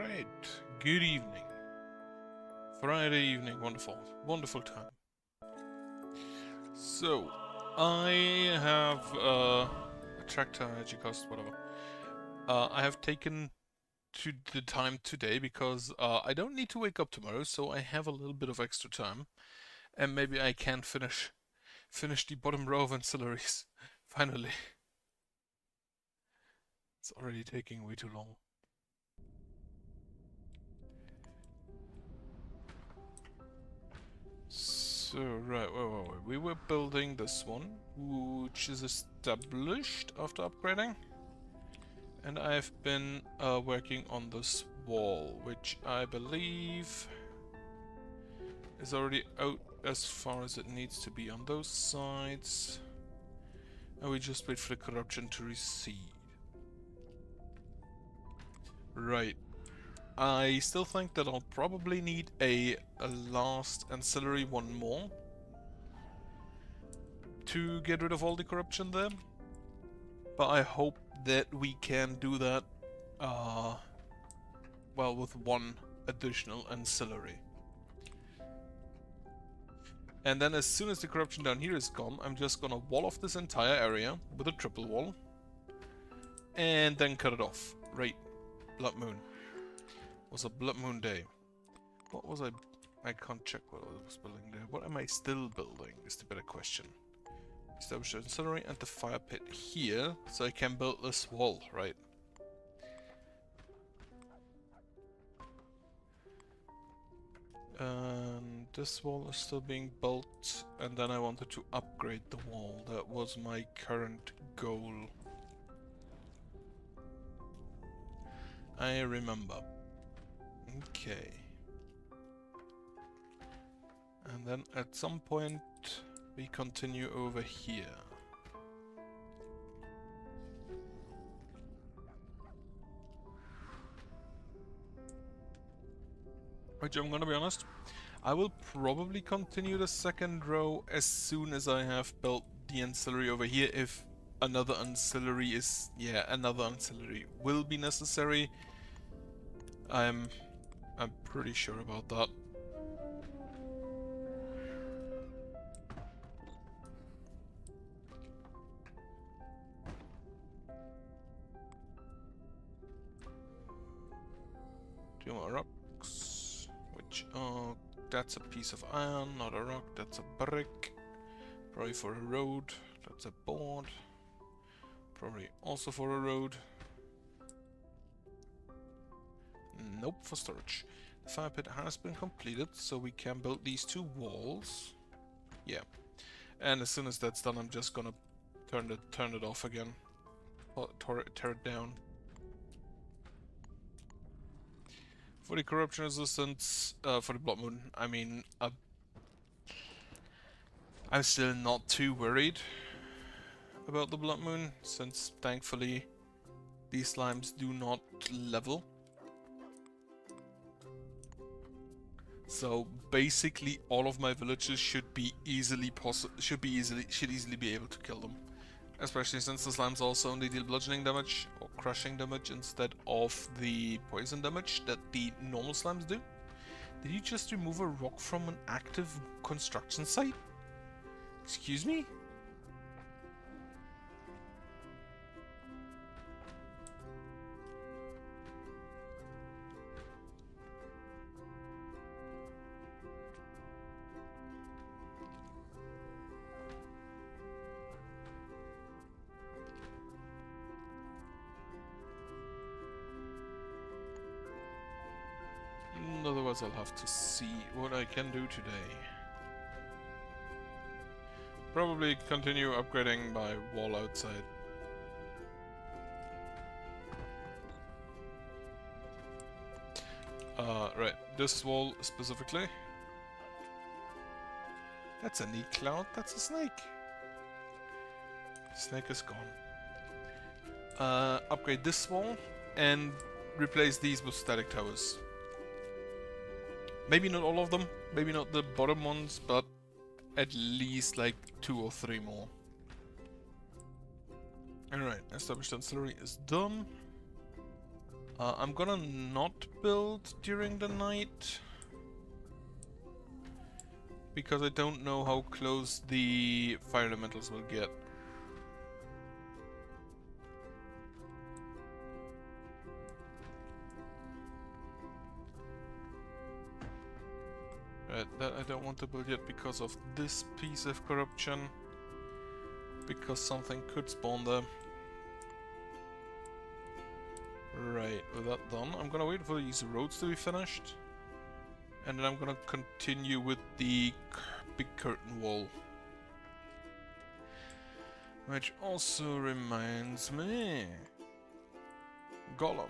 Alright, good evening. Friday evening, wonderful. Wonderful time. So, I have a tractor, energy cost, whatever. I have taken to the time today because I don't need to wake up tomorrow, so I have a little bit of extra time. And maybe I can finish the bottom row of ancillaries. Finally. It's already taking way too long. So, right, wait. We were building this one, which is established after upgrading. And I've been working on this wall, which I believe is already out as far as it needs to be on those sides. And we just wait for the corruption to recede. Right. I still think that I'll probably need a last ancillary one more to get rid of all the corruption there. But I hope that we can do that, well, with one additional ancillary. And then as soon as the corruption down here is gone, I'm just gonna wall off this entire area with a triple wall. And then cut it off. Right. Blood Moon. It was a Blood Moon day. What was I can't check what I was building there. What am I still building is the better question. Establish the ancillary and the fire pit here, so I can build this wall, right? And this wall is still being built, and then I wanted to upgrade the wall. That was my current goal. I remember. Okay. And then at some point we continue over here. Which I'm gonna be honest, I will probably continue the second row as soon as I have built the ancillary over here. If another ancillary is, another ancillary will be necessary. I'm pretty sure about that. Two more rocks, which that's a piece of iron, not a rock, that's a brick. Probably for a road, that's a board. Probably also for a road. Nope, for storage. The fire pit has been completed, so we can build these two walls. Yeah. And as soon as that's done, I'm just gonna turn it off again. Tear it down. For the corruption resistance, for the Blood Moon, I mean, I'm still not too worried about the Blood Moon, since thankfully these slimes do not level. So basically all of my villagers should easily be able to kill them. Especially since the slimes also only deal bludgeoning damage or crushing damage instead of the poison damage that the normal slimes do. Did you just remove a rock from an active construction site? Excuse me? Otherwise I'll have to see what I can do today. Probably continue upgrading my wall outside. Right, this wall specifically. That's a neat cloud, that's a snake. Snake is gone. Upgrade this wall and replace these with static towers. Maybe not all of them, maybe not the bottom ones, but at least like 2 or 3 more. Alright, established ancillary is done. I'm gonna not build during the night because I don't know how close the fire elementals will get. Right, that I don't want to build yet because of this piece of corruption. Because something could spawn there. Right, with that done, I'm gonna wait for these roads to be finished. And then I'm gonna continue with the big curtain wall. Which also reminds me... Golem.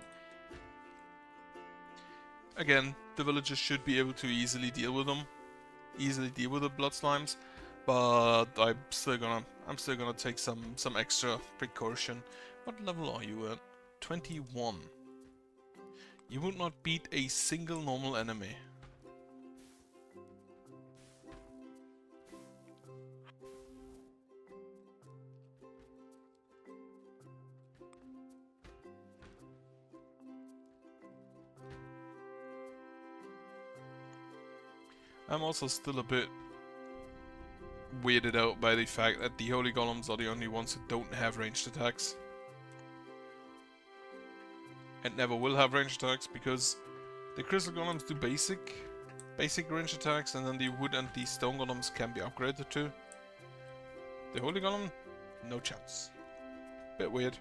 Again, the villagers should be able to easily deal with them. Easily deal with the blood slimes. But I'm still gonna take some extra precaution. What level are you at? 21. You would not beat a single normal enemy. I'm also still a bit weirded out by the fact that the Holy Golems are the only ones who don't have ranged attacks. And never will have ranged attacks because the Crystal Golems do basic ranged attacks, and then the Wood and the Stone Golems can be upgraded too. The Holy Golem, no chance. Bit weird.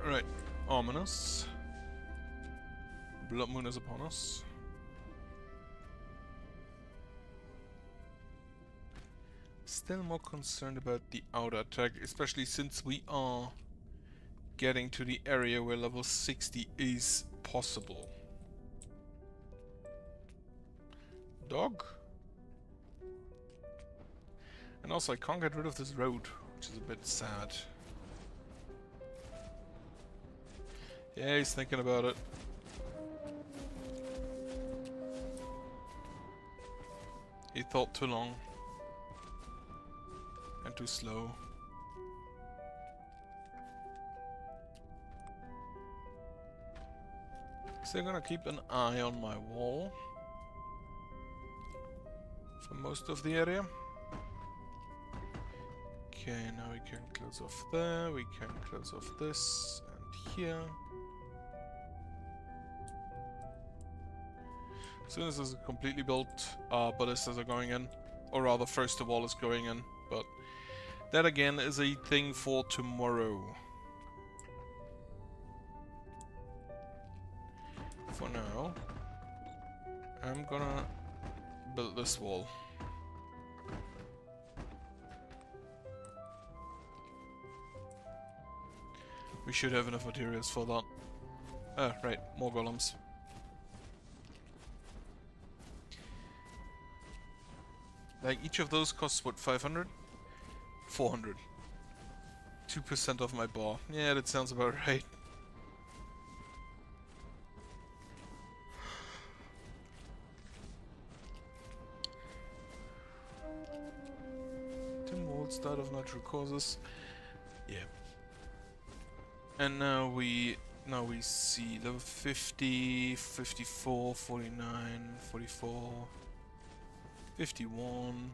Right, ominous. Blood Moon is upon us. Still more concerned about the outer attack, especially since we are getting to the area where level 60 is possible. Dog? And also I can't get rid of this road, which is a bit sad. Yeah, he's thinking about it. He thought too long. And too slow. So I'm gonna keep an eye on my wall. For most of the area. Okay, now we can close off there, we can close off this, and here. As soon as this is completely built, ballistas are going in. Or rather, first the wall is going in, but that again is a thing for tomorrow. For now, I'm gonna build this wall. We should have enough materials for that. Ah, right, more golems. Like, each of those costs, what, 500? 400. 2% of my bar. Yeah, that sounds about right. Tin molds died of natural causes. Yeah. And now we see level 50, 54, 49, 44, 51.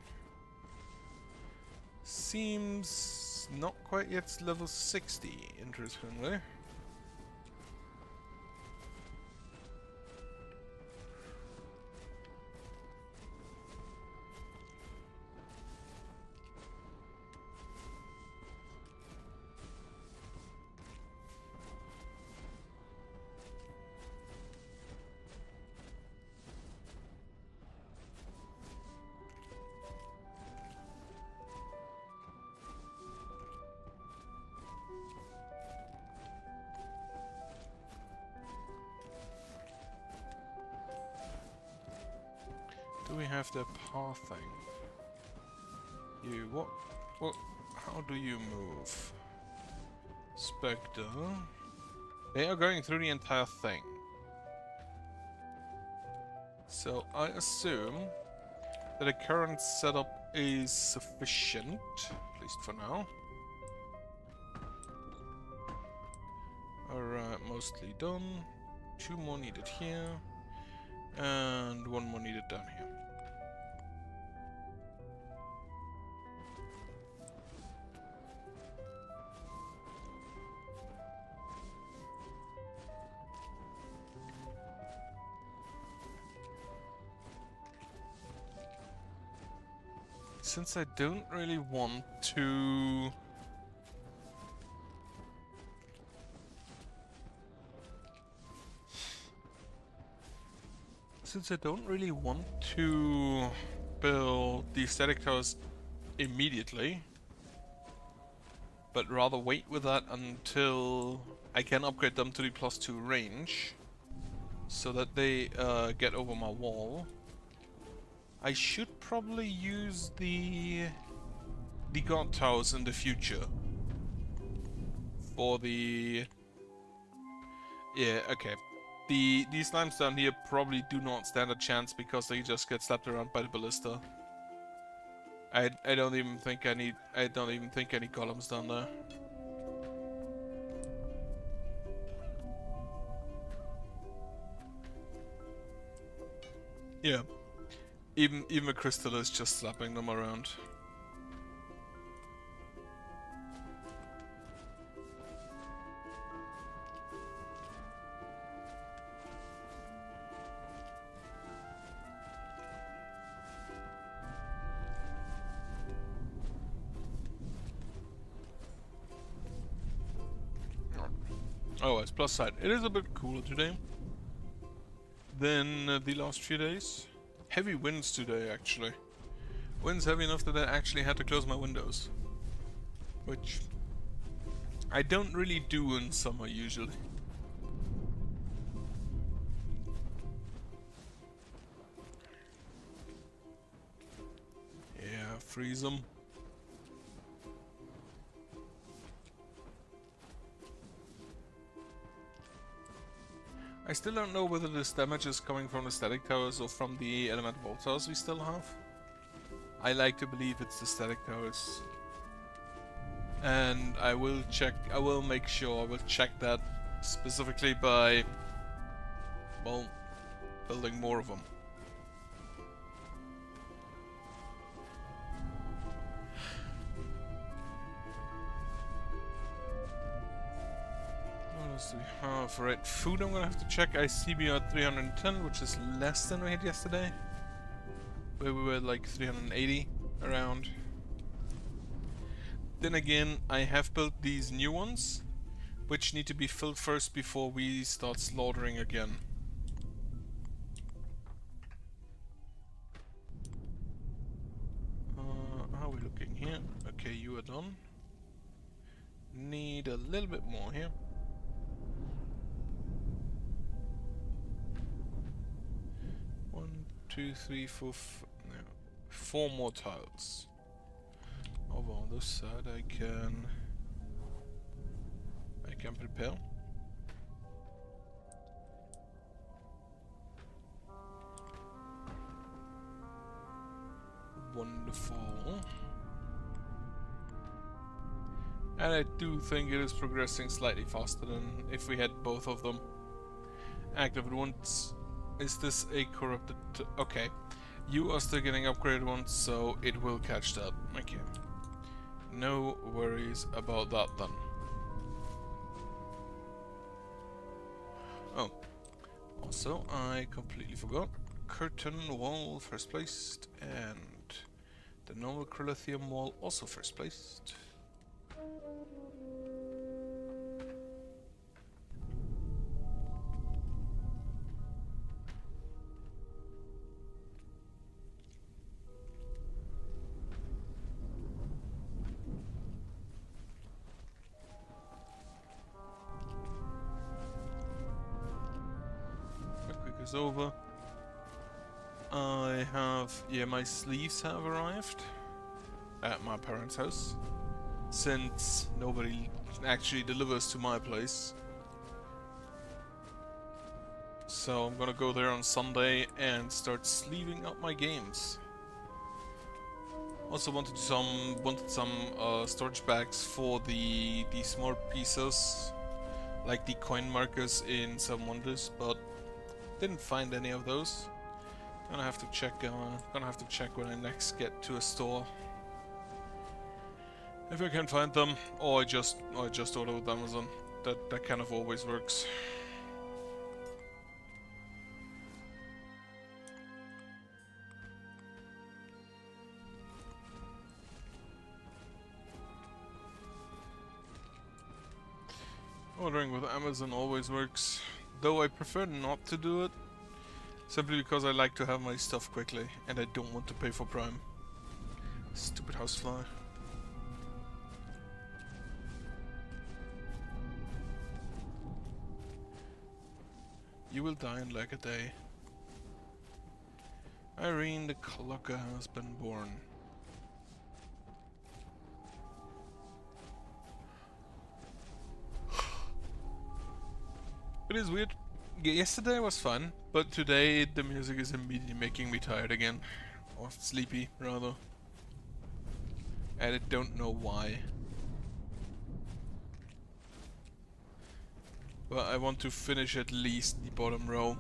Seems not quite yet level 60, interestingly. Do we have the pathing? You, what, how do you move? Spectre. They are going through the entire thing. So I assume that the current setup is sufficient, at least for now. Alright, mostly done. 2 more needed here. And 1 more needed down here. Since I don't really want to... Since I don't really want to build the static towers immediately, but rather wait with that until I can upgrade them to the +2 range, so that they get over my wall, I should probably use the guard towers in the future for the... Yeah, okay. These slimes down here probably do not stand a chance because they just get slapped around by the ballista. I don't even think I need any columns down there. Yeah. Even a crystal is just slapping them around. Oh, it's plus side. It is a bit cooler today than the last few days. Heavy winds today, actually. Winds heavy enough that I actually had to close my windows. Which I don't really do in summer, usually. Yeah, freeze them. I still don't know whether this damage is coming from the static towers or from the elemental vault towers we still have. I like to believe it's the static towers. And I will check, I will check that specifically by, well, building more of them. What else do we have? Right, food I'm gonna have to check. I see we are at 310, which is less than we had yesterday. Where we were like 380 around. Then again, I have built these new ones, which need to be filled first before we start slaughtering again. How are we looking here? Okay, you are done. Need a little bit more here. One, two, three, four, no, 4 more tiles. Over on this side I can prepare. Wonderful. And I do think it is progressing slightly faster than if we had both of them active at once. Is this a corrupted... Okay. You are still getting upgraded ones, so it will catch that. Okay. No worries about that then. Oh. Also, I completely forgot. Curtain wall first placed, and the normal Crilithium wall also first placed. Over. I have, yeah, my sleeves have arrived at my parents' house, since nobody actually delivers to my place. So I'm gonna go there on Sunday and start sleeving up my games. Also wanted some storage bags for the small pieces, like the coin markers in Seven Wonders, but didn't find any of those. Gonna have to check when I next get to a store if I can find them, or I just order with Amazon. That kind of always works. Ordering with Amazon always works, though I prefer not to do it, simply because I like to have my stuff quickly, and I don't want to pay for Prime. Stupid housefly. You will die in like a day. Irene the Clocker has been born. It is weird. Yesterday was fun, but today the music is immediately making me tired again. Or sleepy, rather. And I don't know why. But I want to finish at least the bottom row.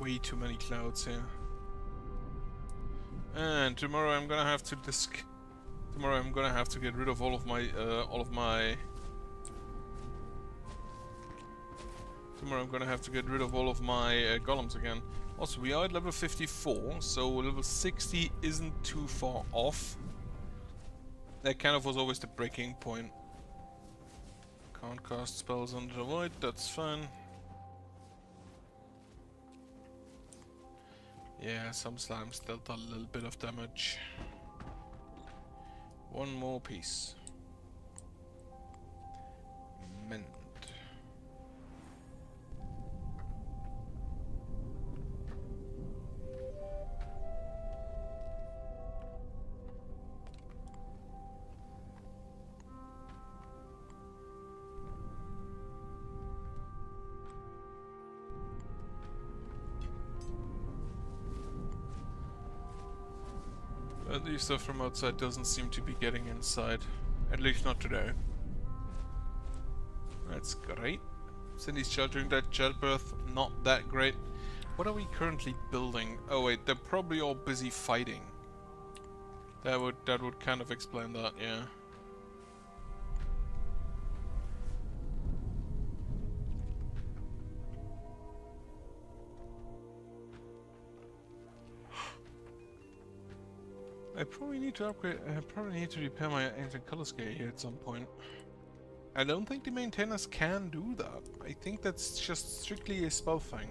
Way too many clouds here. And tomorrow I'm gonna have to get rid of all of my golems again. Also, we are at level 54, so level 60 isn't too far off. That kind of was always the breaking point. Can't cast spells under the void, that's fine. Yeah, some slimes dealt a little bit of damage. One more piece. Mend. The stuff from outside doesn't seem to be getting inside. At least not today. That's great. Cindy's child during that childbirth, not that great. What are we currently building? Oh wait, they're probably all busy fighting. That would kind of explain that, yeah. I probably need to upgrade. I probably need to repair my ancient color scale here at some point. I don't think the maintainers can do that. I think that's just strictly a spell thing.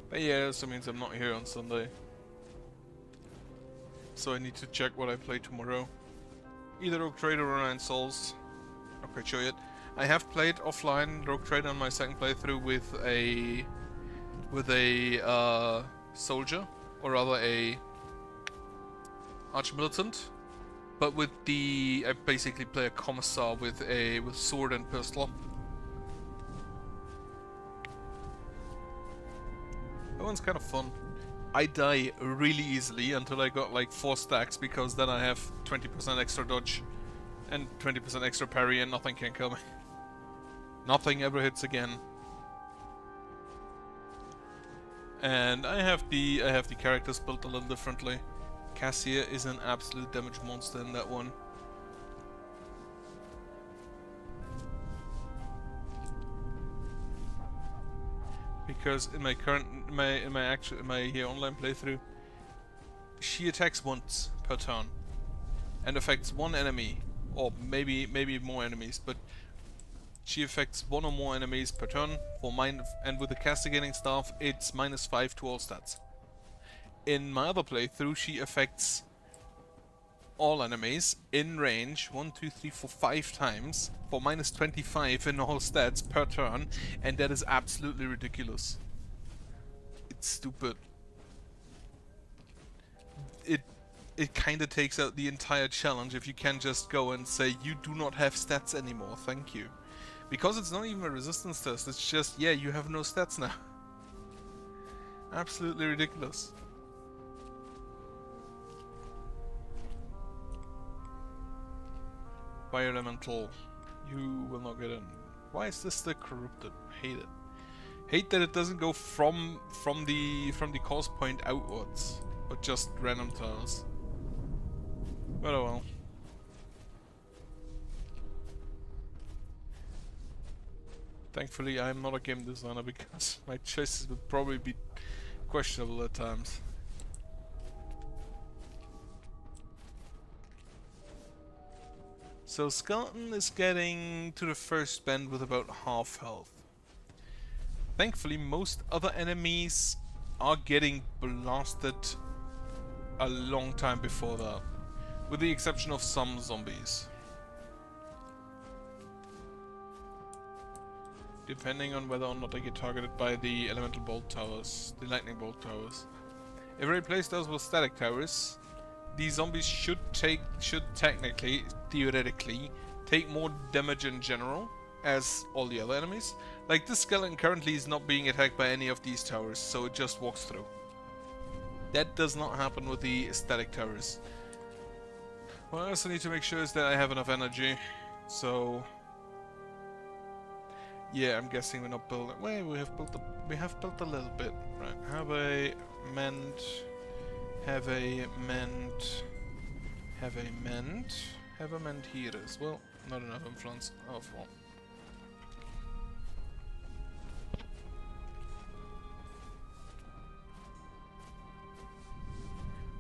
But yeah, it also means I'm not here on Sunday. So I need to check what I play tomorrow. Either Rogue Trader or Nine Souls. Not quite sure yet. I have played offline Rogue Trader on my second playthrough with a soldier, or rather a arch-militant, but with the I basically play a commissar with sword and pistol. That one's kind of fun. I die really easily until I got like 4 stacks, because then I have 20% extra dodge and 20% extra parry, and nothing can kill me. Nothing ever hits again. And I have the characters built a little differently. Cassia is an absolute damage monster in that one. Because in my online playthrough, she attacks once per turn and affects one enemy, or maybe more enemies, but she affects one or more enemies per turn for and with the castigating staff it's -5 to all stats. In my other playthrough she affects all enemies in range 1, 2, 3, 4, 5 times for minus 25 in all stats per turn, and that is absolutely ridiculous. It's stupid. It kind of takes out the entire challenge if you can just go and say you do not have stats anymore, thank you. Because it's not even a resistance test, it's just, yeah, you have no stats now. Absolutely ridiculous. Fire Elemental, you will not get in. Why is this the corrupted? Hate it. Hate that it doesn't go from the course point outwards, but just random tiles. But oh well. Thankfully, I'm not a game designer because my choices would probably be questionable at times. So Skeleton is getting to the first bend with about half health. Thankfully, most other enemies are getting blasted a long time before that, with the exception of some zombies. Depending on whether or not they get targeted by the elemental bolt towers, the lightning bolt towers. If I replace those with static towers, these zombies should technically, theoretically, take more damage in general as all the other enemies. Like this skeleton currently is not being attacked by any of these towers, so it just walks through. That does not happen with the static towers. What I also need to make sure is that I have enough energy, so yeah, I'm guessing we're not building. Wait, we have built a little bit. Right, have a mend, have a mend, have a mend, have a mend here as well. Not enough influence. Oh, well.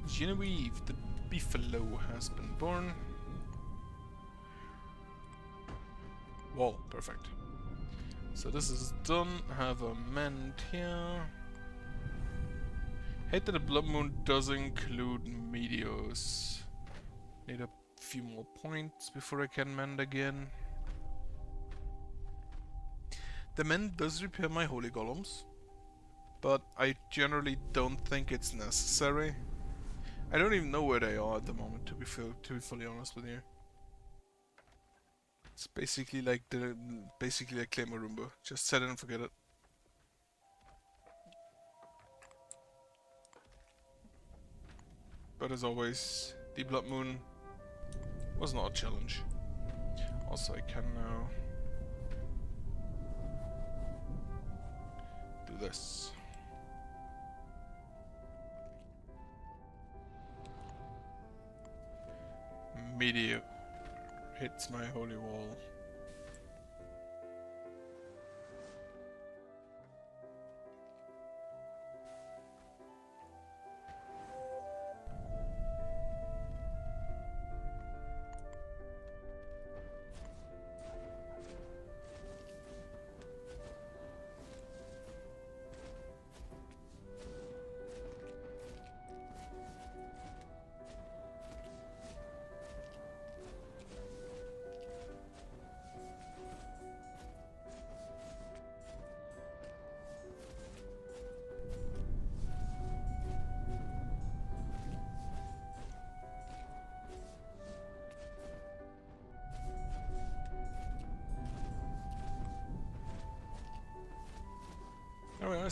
Genevieve, the Beefalo, has been born. Wall, perfect. So this is done. Have a mend here. Hate that the Blood Moon does include meteors. Need a few more points before I can mend again. The mend does repair my holy golems, but I generally don't think it's necessary. I don't even know where they are at the moment, to be fully honest with you. It's basically like Claymore Roomba. Just set it and forget it. But as always, the Blood Moon was not a challenge. Also, I can now do this. Meteor hits my holy wall.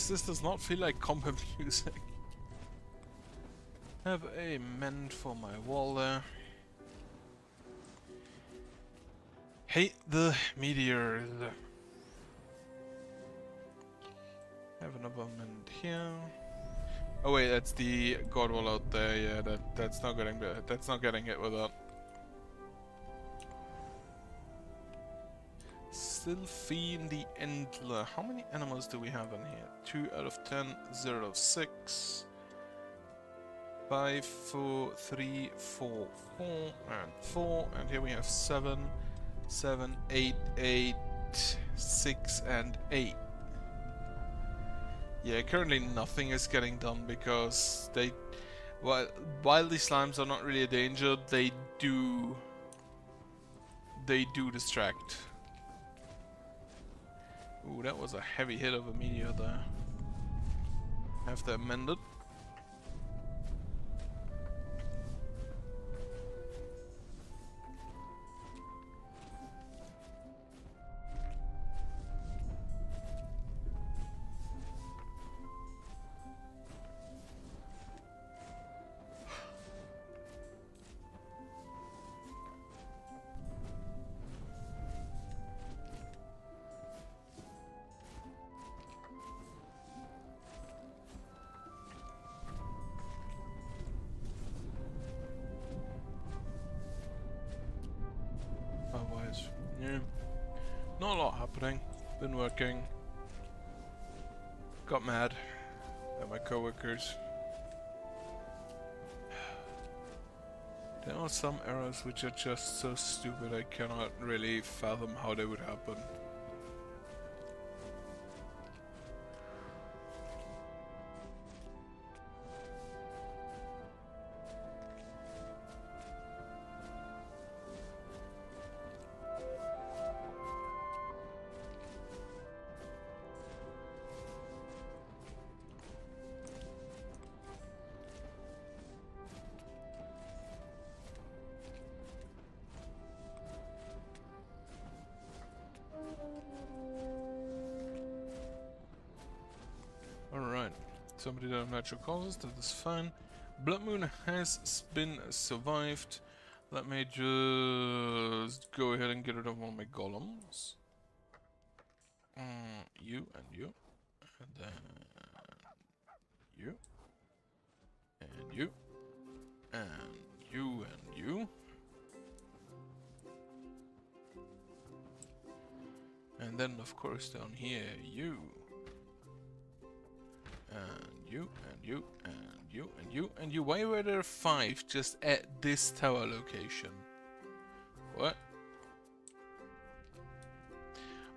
This does not feel like combat music. Have a mend for my wall there. Hate the meteors. Have another mend here. Oh wait, that's the god wall out there. Yeah, that's not getting hit with that. Sylphine the Endler. How many animals do we have in here? 2 out of 10, 0 out of 6. 5, 4, 3, 4, 4, and 4. And here we have 7, 7, 8, 8, 6, and 8. Yeah, currently nothing is getting done because While these slimes are not really a danger, they do distract. Ooh, that was a heavy hit of a meteor there. Have to amend it. Otherwise, yeah, not a lot happening. Been working. Got mad at my coworkers. There are some errors which are just so stupid I cannot really fathom how they would happen. Alright, somebody died of natural causes, that is fine. Blood Moon has been survived. Let me just go ahead and get rid of one of my golems. You and you. And then you. And you. And you and you. And then of course down here, you. And you, and you, and you, and you, and you. Why were there 5 just at this tower location? What?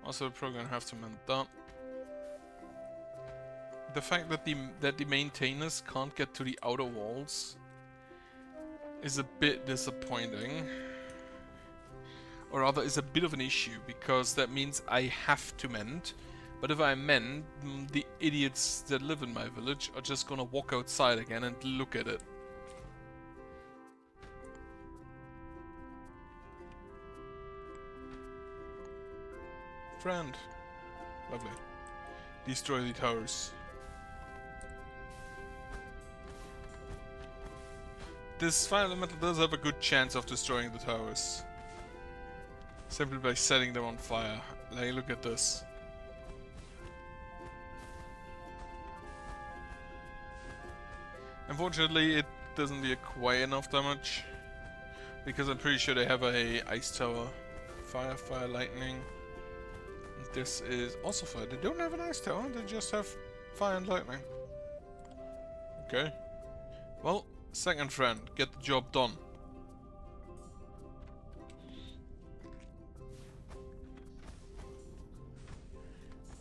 Also, we're probably gonna have to mend that. The fact that the maintainers can't get to the outer walls is a bit disappointing. Or rather, is a bit of an issue, because that means I have to mend. But if I mend, the idiots that live in my village are just gonna walk outside again and look at it. Friend. Lovely. Destroy the towers. This fire elemental does have a good chance of destroying the towers. Simply by setting them on fire. Like, look at this. Unfortunately, it doesn't do quite enough damage, because I'm pretty sure they have a ice tower. Fire, fire, lightning. This is also fire. They don't have an ice tower, they just have fire and lightning. Okay. Well, second friend, get the job done.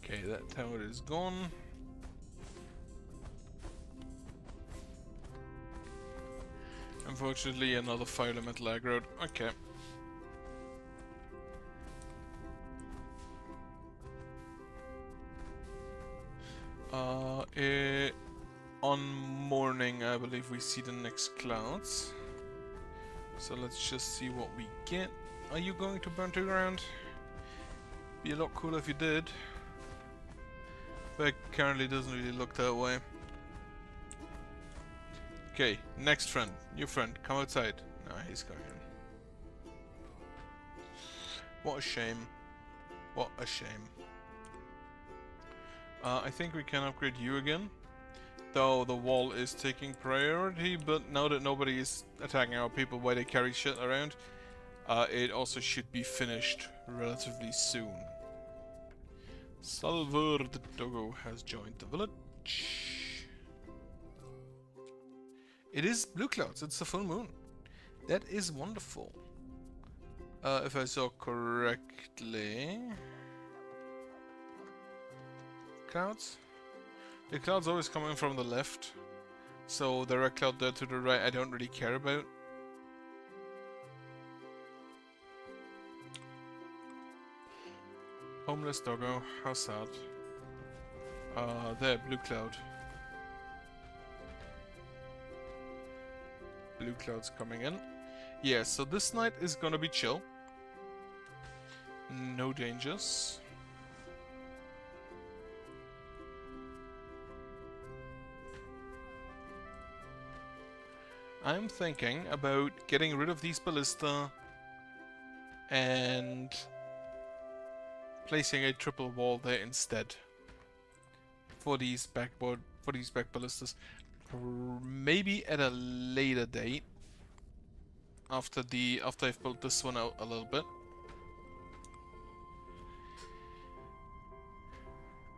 Okay, that tower is gone. Unfortunately, another fire elemental aggroed. Okay. On morning, I believe we see the next clouds. So let's just see what we get. Are you going to burn to ground? Be a lot cooler if you did. But it currently doesn't really look that way. Okay, next friend, new friend, come outside. No, he's going in. What a shame. What a shame. I think we can upgrade you again. Though the wall is taking priority, but now that nobody is attacking our people while they carry shit around, it also should be finished relatively soon. Salvor the Doggo has joined the village. It is blue clouds, it's the full moon. That is wonderful. If I saw correctly... Clouds? The clouds always coming from the left. So the red cloud there to the right I don't really care about. Homeless doggo, how sad. There, blue cloud. Blue cloud's coming in. Yeah, so this night is gonna be chill. No dangers. I'm thinking about getting rid of these ballista and placing a triple wall there instead for these back ballistas. Maybe at a later date after I've built this one out a little bit.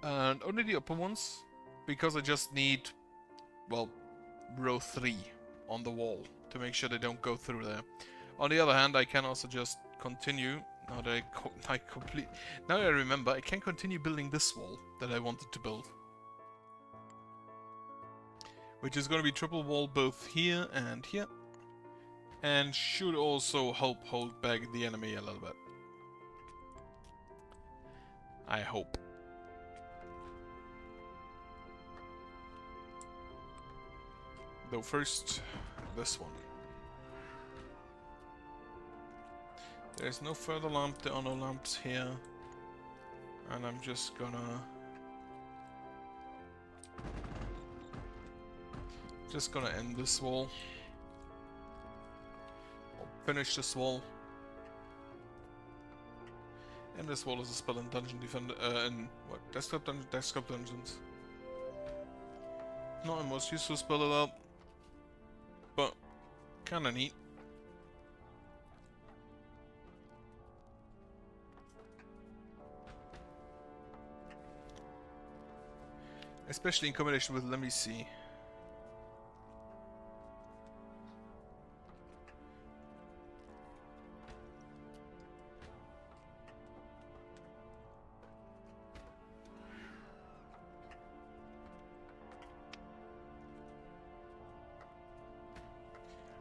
And only the upper ones, because I just need, well, row 3 on the wall to make sure they don't go through there. On the other hand, I can also just continue. Now that now that I remember, I can continue building this wall that I wanted to build, which is going to be triple wall both here, and should also help hold back the enemy a little bit. I hope. Though first, this one. There's no further lamp, there are no lamps here. And I'm just gonna end this wall. Or finish this wall. And this wall is a spell in Dungeon Defender, in what? Desktop dungeons. Not the most useful spell at all, but kinda neat. Especially in combination with, let me see.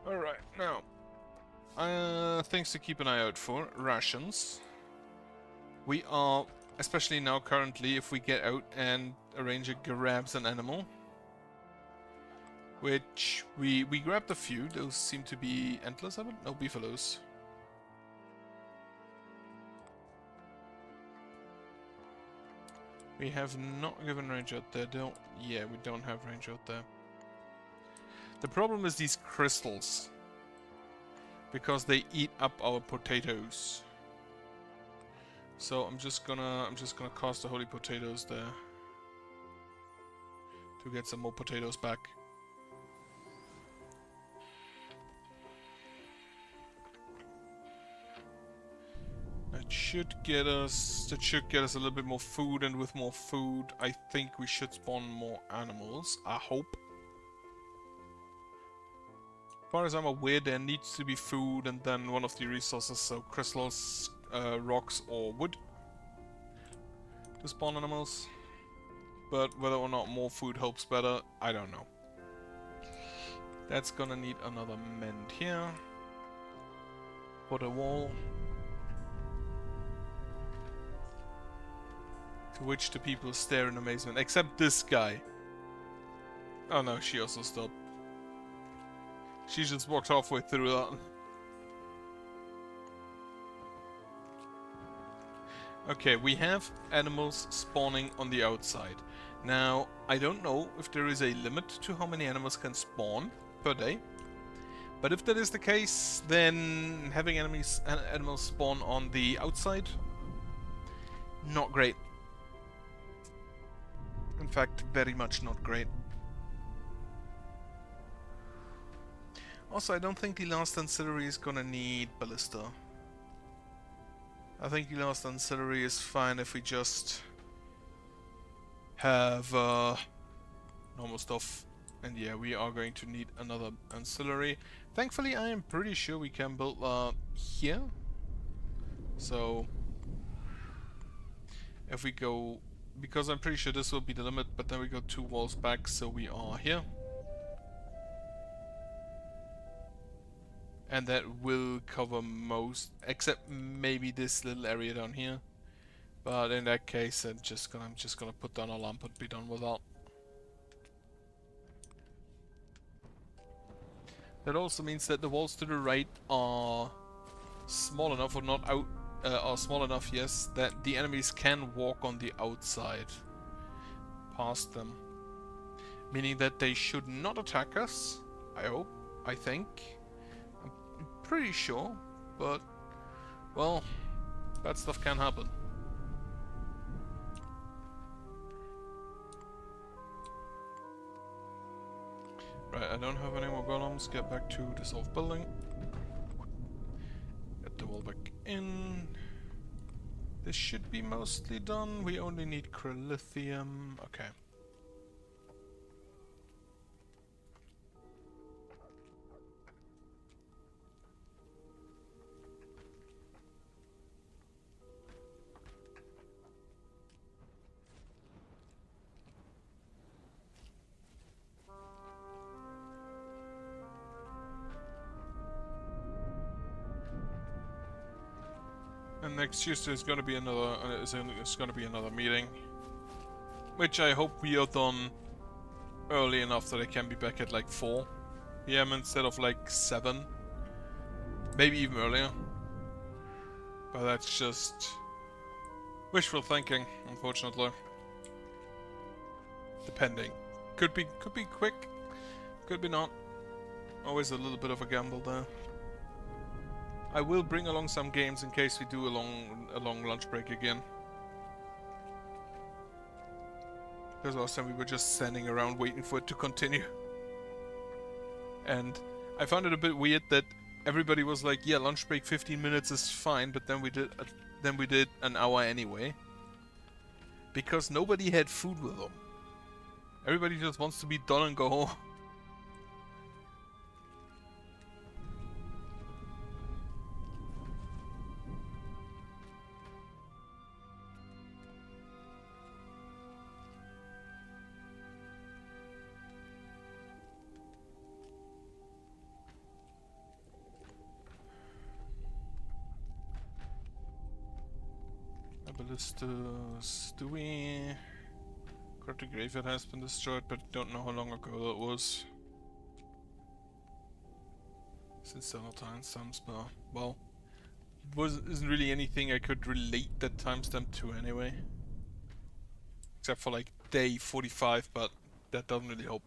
Alright, now, things to keep an eye out for. Rations. We are, especially now currently, if we get out and a ranger grabs an animal, which we grabbed a few. Those seem to be antlers, no, beefaloes. We have not given range out there, yeah, we don't have range out there. The problem is these crystals, because they eat up our potatoes. So I'm just gonna cast the holy potatoes there to get some more potatoes back. That should get us a little bit more food, and with more food, I think we should spawn more animals. I hope. As far as I'm aware, there needs to be food and then one of the resources, so crystals, rocks or wood, to spawn animals. But whether or not more food helps better, I don't know. That's gonna need another mend here. Put a wall. To which the people stare in amazement, except this guy. Oh no, she also stopped. She just walked halfway through that. Okay, we have animals spawning on the outside. Now, I don't know if there is a limit to how many animals can spawn per day. But if that is the case, then having animals spawn on the outside, not great. In fact, very much not great. Also, I don't think the last ancillary is gonna need ballista. I think the last ancillary is fine if we just have normal stuff. And yeah, we are going to need another ancillary. Thankfully, I am pretty sure we can build here. So if we go, because I'm pretty sure this will be the limit, but then we go 2 walls back, so we are here. And that will cover most, except maybe this little area down here. But in that case, I'm just gonna put down a lamp and be done with that. That also means that the walls to the right are small enough, or not out, are small enough, yes, that the enemies can walk on the outside past them. Meaning that they should not attack us, I hope, I think. I'm pretty sure, but, well, bad stuff can happen. Right, I don't have any more golems. Get back to the south building. Get the wall back in. This should be mostly done. We only need Crylithium. Okay. And next Tuesday is going to be another. It's going to be another meeting, which I hope we are done early enough that I can be back at like 4 p.m. instead of like 7, maybe even earlier. But that's just wishful thinking, unfortunately. Depending, could be quick, could be not. Always a little bit of a gamble there. I will bring along some games in case we do a long lunch break again. Because last time we were just standing around waiting for it to continue. And I found it a bit weird that everybody was like, yeah, lunch break 15 minutes is fine, but then we did an hour anyway. Because nobody had food with them. Everybody just wants to be done and go home. Ballistas, do we... Corrupted Graveyard has been destroyed, but don't know how long ago that was. Since several timestamps, but, well, isn't really anything I could relate that timestamp to anyway. Except for like day 45, but that doesn't really help.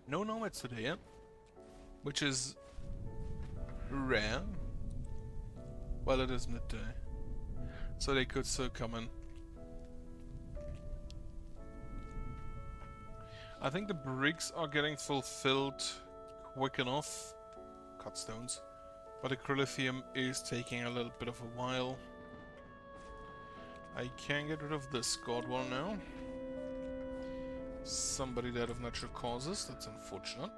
No nomads today, yeah? Which is rare. Well, it is midday, so they could still come in. I think the bricks are getting fulfilled quick enough. Cut stones. But the Crylithium is taking a little bit of a while. I can get rid of this god one now. Somebody died of natural causes, that's unfortunate.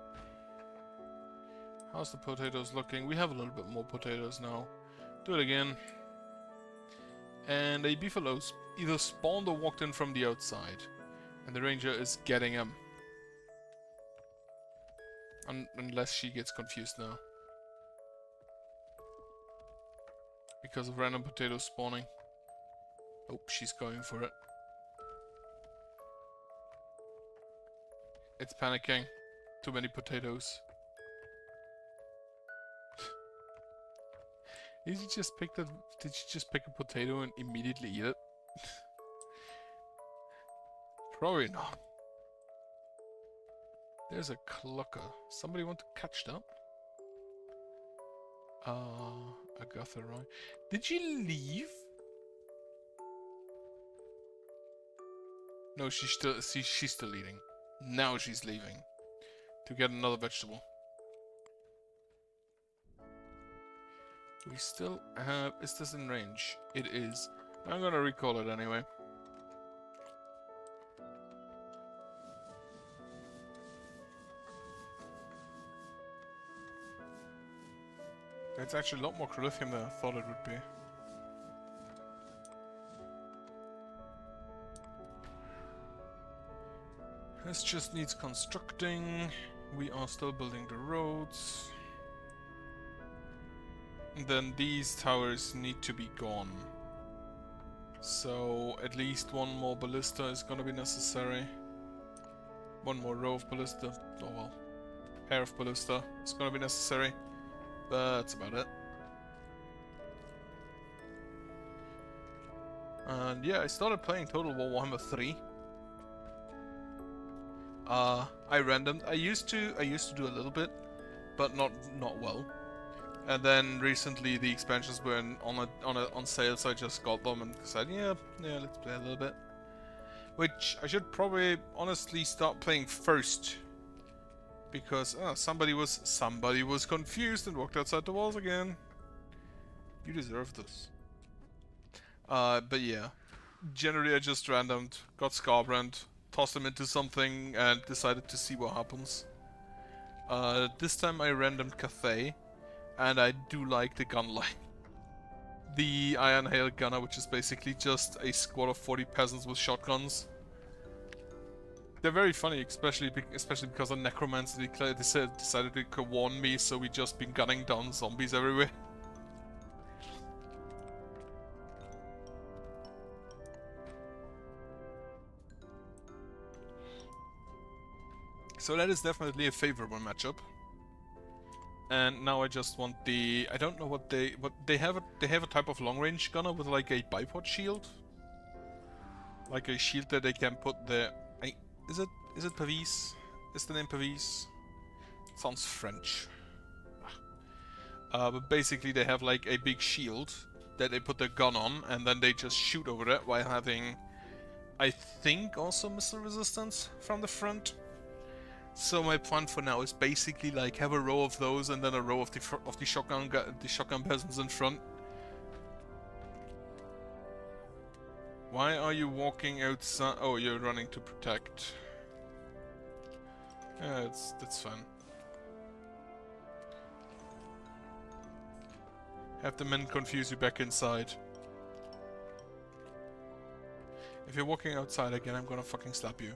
How's the potatoes looking? We have a little bit more potatoes now. Do it again. And a beefalo either spawned or walked in from the outside. And the ranger is getting him. Unless she gets confused now. Because of random potatoes spawning. Oh, she's going for it. It's panicking. Too many potatoes. Did you just pick the? Did you just pick a potato and immediately eat it? Probably not. There's a clucker. Somebody want to catch that? Agatha, right? Did she leave? No, she's still eating. Now she's leaving to get another vegetable. We still have... Is this in range? It is. I'm gonna recall it anyway. It's actually a lot more Crylithium than I thought it would be. This just needs constructing. We are still building the roads. And then these towers need to be gone. So at least one more ballista is gonna be necessary. One more row of ballista. Oh well. Pair of ballista is gonna be necessary. But that's about it. And yeah, I started playing Total War Warhammer 3. I randomed. I used to do a little bit, but not well. And then recently the expansions were on sale, so I just got them and said, yeah, let's play a little bit. Which I should probably honestly start playing first, because somebody was confused and walked outside the walls again. You deserve this. But yeah, generally I just randomed, got Scarbrand, tossed him into something, and decided to see what happens. This time I randomed Cathay, and I do like the gun line. The Iron Hail Gunner, which is basically just a squad of 40 peasants with shotguns. They're very funny, especially because of Necromancer decided to warn me, so we just been gunning down zombies everywhere. So that is definitely a favorable matchup. And now I just want the... I don't know what they have a type of long range gunner with like a bipod shield, like a shield that they can put there. Is it Pavis? Is the name Pavis? It sounds French. But basically they have like a big shield that they put their gun on, and then they just shoot over it while having, I think, also missile resistance from the front. So my plan for now is basically like have a row of those and then a row of the shotgun peasants in front. Why are you walking outside? Oh, you're running to protect. Yeah, that's fun. Have the men confuse you back inside. If you're walking outside again, I'm gonna fucking slap you.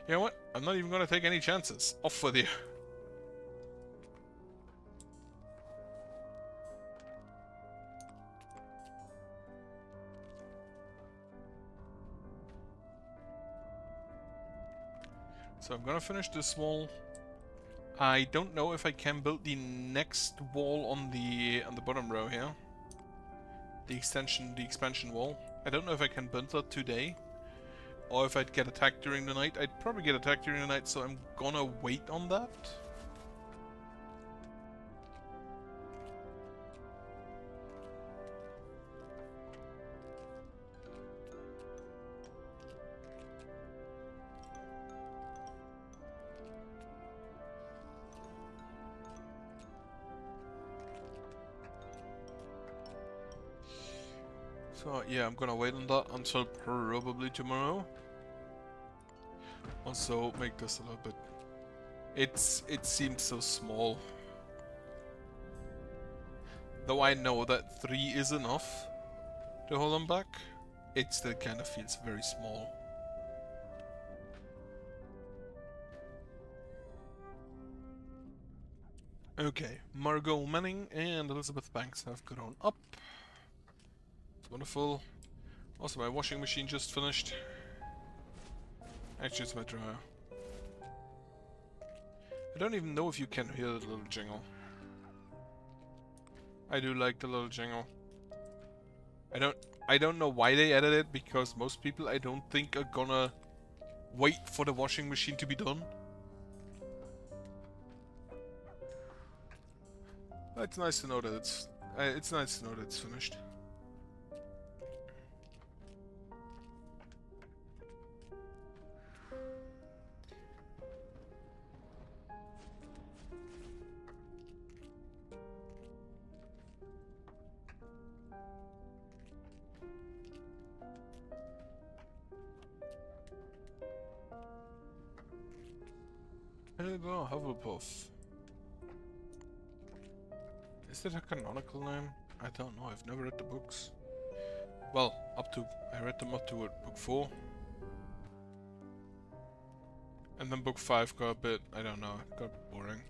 You know what? I'm not even gonna take any chances. Off with you. So I'm gonna finish this wall. I don't know if I can build the next wall on the bottom row here. The expansion wall. I don't know if I can build that today, or if I'd get attacked during the night. I'd probably get attacked during the night, so I'm gonna wait on that. So yeah, I'm gonna wait on that until probably tomorrow. Also, make this a little bit... It seems so small. Though I know that 3 is enough to hold them back, it still kind of feels very small. Okay, Margot Manning and Elizabeth Banks have grown up. Wonderful. Also, my washing machine just finished. Actually, it's my dryer. I don't even know if you can hear the little jingle. I do like the little jingle. I don't know why they added it, because most people I don't think are gonna wait for the washing machine to be done. It's nice to know that it's nice to know that it's finished. Helga Hufflepuff. Is that a canonical name? I don't know, I've never read the books. Well, I read them up to book 4. And then book 5 got a bit, I don't know, got boring.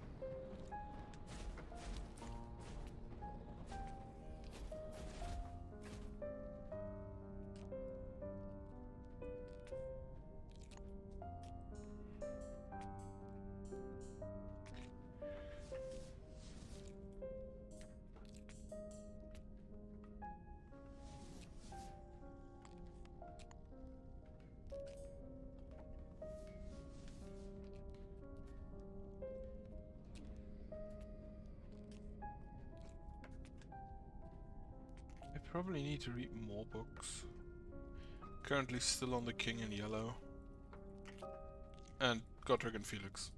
I probably need to read more books. Currently still on the King in Yellow. And Godric and Felix.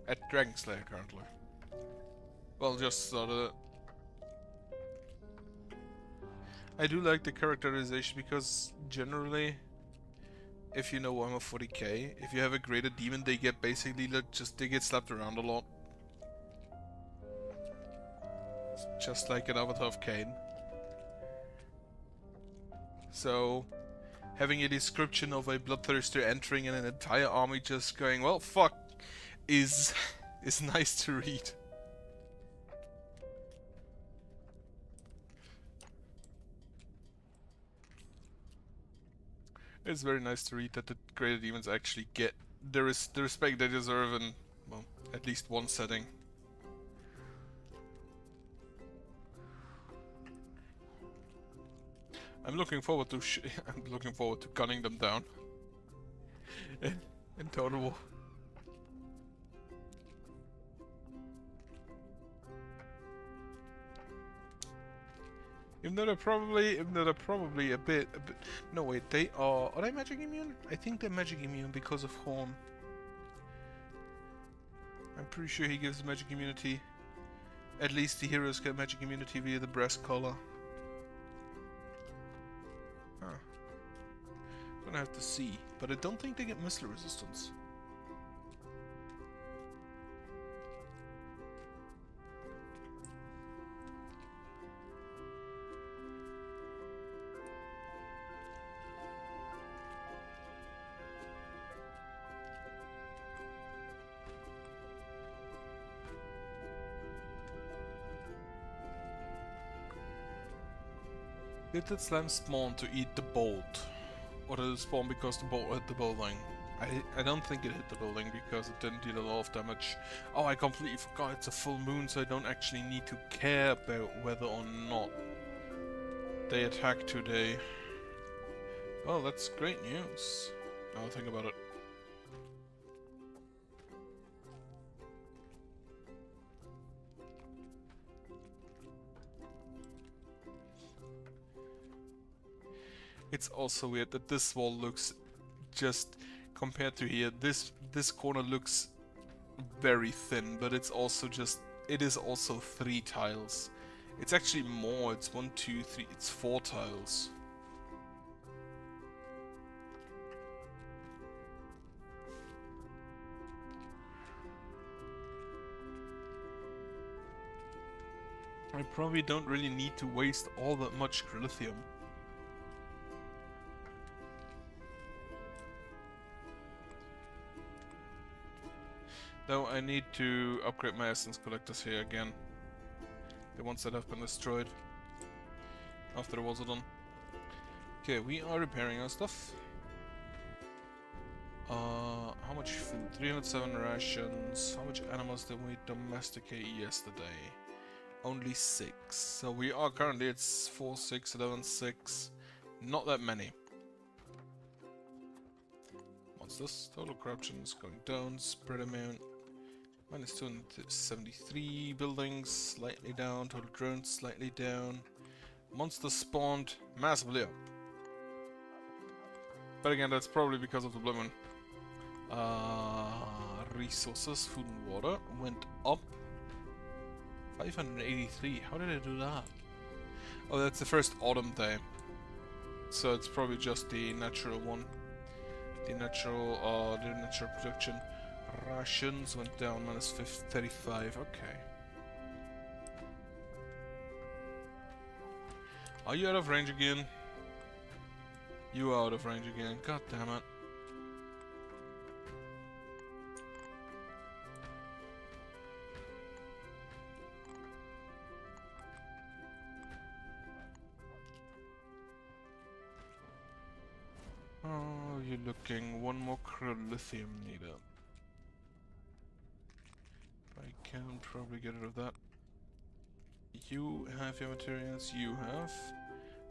At Dragon Slayer currently. Well, just started it. I do like the characterization because generally, if you know Warhammer 40k, if you have a greater demon, they get basically they get slapped around a lot. Just like an Avatar of Cain. So, having a description of a bloodthirster entering in an entire army just going, well, fuck, is nice to read. It's very nice to read that the greater demons actually get the respect they deserve in, well, at least one setting. I'm looking forward to gunning them down in Total War. Even though they're probably a bit. No wait, are they magic immune? I think they're magic immune because of Horn. I'm pretty sure he gives magic immunity. At least the heroes get magic immunity via the breast collar. Huh. Gonna have to see, but I don't think they get missile resistance. Did that slime spawn to eat the bolt? Or did it spawn because the bolt hit the building? I don't think it hit the building because it didn't deal a lot of damage. Oh, I completely forgot it's a full moon, so I don't actually need to care about whether or not they attack today. Well, that's great news. I'll think about it. It's also weird that this wall looks just compared to here. This corner looks very thin, but it's also it is also 3 tiles. It's actually more. It's 1, 2, 3. It's 4 tiles. I probably don't really need to waste all that much lithium. Though I need to upgrade my essence collectors here again. The ones that have been destroyed after the walls are done. Okay, we are repairing our stuff. How much food? 307 rations. How much animals did we domesticate yesterday? Only 6. So we are currently at 4, 6, 11, 6. Not that many. What's this? Total corruption is going down. Spread amount. Minus 273 buildings, slightly down. Total drones, slightly down. Monsters spawned, massively up. But again, that's probably because of the Blue Moon. Resources, food and water went up. 583. How did I do that? Oh, that's the first autumn day. So it's probably just the natural one. The natural production. Rations went down minus 35. Okay. Are you out of range again? You are out of range again. God damn it. Oh, you're looking. One more lithium needed. I can probably get rid of that. You have your materials, you have.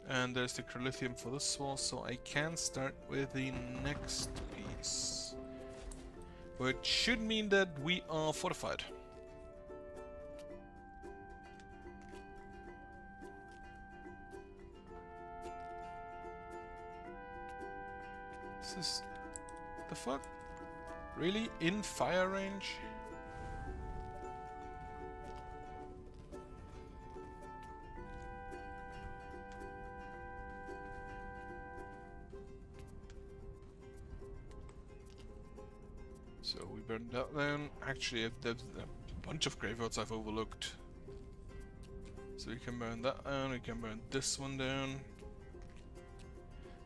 And there's the lithium for this wall, so I can start with the next piece. Which should mean that we are fortified. This is... the fuck? Really? In fire range? So we burned that down. Actually, there's a bunch of graveyards I've overlooked. So we can burn that down, we can burn this one down.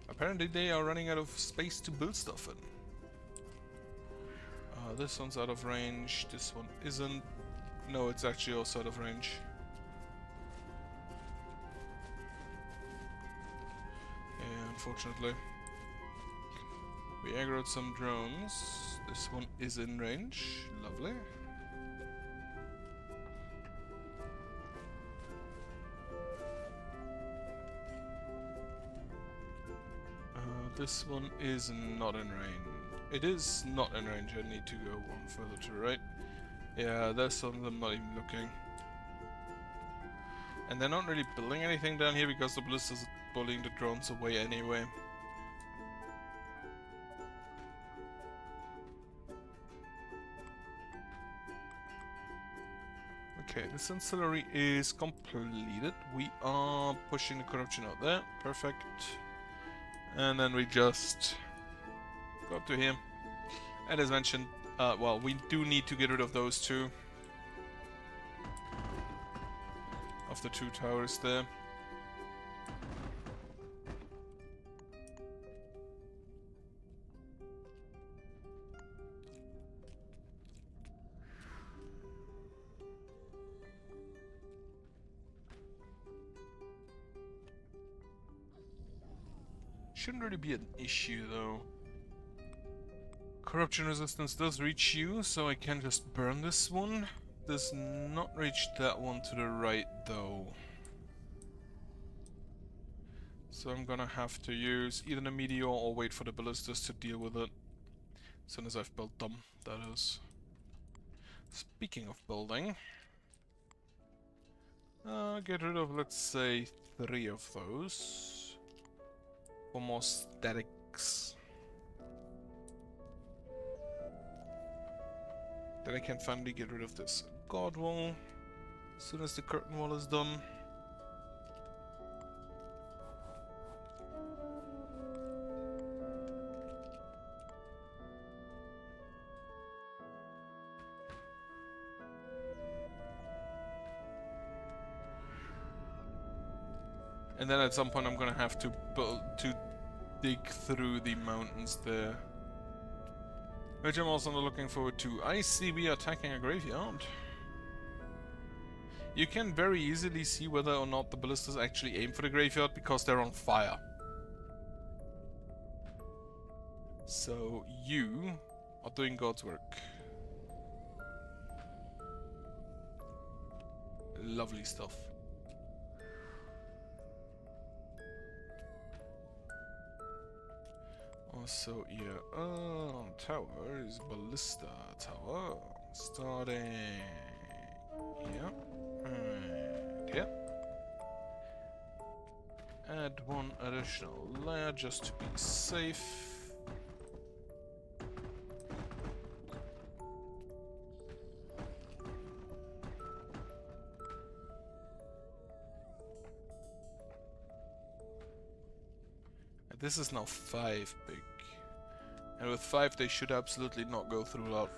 Apparently they are running out of space to build stuff in. This one's out of range, this one isn't. No, it's actually also out of range. Yeah, unfortunately. We aggroed some drones. This one is in range. Lovely. This one is not in range. It is not in range. I need to go one further to the right. Yeah, there's some of them not even looking. And they're not really building anything down here because the ballistas are bullying the drones away anyway. Okay, this ancillary is completed. We are pushing the corruption out there. Perfect. And then we just go up to here. And as mentioned, well, we do need to get rid of those two. Of the two towers there. Shouldn't really be an issue though. Corruption resistance does reach you, so I can just burn this one. Does not reach that one to the right though. So I'm gonna have to use either the meteor or wait for the ballistas to deal with it. As soon as I've built them, that is. Speaking of building, get rid of, let's say, 3 of those. For more statics. Then I can finally get rid of this guard wall as soon as the curtain wall is done. And then at some point I'm gonna have to dig through the mountains there. Which I'm also not looking forward to. I see we are attacking a graveyard. You can very easily see whether or not the ballistas actually aim for the graveyard because they're on fire. So you are doing God's work. Lovely stuff. Also, yeah, tower is ballista tower. Starting here. And here. Add one additional layer just to be safe. This is now 5 big. And with 5 they should absolutely not go through that.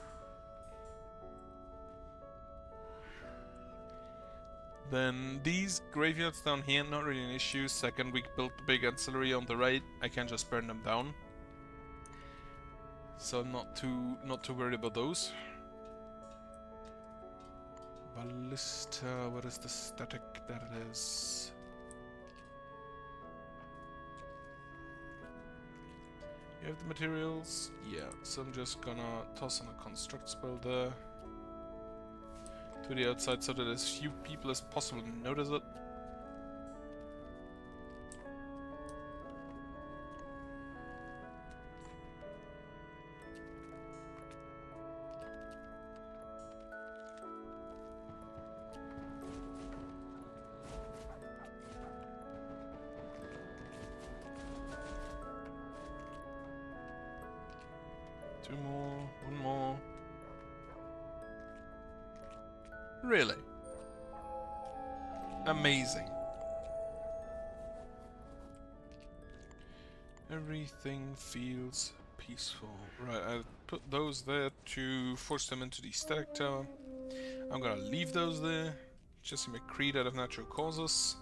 Then these graveyards down here, not really an issue. Second, we built the big ancillary on the right. I can just burn them down. So I'm not too worried about those. Ballista, what is the static that it is? You have the materials? Yeah, so I'm just gonna toss in a construct spell there to the outside so that as few people as possible notice it. Two more, one more. Really? Amazing. Everything feels peaceful. Right, I'll put those there to force them into the static tower. I'm gonna leave those there. Jesse McCreed out of natural causes.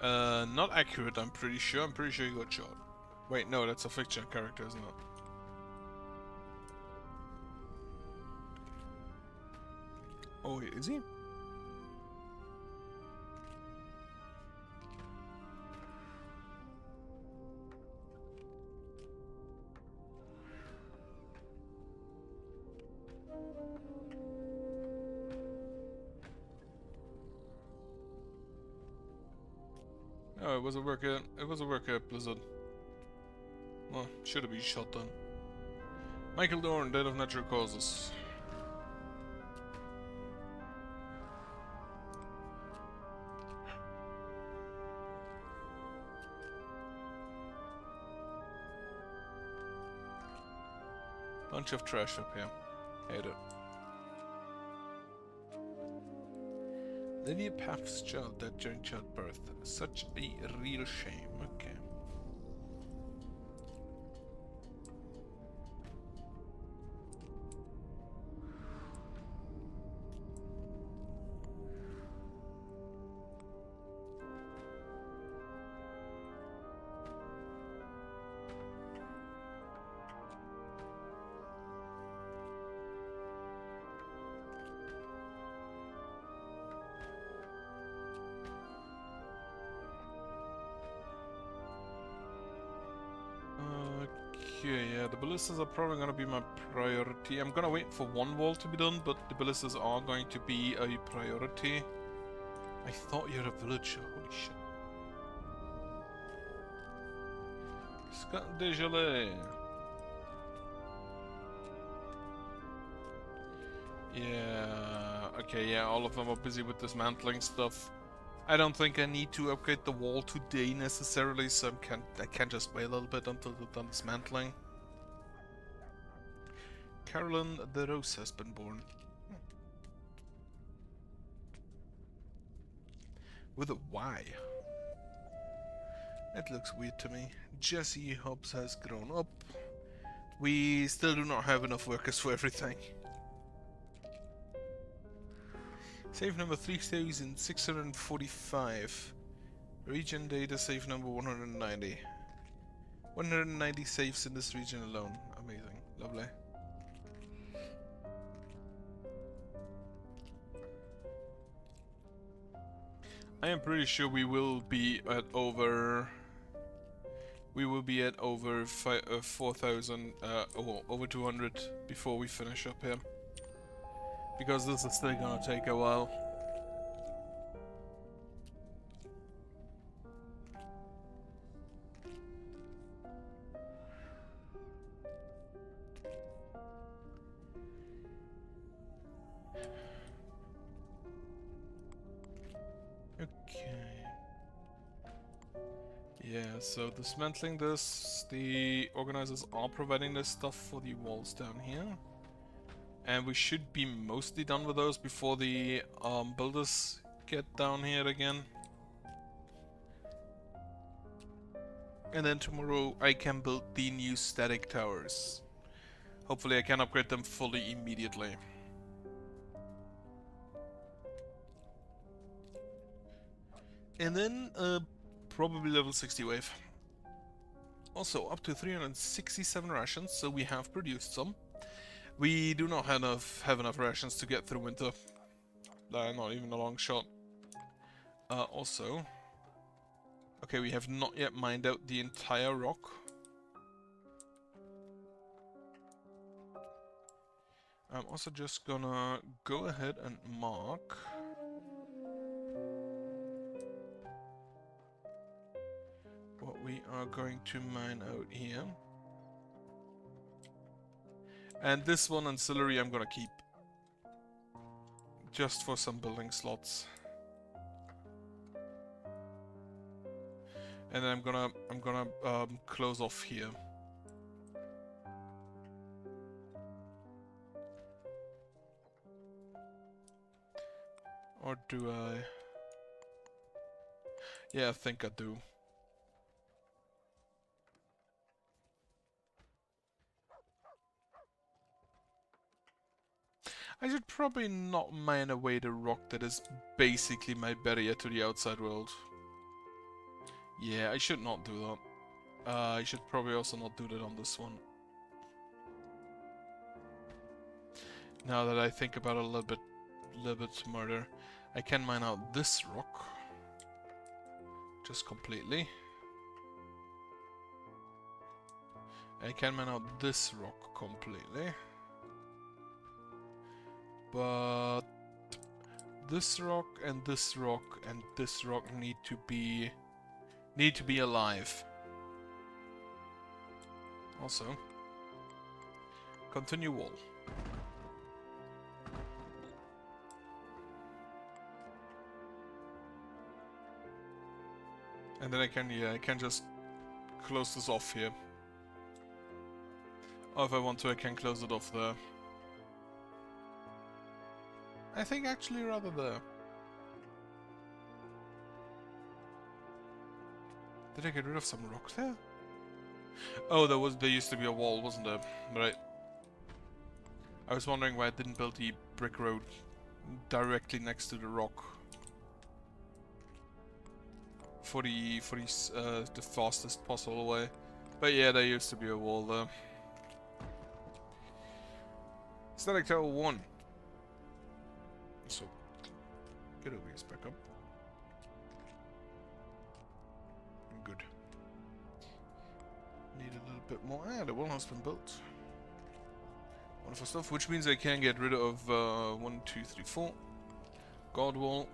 Not accurate, I'm pretty sure. I'm pretty sure he got shot. Wait, no, that's a fiction character, isn't it? Oh, wait, is he? Oh, it was a worker. It was a worker at Blizzard. Well, should have been shot then. Michael Dorn, dead of natural causes. Bunch of trash up here. Hate it. Lydia Paff's child died during childbirth. Such a real shame. Okay. Okay, yeah, the ballistas are probably gonna be my priority. I'm gonna wait for one wall to be done, but the ballistas are going to be a priority. I thought you're a villager, holy shit. Scott Desjardins. Yeah, okay, yeah, all of them are busy with dismantling stuff. I don't think I need to upgrade the wall today necessarily, so I can just wait a little bit until they're done dismantling. Carolyn the Rose has been born. With a Y. It looks weird to me. Jesse Hobbs has grown up. We still do not have enough workers for everything. Save number 3645. Region data save number 190. 190 saves in this region alone. Amazing. Lovely. I am pretty sure we will be at over... We will be at over 4,000, or over 200 before we finish up here. Because this is still gonna take a while. Okay. Yeah, so dismantling this, the organizers are providing this stuff for the walls down here. And we should be mostly done with those before the builders get down here again. And then tomorrow I can build the new static towers. Hopefully I can upgrade them fully immediately. And then probably level 60 wave. Also up to 367 rations, so we have produced some. We do not have enough rations to get through winter. Not even a long shot. Also, okay, we have not yet mined out the entire rock. I'm also just gonna go ahead and mark what we are going to mine out here. And this one ancillary I'm gonna keep. Just for some building slots. And then I'm gonna close off here. Or do I? Yeah, I think I do. I should probably not mine away the rock that is basically my barrier to the outside world. Yeah, I should not do that. I should probably also not do that on this one. Now that I think about it a little bit smarter, I can mine out this rock. Just completely. I can mine out this rock completely. But this rock and this rock and this rock need to be alive. Also, continue wall. And then I can just close this off here. Or if I want to, I can close it off there. I think actually rather there. Did I get rid of some rock there? Oh, there used to be a wall, wasn't there? Right. I was wondering why I didn't build the brick road directly next to the rock. For the fastest possible way. But yeah, there used to be a wall there. Static Tower 1. So, get over here, back up. Good. Need a little bit more. Ah, the wall has been built. Wonderful stuff, which means I can get rid of 1, 2, 3, 4. Guard wall.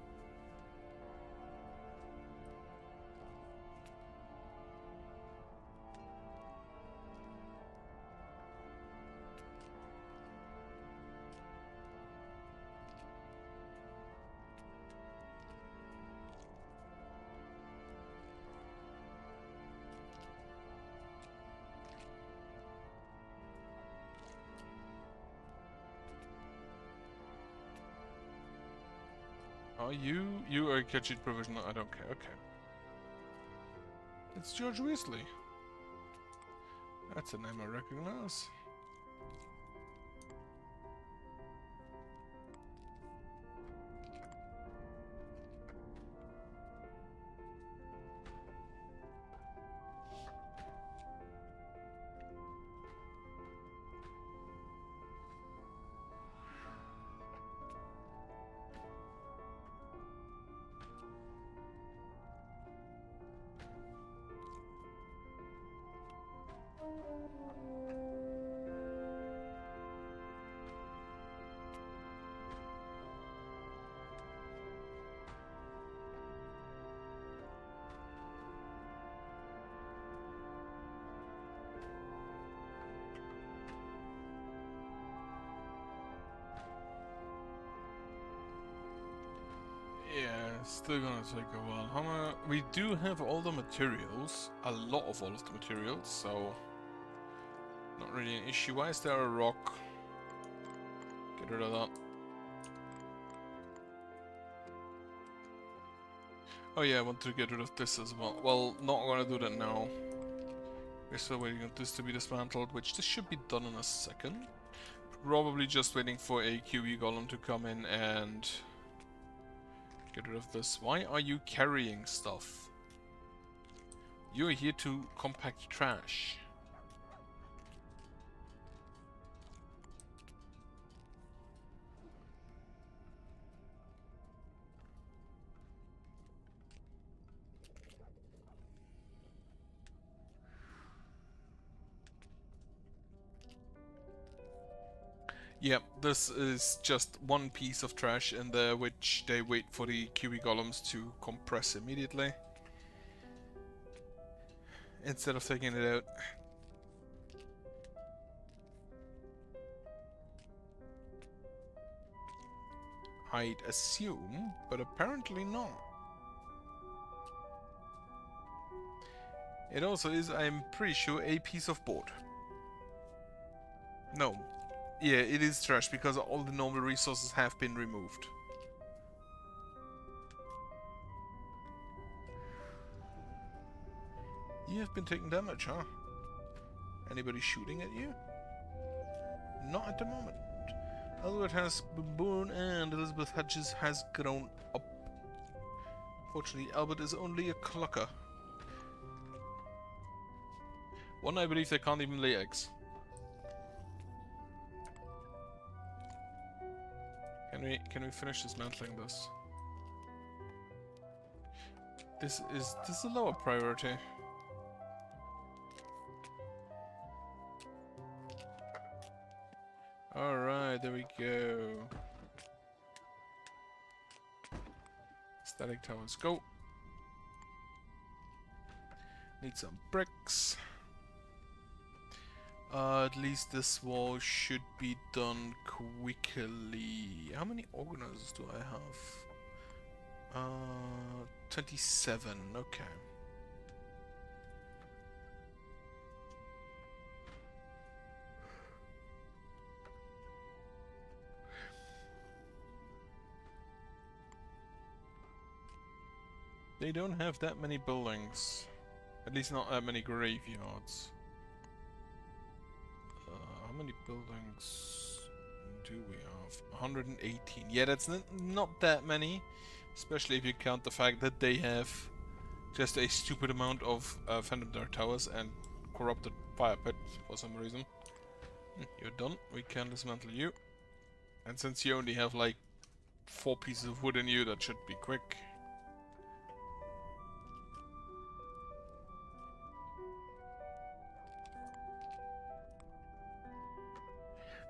Are you? You are Ketchit Provisional. I don't care. Okay. It's George Weasley. That's a name I recognize. Yeah, still gonna take a while. We do have all the materials, a lot of all of the materials, so not really an issue. Why is there a rock? Get rid of that. Oh yeah, I want to get rid of this as well. Well, not gonna do that now. We're still waiting on this to be dismantled, which this should be done in a second. Probably just waiting for a QE golem to come in and get rid of this. Why are you carrying stuff? You're here to compact trash. Yeah, this is just one piece of trash in there, which they wait for the QB golems to compress immediately, instead of taking it out. I'd assume, but apparently not. It also is, I'm pretty sure, a piece of board. No. Yeah, it is trash because all the normal resources have been removed. You have been taking damage, huh? Anybody shooting at you? Not at the moment. Albert has been born and Elizabeth Hedges has grown up. Fortunately, Albert is only a clucker. One, I believe they can't even lay eggs. Can we finish dismantling this? This is a lower priority. Alright, there we go. Static towers, go. Need some bricks. At least this wall should be done quickly. How many organizers do I have? 27, okay. They don't have that many buildings. At least not that many graveyards. How many buildings do we have? 118. Yeah, that's not that many. Especially if you count the fact that they have just a stupid amount of Phantom Dart towers and corrupted fire pit for some reason. You're done. We can dismantle you. And since you only have like 4 pieces of wood in you, that should be quick.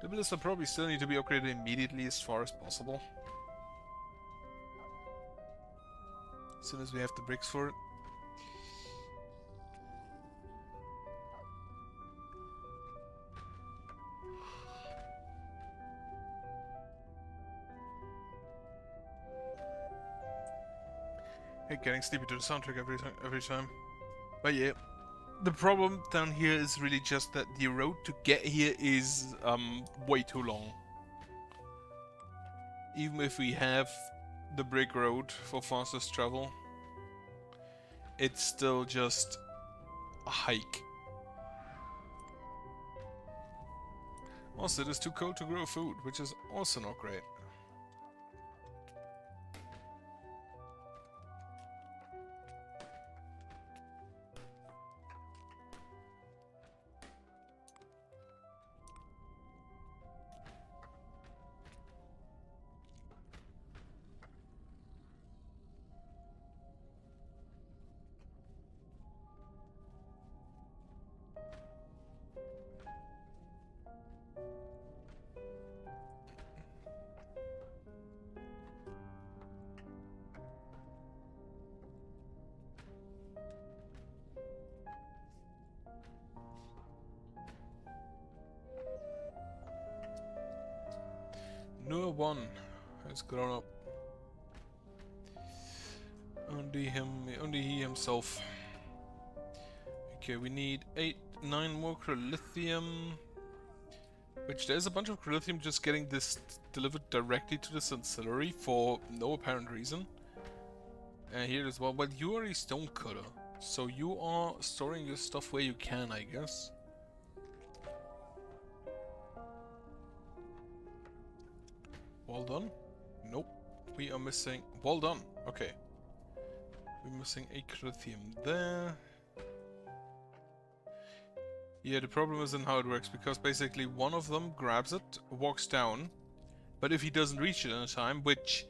The ballista probably still need to be upgraded immediately as far as possible. As soon as we have the bricks for it. Hey, getting sleepy to the soundtrack every time. But yeah. The problem down here is really just that the road to get here is way too long. Even if we have the brick road for fastest travel, it's still just a hike. Also, it is too cold to grow food, which is also not great. No one has grown up. Only he himself. Okay, we need 9 more lithium. Which there's a bunch of lithium just getting this delivered directly to this ancillary for no apparent reason. And here as well. Well, you are a stone cutter, so you are storing your stuff where you can, I guess. Well done. Nope. We are missing... Well done. Okay. We're missing a lithium there. Yeah, the problem isn't how it works, because basically one of them grabs it, walks down, but if he doesn't reach it in time, which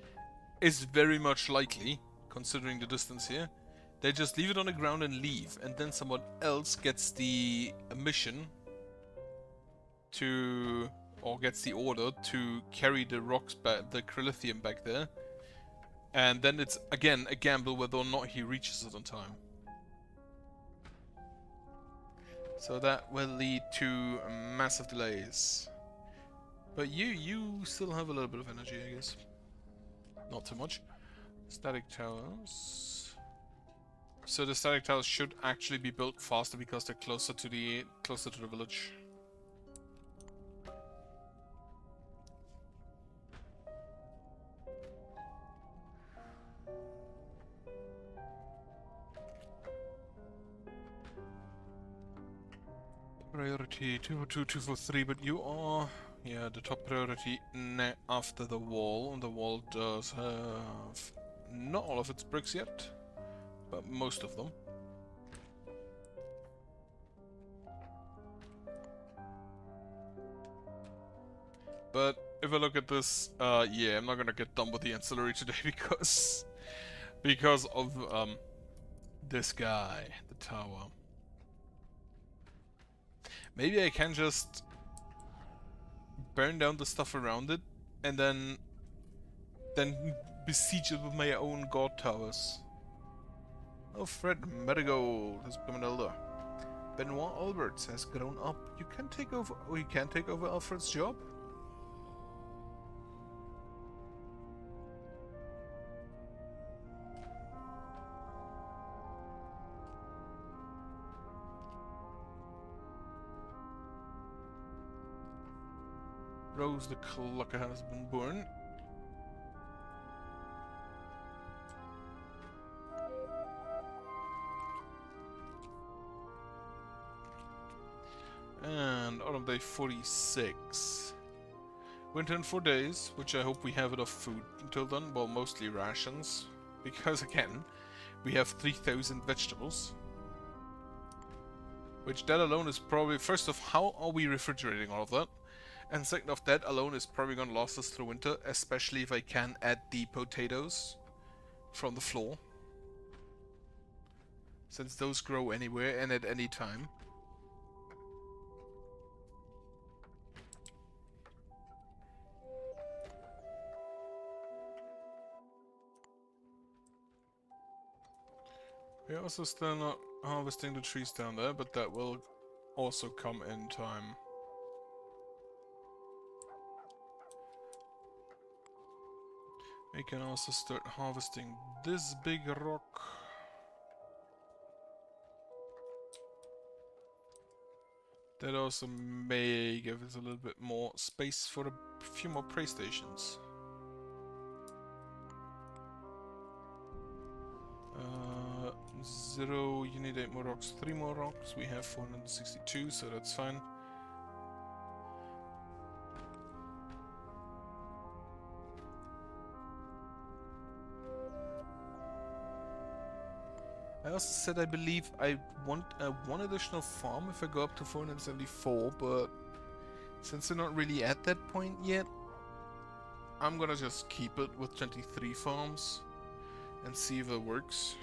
is very much likely, considering the distance here, they just leave it on the ground and leave, and then someone else gets the mission to or gets the order to carry the rocks back, the Crilithium back there. And then it's, again, a gamble whether or not he reaches it on time. So that will lead to massive delays. But you still have a little bit of energy, I guess. Not too much. Static towers. So the static towers should actually be built faster because they're closer to the village. Priority 242, 243, but you are, yeah, the top priority after the wall. And the wall does have not all of its bricks yet, but most of them. But if I look at this, yeah, I'm not gonna get done with the ancillary today because of this guy, the tower. Maybe I can just burn down the stuff around it and then besiege it with my own god towers. Oh, Fred Marigold has become an elder. Benoit Alberts has grown up. You can take over. Oh, you can take over Alfred's job. Rose the Clucker has been born. And autumn day 46. Winter in 4 days, which I hope we have enough food until then. Well, mostly rations. Because again, we have 3,000 vegetables. Which that alone is probably, first off, how are we refrigerating all of that? And second off, that alone is probably going to last us through winter, especially if I can add the potatoes from the floor. Since those grow anywhere and at any time. We're also still not harvesting the trees down there, but that will also come in time. We can also start harvesting this big rock. That also may give us a little bit more space for a few more prey stations. Zero, you need 8 more rocks, 3 more rocks. We have 462, so that's fine. I also said I believe I want one additional farm if I go up to 474, but since we're not really at that point yet, I'm gonna just keep it with 23 farms and see if it works.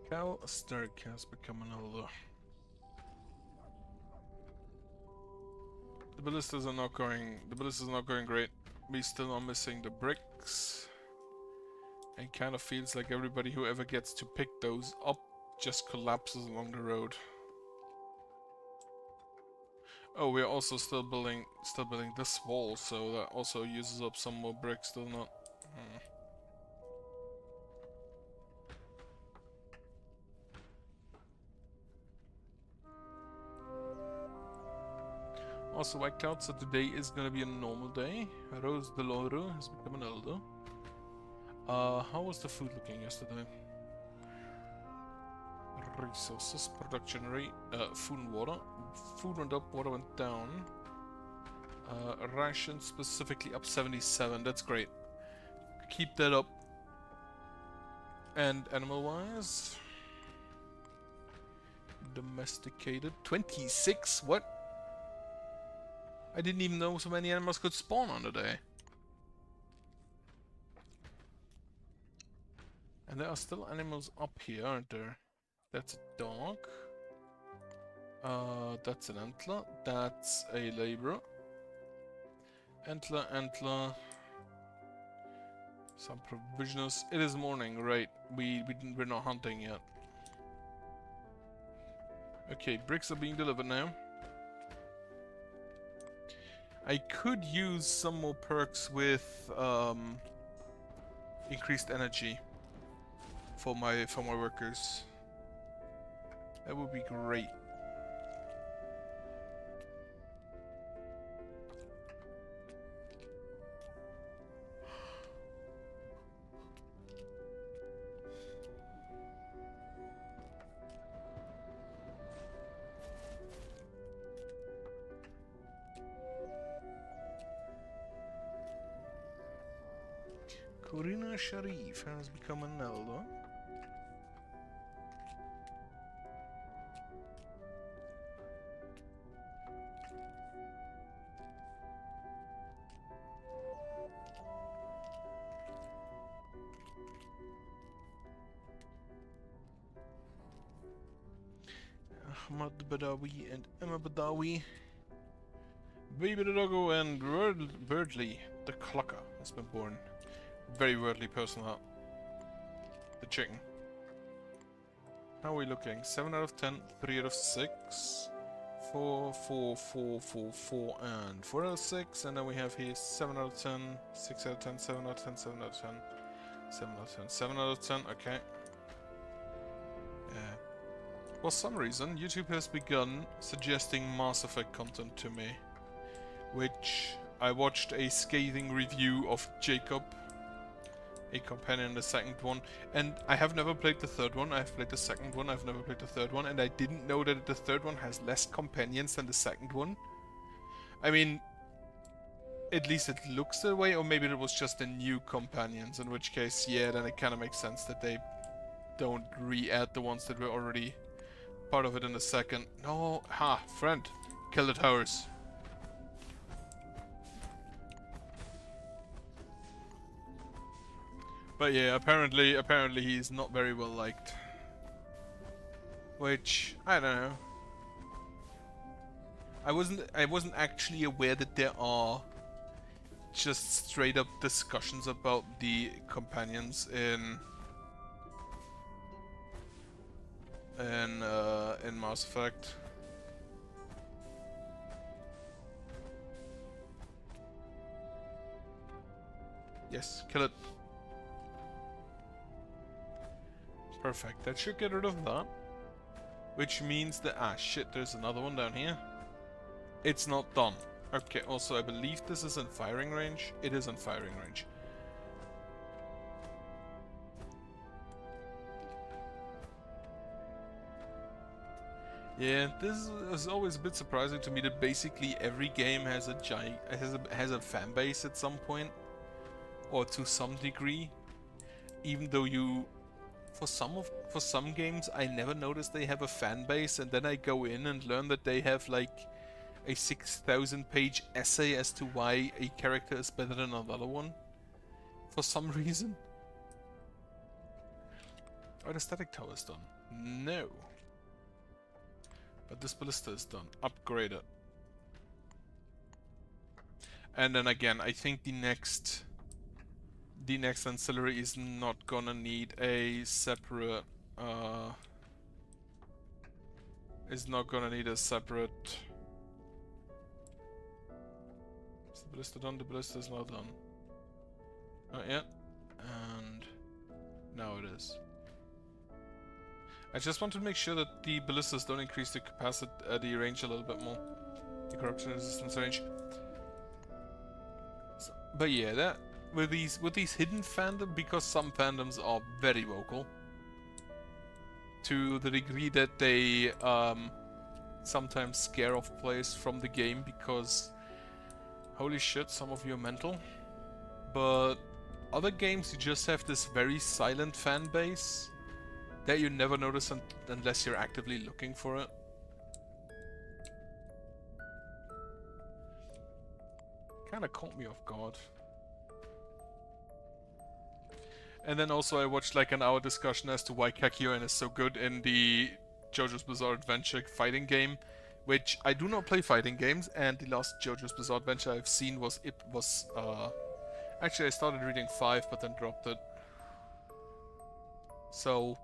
Cal Stark has become an elder. The ballistas are not going. The ballistas are not going great. We still are missing the bricks. It kind of feels like everybody who ever gets to pick those up just collapses along the road. Oh, we're also still building this wall, so that also uses up some more bricks, does not? Also wiped out, so today is gonna be a normal day. Rose Deloro has become an elder. How was the food looking yesterday? Resources, production rate, food and water. Food went up, water went down. Ration specifically up 77, that's great. keep that up. And animal-wise, domesticated 26. What? I didn't even know so many animals could spawn on a day. And there are still animals up here, aren't there? That's a dog. That's an antler. That's a laborer. Antler, antler. Some provisionals. It is morning, right? We're not hunting yet. Okay, bricks are being delivered now. I could use some more perks with increased energy for my workers. That would be great. Corina Sharif has become an elder. Ahmad Badawi and Emma Badawi. Baby the doggo and Birdley the clucker has been born. Very wordly person, that. The chicken. How are we looking? 7 out of 10, 3 out of 6, 4, 4, 4, 4, 4, and 4 out of 6. And then we have here 7 out of 10, 6 out of 10, 7 out of 10, 7 out of 10, 7 out of 10, 7 out of 10. Okay. For some reason, YouTube has begun suggesting Mass Effect content to me, which I watched a scathing review of Jacob, a companion in the second one, and I have never played the third one. I've played the second one, I've never played the third one, and I didn't know that the third one has less companions than the second one. I mean, at least it looks that way, or maybe it was just the new companions, in which case, yeah, then it kind of makes sense that they don't re-add the ones that were already part of it in the second. No, ha, friend, kill the towers. But yeah, apparently he's not very well liked. Which, I don't know. I wasn't actually aware that there are just straight up discussions about the companions in Mass Effect. Yes, kill it. Perfect, that should get rid of that. Which means that, ah shit, there's another one down here. It's not done. Okay, also I believe this is in firing range. It is in firing range. Yeah, this is always a bit surprising to me that basically every game has a fan base at some point, or to some degree. Even though for some games I never noticed they have a fan base, and then I go in and learn that they have like a 6,000-page essay as to why a character is better than another one. For some reason. Oh, the static tower is done. No. But this ballista is done. Upgrade it. And then again, I think the next ancillary is not gonna need a separate Is the ballista done? The ballista is now done. Not yet. And now it is. I just want to make sure that the ballistas don't increase the capacity, the range a little bit more. The corruption resistance range. So, but yeah, that with these hidden fandom, because some fandoms are very vocal, to the degree that they sometimes scare off players from the game because holy shit, some of you are mental. But Other games, you just have this very silent fan base that you never notice unless you're actively looking for it. Kinda caught me off guard. And then also I watched like an hour discussion as to why Kakyoin is so good in the JoJo's Bizarre Adventure fighting game, which I do not play fighting games, and the last JoJo's Bizarre Adventure I've seen was actually I started reading 5 but then dropped it. So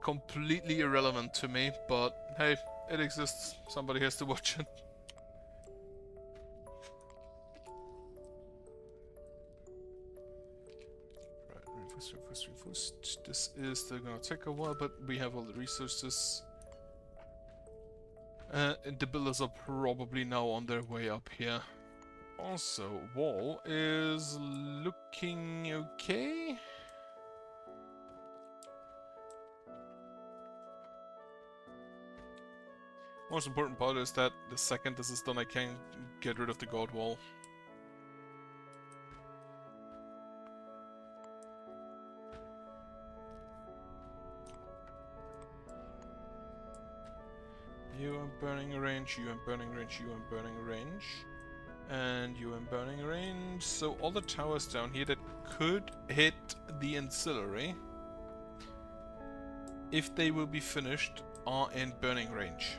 completely irrelevant to me, but hey, it exists. Somebody has to watch it. Reinforce. This is still gonna take a while, but we have all the resources. And the builders are probably now on their way up here. Also, wall is looking okay. Most important part is that the second this is done, I can get rid of the god wall. You are burning range, you are burning range, you are burning range. And you are burning range. So all the towers down here that could hit the ancillary, if they will be finished, are in burning range.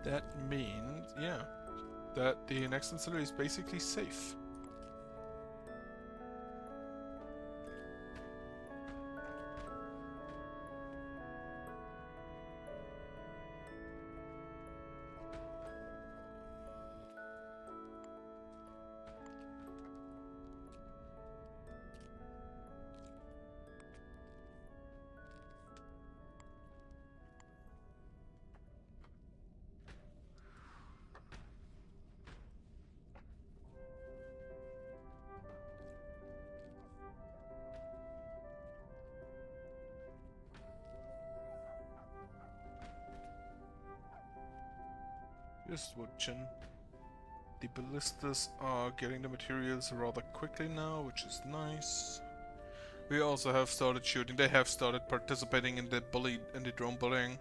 That means, yeah, that the next ancillary is basically safe. Just watching. The ballistas are getting the materials rather quickly now, which is nice. We also have started shooting. They have started participating in the drone bullying.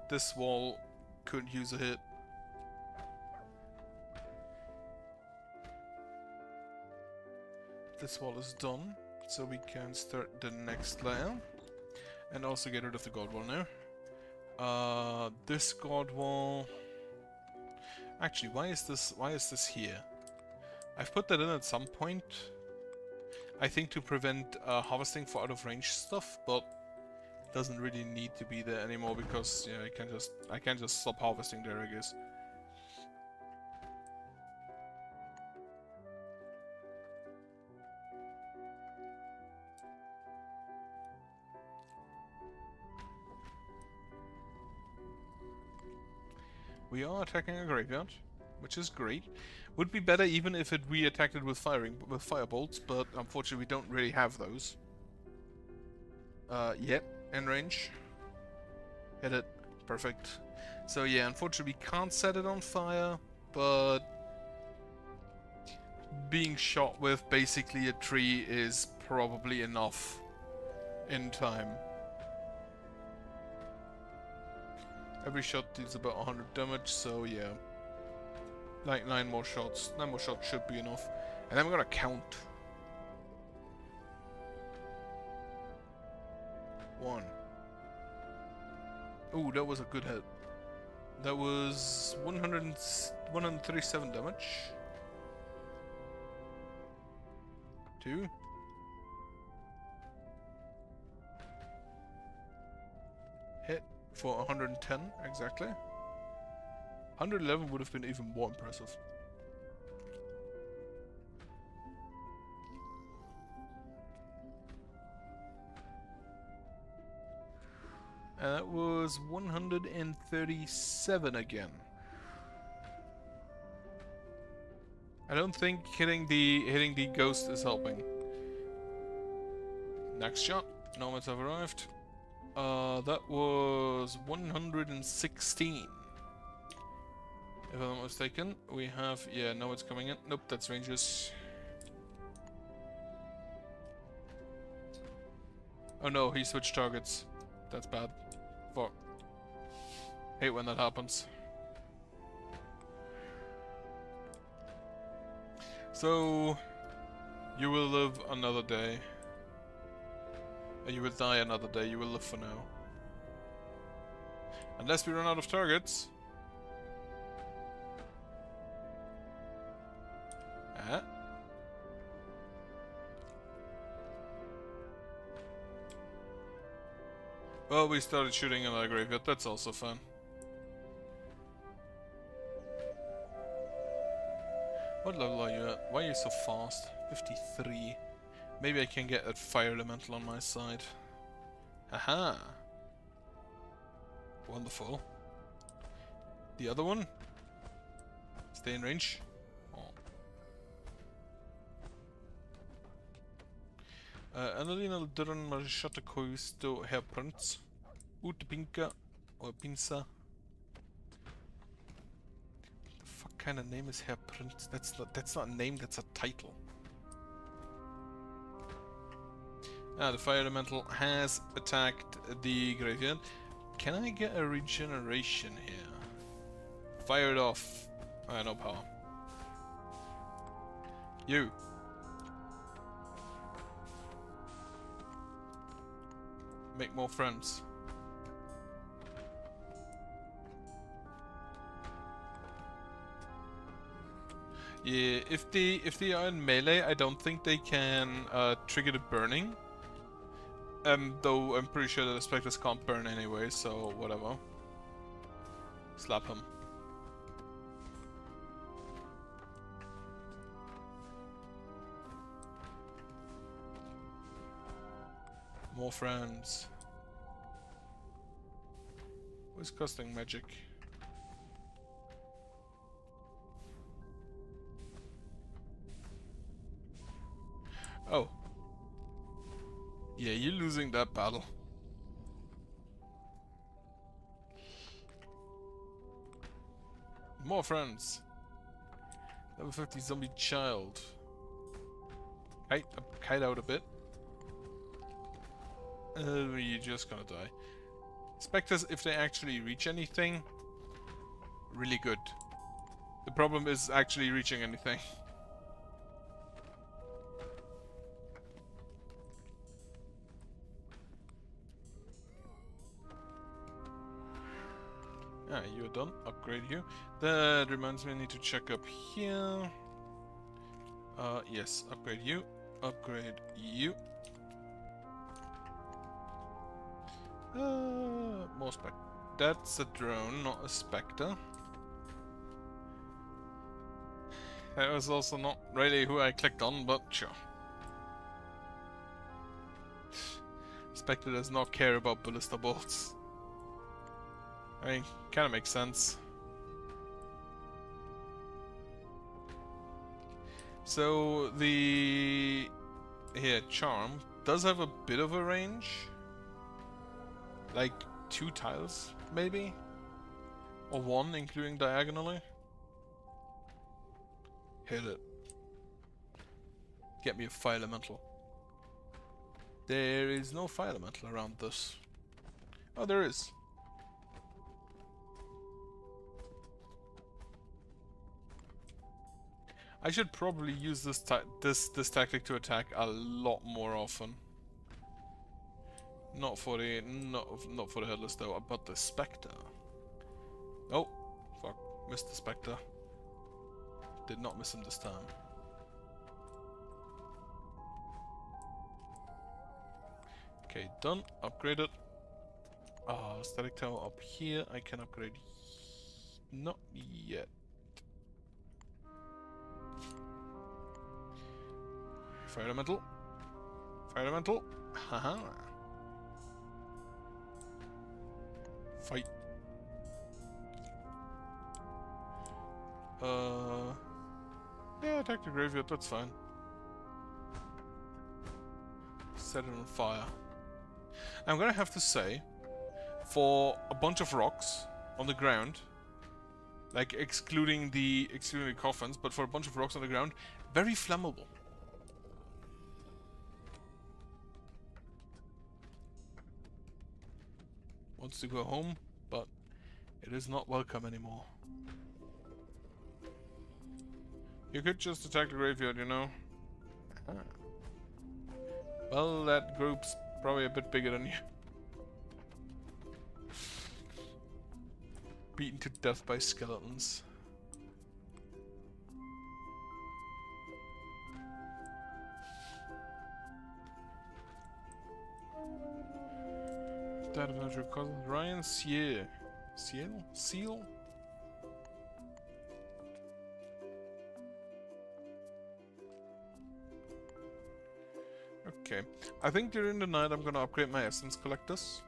This wall could use a hit. This wall is done, so we can start the next layer, and also get rid of the god wall now. This god wall. Actually, why is this here? I've put that in at some point. I think to prevent harvesting for out of range stuff, but it doesn't really need to be there anymore because yeah, I can just stop harvesting there, I guess. We are attacking a graveyard, which is great. Would be better even if we attacked it with firebolts, but unfortunately we don't really have those. Yep, in range. Hit it. Perfect. So yeah, unfortunately we can't set it on fire, but being shot with basically a tree is probably enough in time. Every shot deals about 100 damage, so yeah. Like 9 more shots. 9 more shots should be enough. And then we're gonna count. 1. Ooh, that was a good hit. That was 137 damage. 2. Hit for 110, exactly. 111 would have been even more impressive. And that was 137 again. I don't think hitting the ghost is helping. Next shot. Nomads have arrived. That was 116. If I'm not mistaken, we have... Yeah, no, it's coming in. Nope, that's Rangers. Oh no, he switched targets. That's bad. Fuck. Hate when that happens. So... You will live another day. You will die another day. You will live for now. Unless we run out of targets. Well, we started shooting in our graveyard. That's also fun. What level are you at? Why are you so fast? 53. Maybe I can get a fire elemental on my side. Aha! Wonderful. The other one? Stay in range. Annalena Duran Marshata Koisto Herr Prinz. Utpinka or Pinsa. The fuck kind of name is Herr Prinz? That's not a name, that's a title. The fire elemental has attacked the graveyard. Can I get a regeneration here? Fire it off. No power. You. Make more friends. Yeah, if they are in melee, I don't think they can trigger the burning. Though I'm pretty sure that the specters can't burn anyway, so whatever. Slap him. More friends. Who's casting magic? Oh. Yeah, you're losing that battle. More friends. Level 50 zombie child. Kite out a bit. You're just gonna die. Spectres, if they actually reach anything, really good. The problem is actually reaching anything. You're done. Upgrade you. That reminds me, I need to check up here. Yes, upgrade you. Upgrade you. More spec. That's a drone, not a spectre. That was also not really who I clicked on, but sure. Spectre does not care about ballista bolts. I mean, kind of makes sense. So the charm does have a bit of a range. Like 2 tiles, maybe? Or 1, including diagonally? Hit it. Get me a fire elemental. There is no fire elemental around this. Oh, there is. I should probably use this tactic to attack a lot more often. Not for the headless though, but the spectre. Oh, fuck! Missed the spectre. Did not miss him this time. Okay, done. Upgraded. Static tower up here. I can upgrade. Not yet. Fire elemental. Fire elemental. Haha. Fight. Yeah, attack the graveyard, that's fine. Set it on fire. I'm gonna have to say, for a bunch of rocks on the ground, like excluding the coffins, but for a bunch of rocks on the ground, very flammable. Wants to go home, but it is not welcome anymore. You could just attack the graveyard, you know. Well, that group's probably a bit bigger than you. Beaten to death by skeletons. That of your cousin Ryan Seal. Seal? Okay. I think during the night I'm gonna upgrade my essence collectors.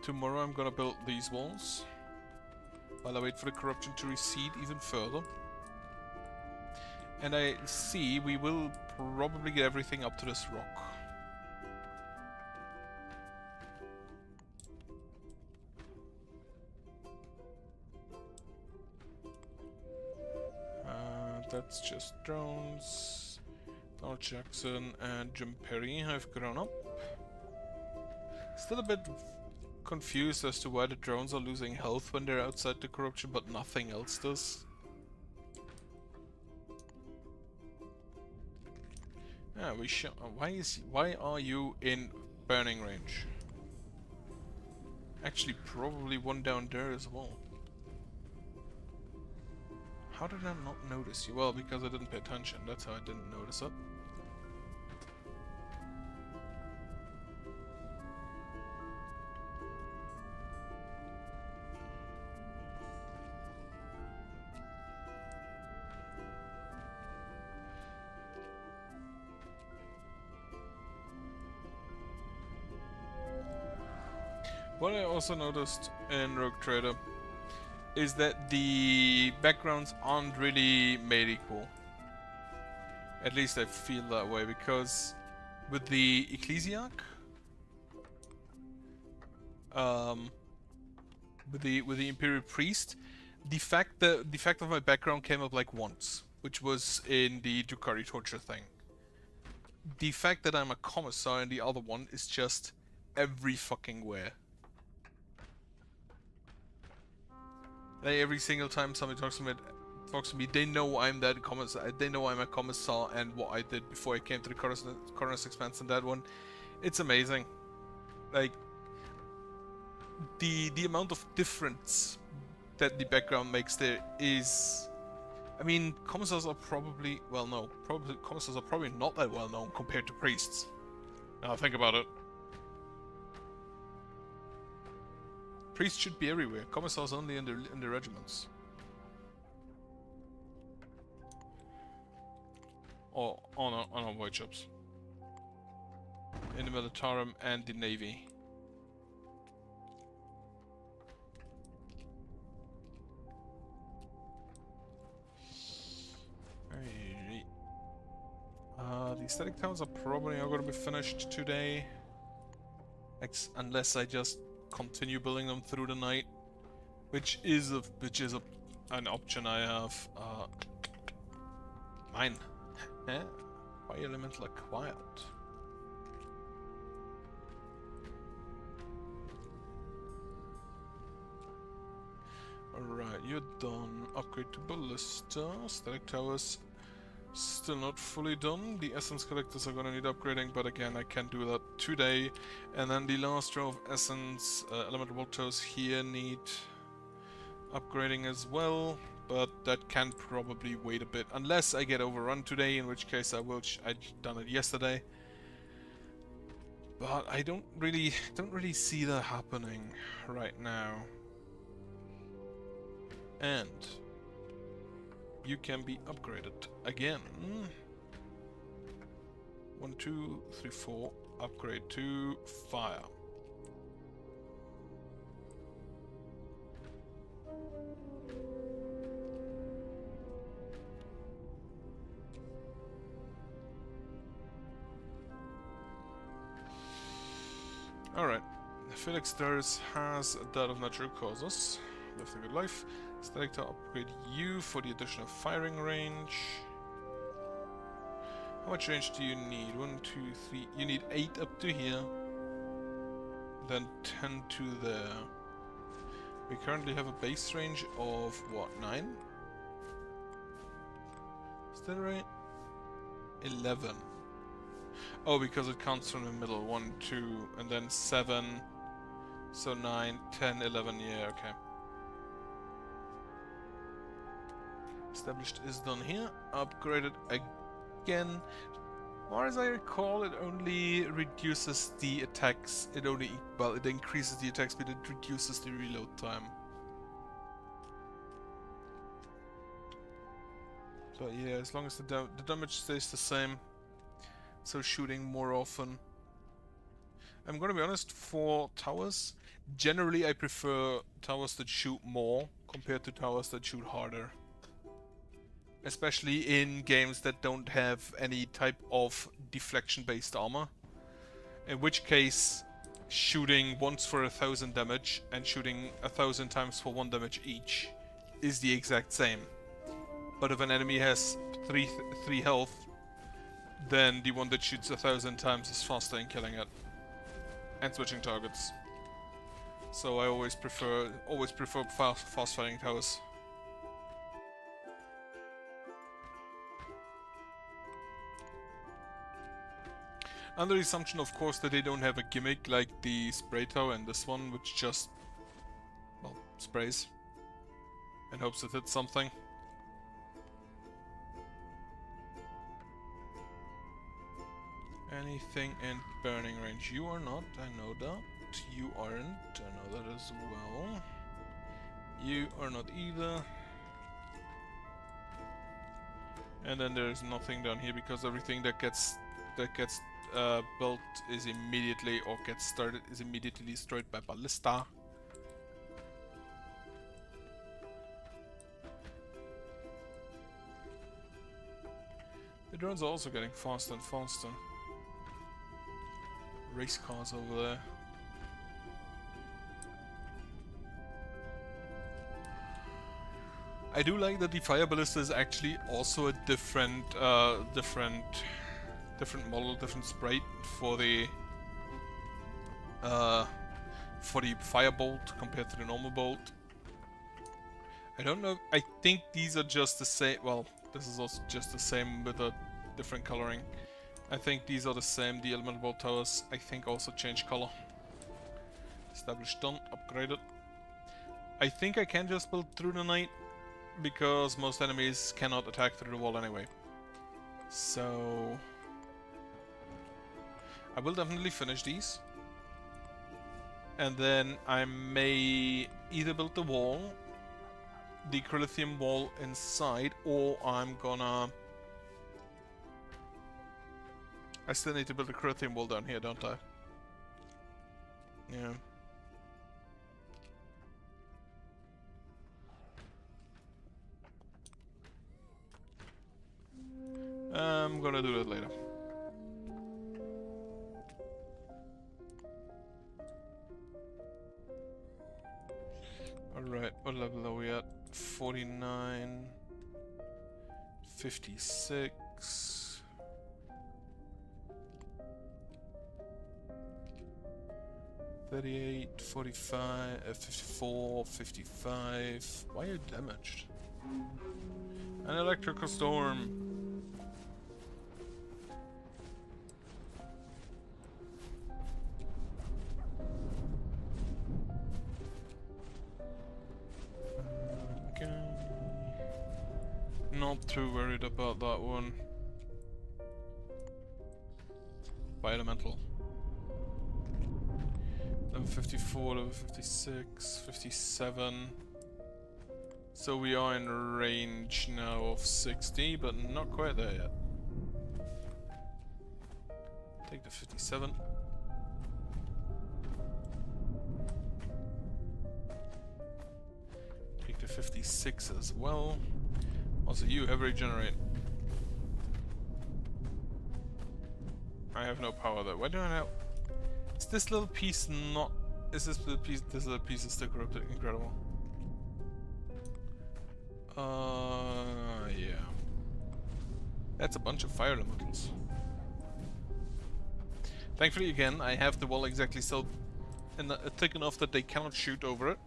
Tomorrow I'm gonna build these walls while I wait for the corruption to recede even further. And I see we will probably get everything up to this rock. That's just drones. Donald Jackson and Jim Perry have grown up. Still a bit confused as to why the drones are losing health when they're outside the corruption, but nothing else does. Yeah, why are you in burning range? Actually, probably one down there as well. How did I not notice you? Well, because I didn't pay attention. That's how I didn't notice it. What I also noticed in Rogue Trader is that the backgrounds aren't really made equal. At least I feel that way, because with the Ecclesiarch, with the Imperial Priest, the fact of my background came up like once, which was in the Drukhari torture thing. The fact that I'm a commissar in the other one is just every fucking where. Like every single time somebody talks to me, they know I'm that commissar. They know I'm a commissar and what I did before I came to the Coroner's Expanse in that one. It's amazing. Like the amount of difference that the background makes there is. I mean, commissars are probably commissars are probably not that well known compared to priests. Now think about it. Priests should be everywhere. Commissars only in the regiments. Or on our void shops. In the Militarum and the Navy. The static towns are probably not going to be finished today. Unless I just continue building them through the night, which is an option I have. Mine. Fire elemental acquired. Alright, you're done. Upgrade to ballista. Static towers still not fully done. The essence collectors are gonna need upgrading, but again, I can do that today. And then the last row of essence elemental voltos here need upgrading as well, but that can probably wait a bit, unless I get overrun today, in which case I will. I'd done it yesterday, but I don't really see that happening right now. And you can be upgraded again. 1, 2, 3, 4. Upgrade to fire. Alright. Felix Durs has that of natural causes. Live a good life. Select to upgrade you for the additional firing range. How much range do you need? 1, 2, 3. You need 8 up to here. Then 10 to there. We currently have a base range of what, 9? Is that right? 11. Oh, because it counts from the middle. 1, 2, and then 7. So 9, 10, 11. Yeah, okay. Established is done here. Upgraded again. Or as I recall, it only reduces the attacks. It increases the attack speed. It reduces the reload time. But yeah, as long as the damage stays the same, so shooting more often. I'm gonna be honest, for towers, generally I prefer towers that shoot more compared to towers that shoot harder. Especially in games that don't have any type of deflection-based armor. In which case, shooting once for 1000 damage and shooting 1000 times for 1 damage each is the exact same. But if an enemy has 3 health, then the one that shoots 1000 times is faster in killing it. And switching targets. So I always prefer fast firing towers. Under the assumption, of course, that they don't have a gimmick like the spray tower and this one, which just, well, sprays and hopes it hits something. Anything in burning range? You are not, I know that. You aren't, I know that as well. You are not either. And then there's nothing down here because everything that gets built is immediately, or gets started, is immediately destroyed by ballista. The drones are also getting faster and faster. Race cars over there. I do like that the fire ballista is actually also a different model, different sprite for the firebolt compared to the normal bolt. I don't know. I think these are just the same. Well, this is also just the same with a different coloring. I think these are the same. The elemental bolt towers, I think, also change color. Established, done, upgraded. I think I can just build through the night because most enemies cannot attack through the wall anyway. So I will definitely finish these. And then I may either build the wall, the Crilithium wall inside, or I'm gonna... I still need to build a Crilithium wall down here, don't I? Yeah. I'm gonna do that later. Alright, what level are we at? 49... 56... 38, 45, 54, 55... Why are you damaged? An electrical storm! Not too worried about that one. Bi-elemental. Level 54, level 56, 57. So we are in range now of 60, but not quite there yet. Take the 57. Take the 56 as well. Also, you have regenerate. I have no power though. Why do I know? Is this little piece not Is this the piece? This is a piece of still corrupted. Incredible. Yeah. That's a bunch of fire elementals. Thankfully, again, I have the wall exactly so thick enough that they cannot shoot over it.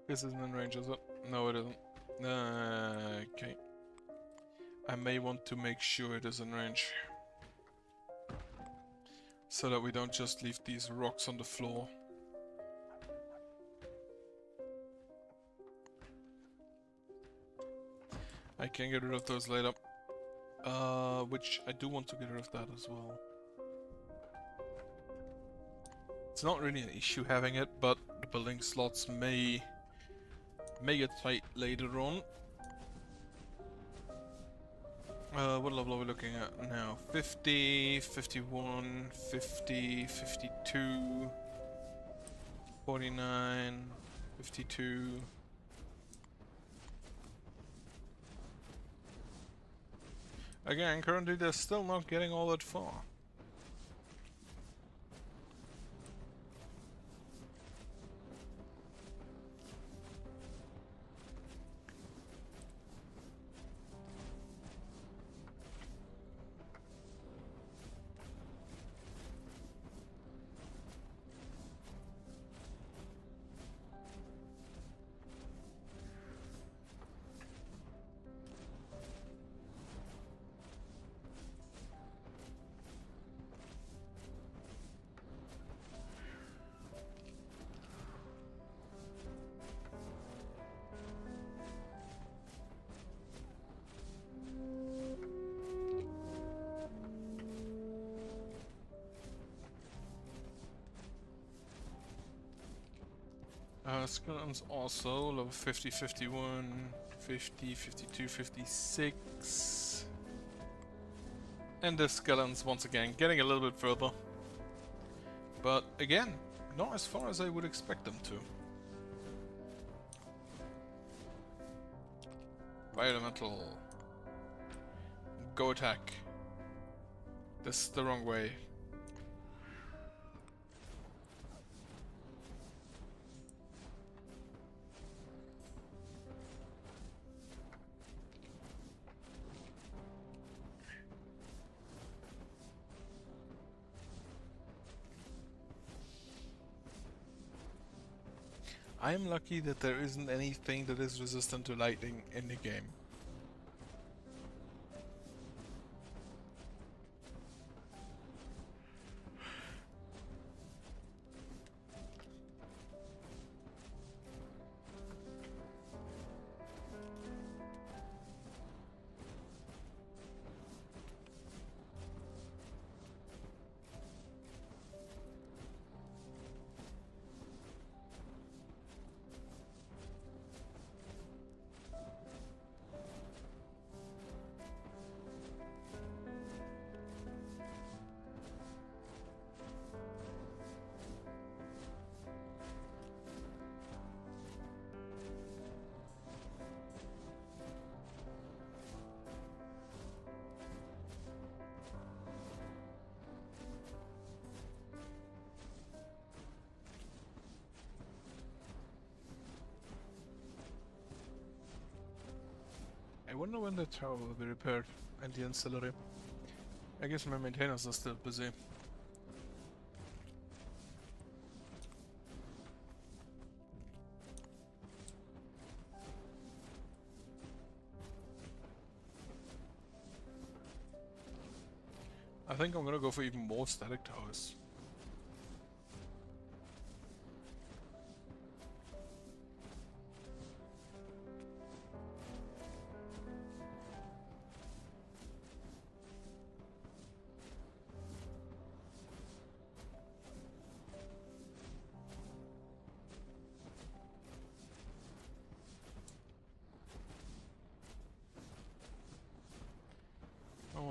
This isn't in range, is it? No, it isn't. Okay. I may want to make sure it is in range. So that we don't just leave these rocks on the floor. I can get rid of those later. Which I do want to get rid of that as well. It's not really an issue having it, but the building slots may get tight later on. What level are we looking at now? 50, 51, 50, 52, 49, 52. Again, currently they're still not getting all that far. Skeletons also level 50, 51, 50, 52, 56. And the skeletons once again getting a little bit further. But again, not as far as I would expect them to. Fire elemental. Go attack. This is the wrong way. I am lucky that there isn't anything that is resistant to lightning in the game. I wonder when the tower will be repaired and the ancillary. I guess my maintainers are still busy. I think I'm gonna go for even more static towers.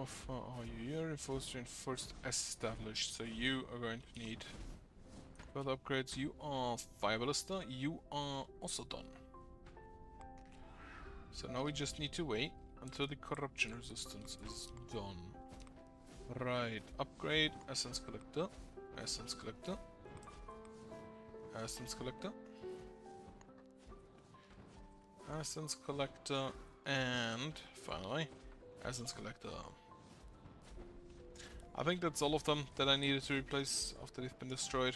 How far are you? You're reinforced established, so you are going to need further upgrades. You are fire ballista. You are also done. So now we just need to wait until the corruption resistance is done. Right, upgrade essence collector, essence collector, essence collector, essence collector, and finally, essence collector. I think that's all of them that I needed to replace after they've been destroyed.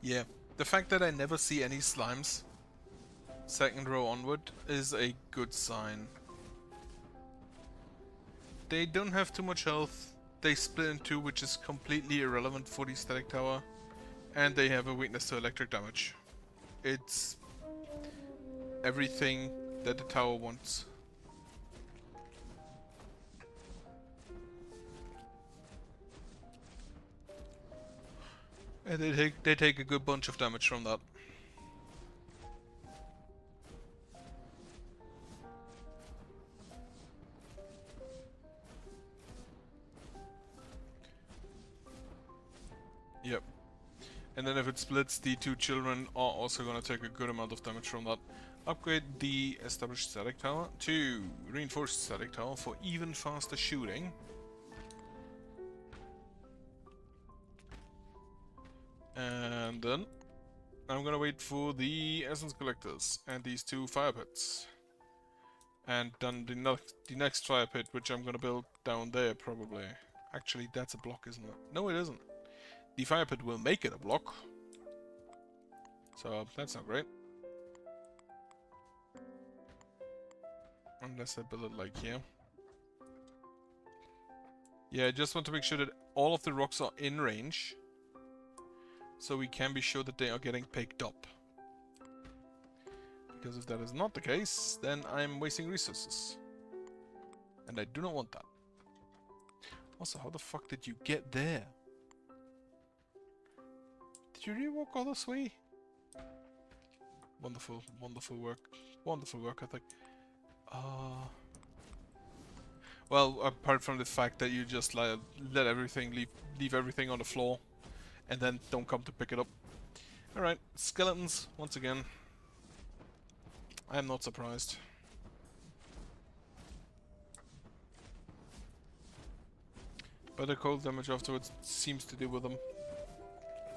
Yeah, the fact that I never see any slimes second row onward is a good sign. They don't have too much health, they split in two, which is completely irrelevant for the static tower, and they have a weakness to electric damage. It's everything that the tower wants. And they take a good bunch of damage from that. Yep. And then if it splits, the two children are also gonna take a good amount of damage from that. Upgrade the established static tower to reinforced static tower for even faster shooting. And then I'm gonna wait for the essence collectors and these two fire pits. And then the next fire pit, which I'm gonna build down there probably. Actually, that's a block, isn't it? No, it isn't. The fire pit will make it a block. So that's not great. Unless I build it like here. Yeah, I just want to make sure that all of the rocks are in range. So we can be sure that they are getting picked up. Because if that is not the case, then I'm wasting resources. And I do not want that. Also, how the fuck did you get there? Did you really walk all this way? Wonderful, wonderful work. Wonderful work, I think. Well, apart from the fact that you just let everything, leave everything on the floor. And then don't come to pick it up. Alright, skeletons, once again. I am not surprised. But the cold damage afterwards seems to deal with them.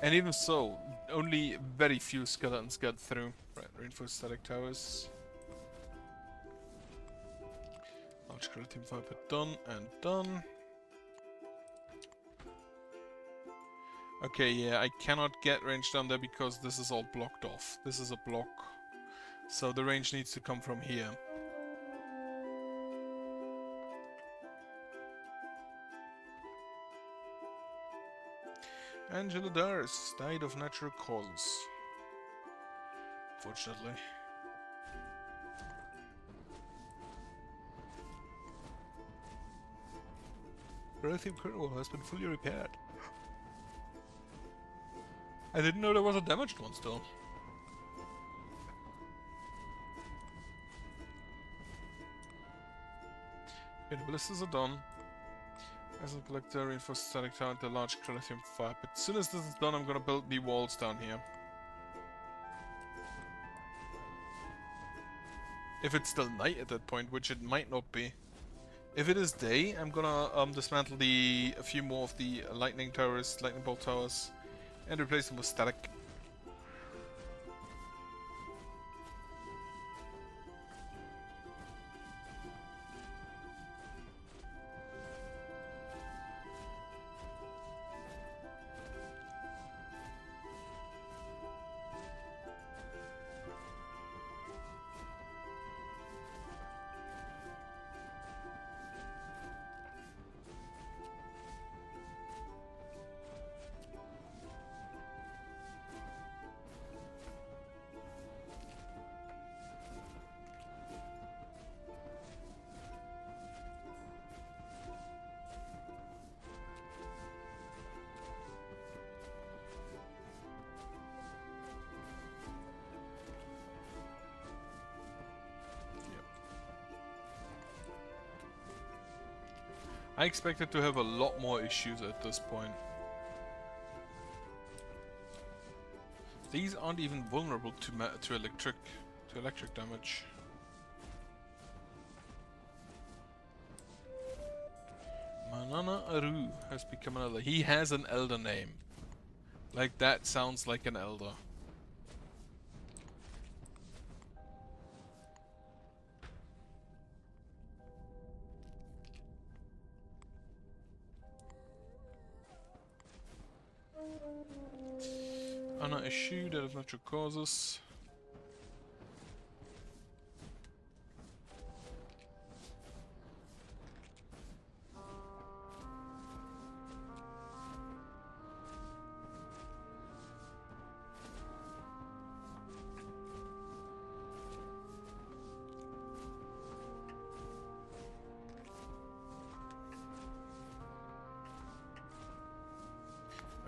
And even so, only very few skeletons get through. Right, reinforced static towers. Large skeleton fire pit done and done. Okay, yeah, I cannot get range down there because this is all blocked off. This is a block. So the range needs to come from here. Angela Dars died of natural causes. Fortunately. Protheum Kernel has been fully repaired. I didn't know there was a damaged one still. Okay, the ballistas are done. As a collector, reinforced static tower, the large Crethium fire pit. As soon as this is done, I'm gonna build the walls down here. If it's still night at that point, which it might not be. If it is day, I'm gonna dismantle a few more of the lightning towers, lightning bolt towers, and replace them with static. I expected to have a lot more issues at this point. These aren't even vulnerable to electric damage. Manana Aru has become an elder. He has an elder name. Like, that sounds like an elder. Anna issued out of natural causes.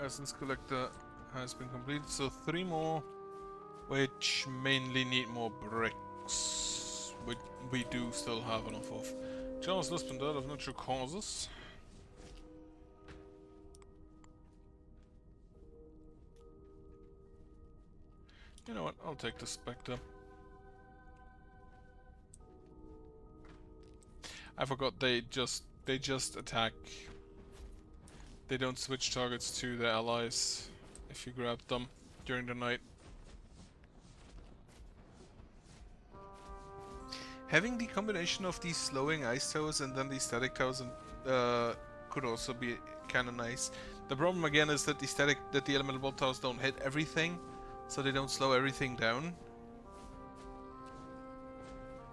Essence collector has been completed, so 3 more, which mainly need more bricks, which we do still have enough of. Charles Lisbon died of natural causes. You know what, I'll take the Spectre. I forgot they just attack. They don't switch targets to their allies if you grab them during the night. Having the combination of these slowing ice towers and then these static towers could also be kind of nice. The problem again is that the elemental bolt towers don't hit everything, so they don't slow everything down.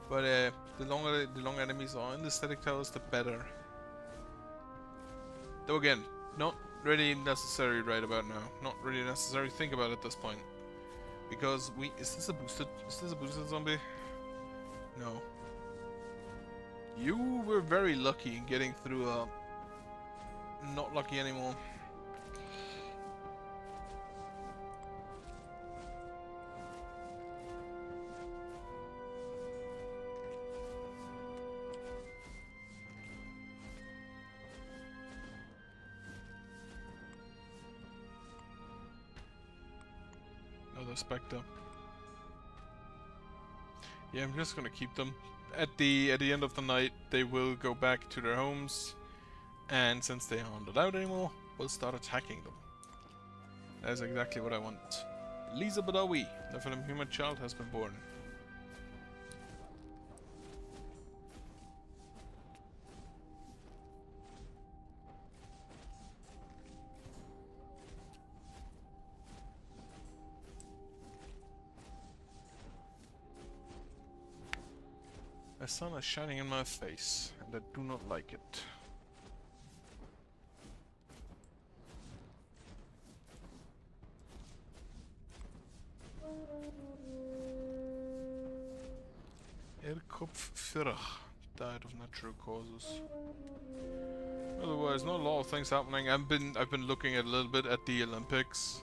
But the longer enemies are in the static towers, the better. Though again, not really necessary right about now. Not really necessary to think about at this point. Because is this a boosted zombie? No. You were very lucky in getting through not lucky anymore. Spectre. Yeah, I'm just gonna keep them. At the end of the night, they will go back to their homes, and since they aren't allowed anymore, we'll start attacking them. That's exactly what I want. Lisa Badawi, the Nephilim human child, has been born. The sun is shining in my face, and I do not like it. Erkopf Firach died of natural causes. Otherwise, not a lot of things happening. I've been looking a little bit at the Olympics,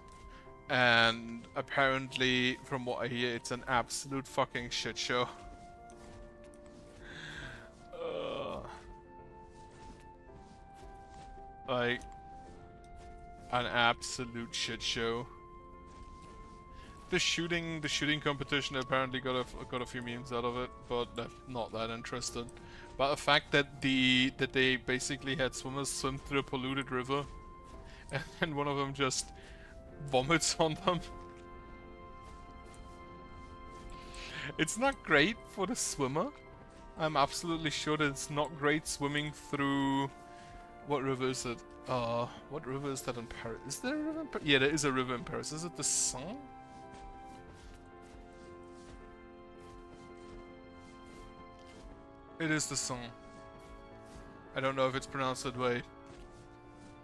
and apparently, from what I hear, it's an absolute fucking shit show. Like, an absolute shit show. The shooting competition apparently got a few memes out of it, but I'm not that interested. But the fact that they basically had swimmers swim through a polluted river, and one of them just vomits on them. It's not great for the swimmer. I'm absolutely sure that it's not great swimming through. What river is it? What river is that in Paris? Is there a river in Paris? Yeah, there is a river in Paris. Is it the Seine? It is the Seine. I don't know if it's pronounced that way,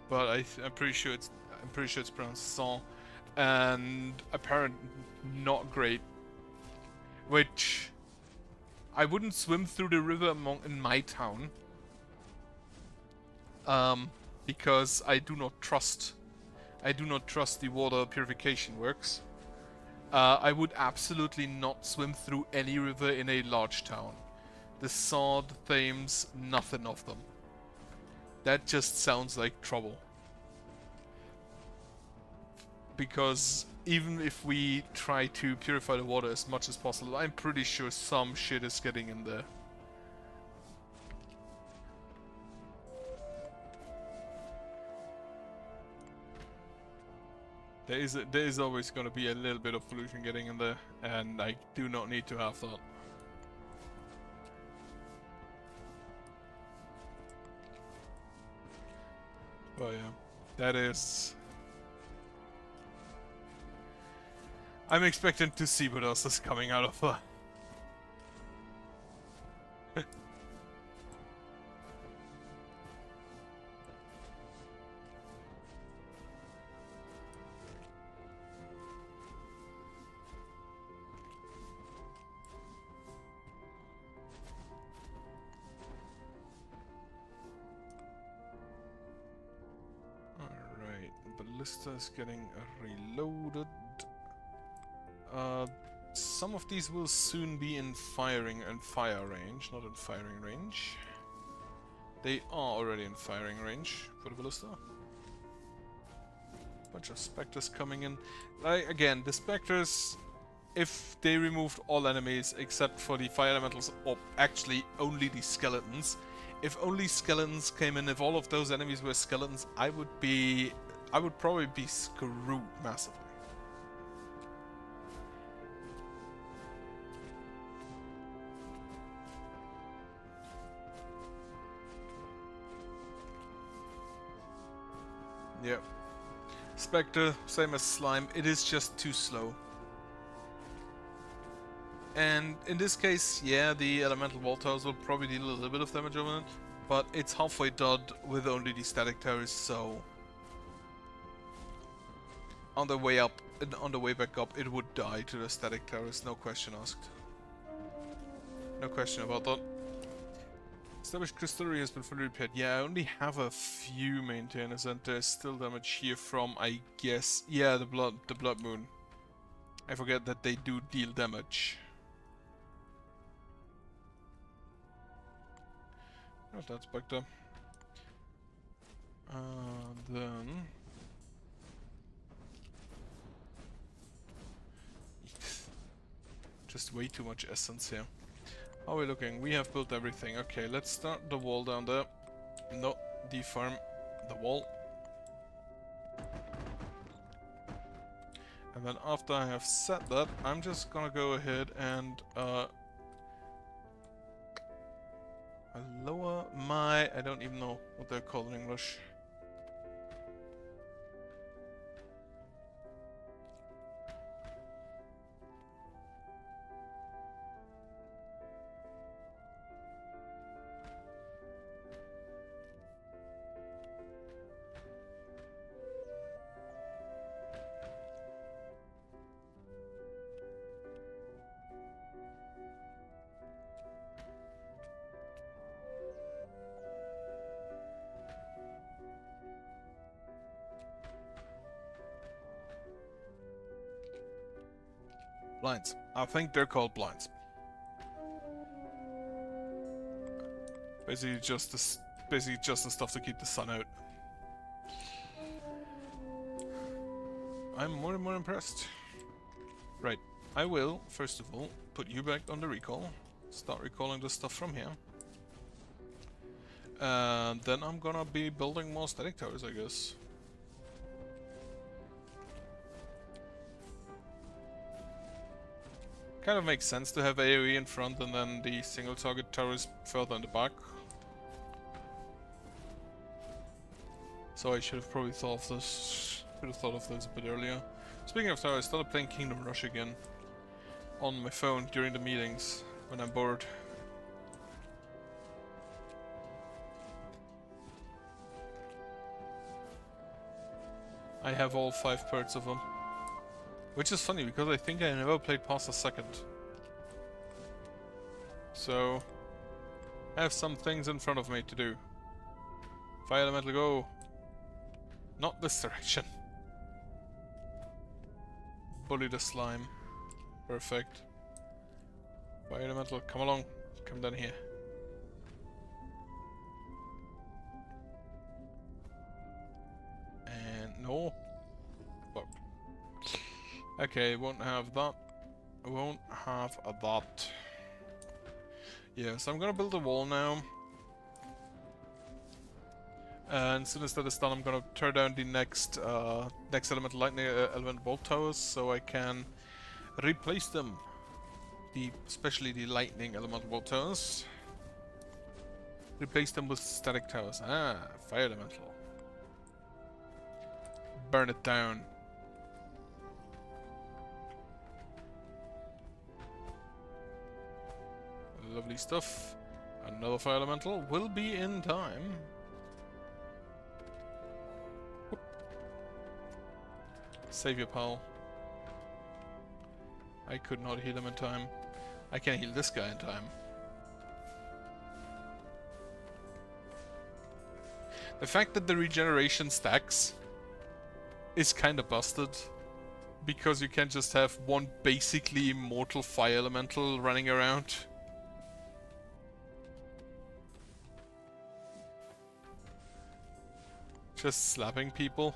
but I'm pretty sure it's pronounced Seine, and apparently not great. Which I wouldn't swim through the river in my town. Because I do not trust the water purification works. I would absolutely not swim through any river in a large town. The Seine, the Thames, nothing of them. That just sounds like trouble. Because even if we try to purify the water as much as possible, I'm pretty sure some shit is getting in there. There is always going to be a little bit of pollution getting in there, and I do not need to have that. But yeah, that is... I'm expecting to see what else is coming out of that. Ballista is getting reloaded. Some of these will soon be in firing and fire range, not in firing range. They are already in firing range for the ballista. Bunch of specters coming in. Like, again, the specters, if they removed all enemies except for the fire elementals, or actually only the skeletons, if only skeletons came in, if all of those enemies were skeletons, I would probably be screwed massively. Yep. Spectre, same as Slime, it is just too slow. And in this case, yeah, the elemental wall towers will probably deal a little bit of damage on it, but it's halfway done with only the static towers, so... On the way up, and on the way back up, it would die to the static towers, no question asked. No question about that. Established crystallery has been fully repaired. Yeah, I only have a few maintainers, and there's still damage here from, I guess, yeah, the blood moon. I forget that they do deal damage. Oh, that's back there. Then... Just way too much essence here. How are we looking? We have built everything. Okay, let's start the wall down there. No, defarm the wall. And then after I have set that, I'm just gonna go ahead and lower my... I don't even know what they're called in English. Blinds. I think they're called blinds. Basically just the stuff to keep the sun out. I'm more and more impressed. Right. I will, first of all, put you back on the recall. Start recalling the stuff from here. And then I'm gonna be building more static towers, I guess. Kind of makes sense to have AoE in front and then the single target towers further in the back. So I should have probably thought of this. Should have thought of this a bit earlier. Speaking of towers, I started playing Kingdom Rush again on my phone during the meetings when I'm bored. I have all 5 parts of them. Which is funny, because I think I never played past the second. So... I have some things in front of me to do. Fire elemental, go! Not this direction. Bully the slime. Perfect. Fire elemental, come along. Come down here. Okay, won't have that. Won't have that. Yeah, so I'm gonna build a wall now. And as soon as that is done, I'm gonna tear down the next elemental lightning element bolt towers so I can replace them. Especially the lightning elemental bolt towers. Replace them with static towers. Ah, fire elemental. Burn it down. Lovely stuff. Another fire elemental will be in time. Whoop. Save your pal. I could not heal him in time. I can heal this guy in time. The fact that the regeneration stacks is kinda busted. Because you can just have one basically immortal fire elemental running around. Just slapping people.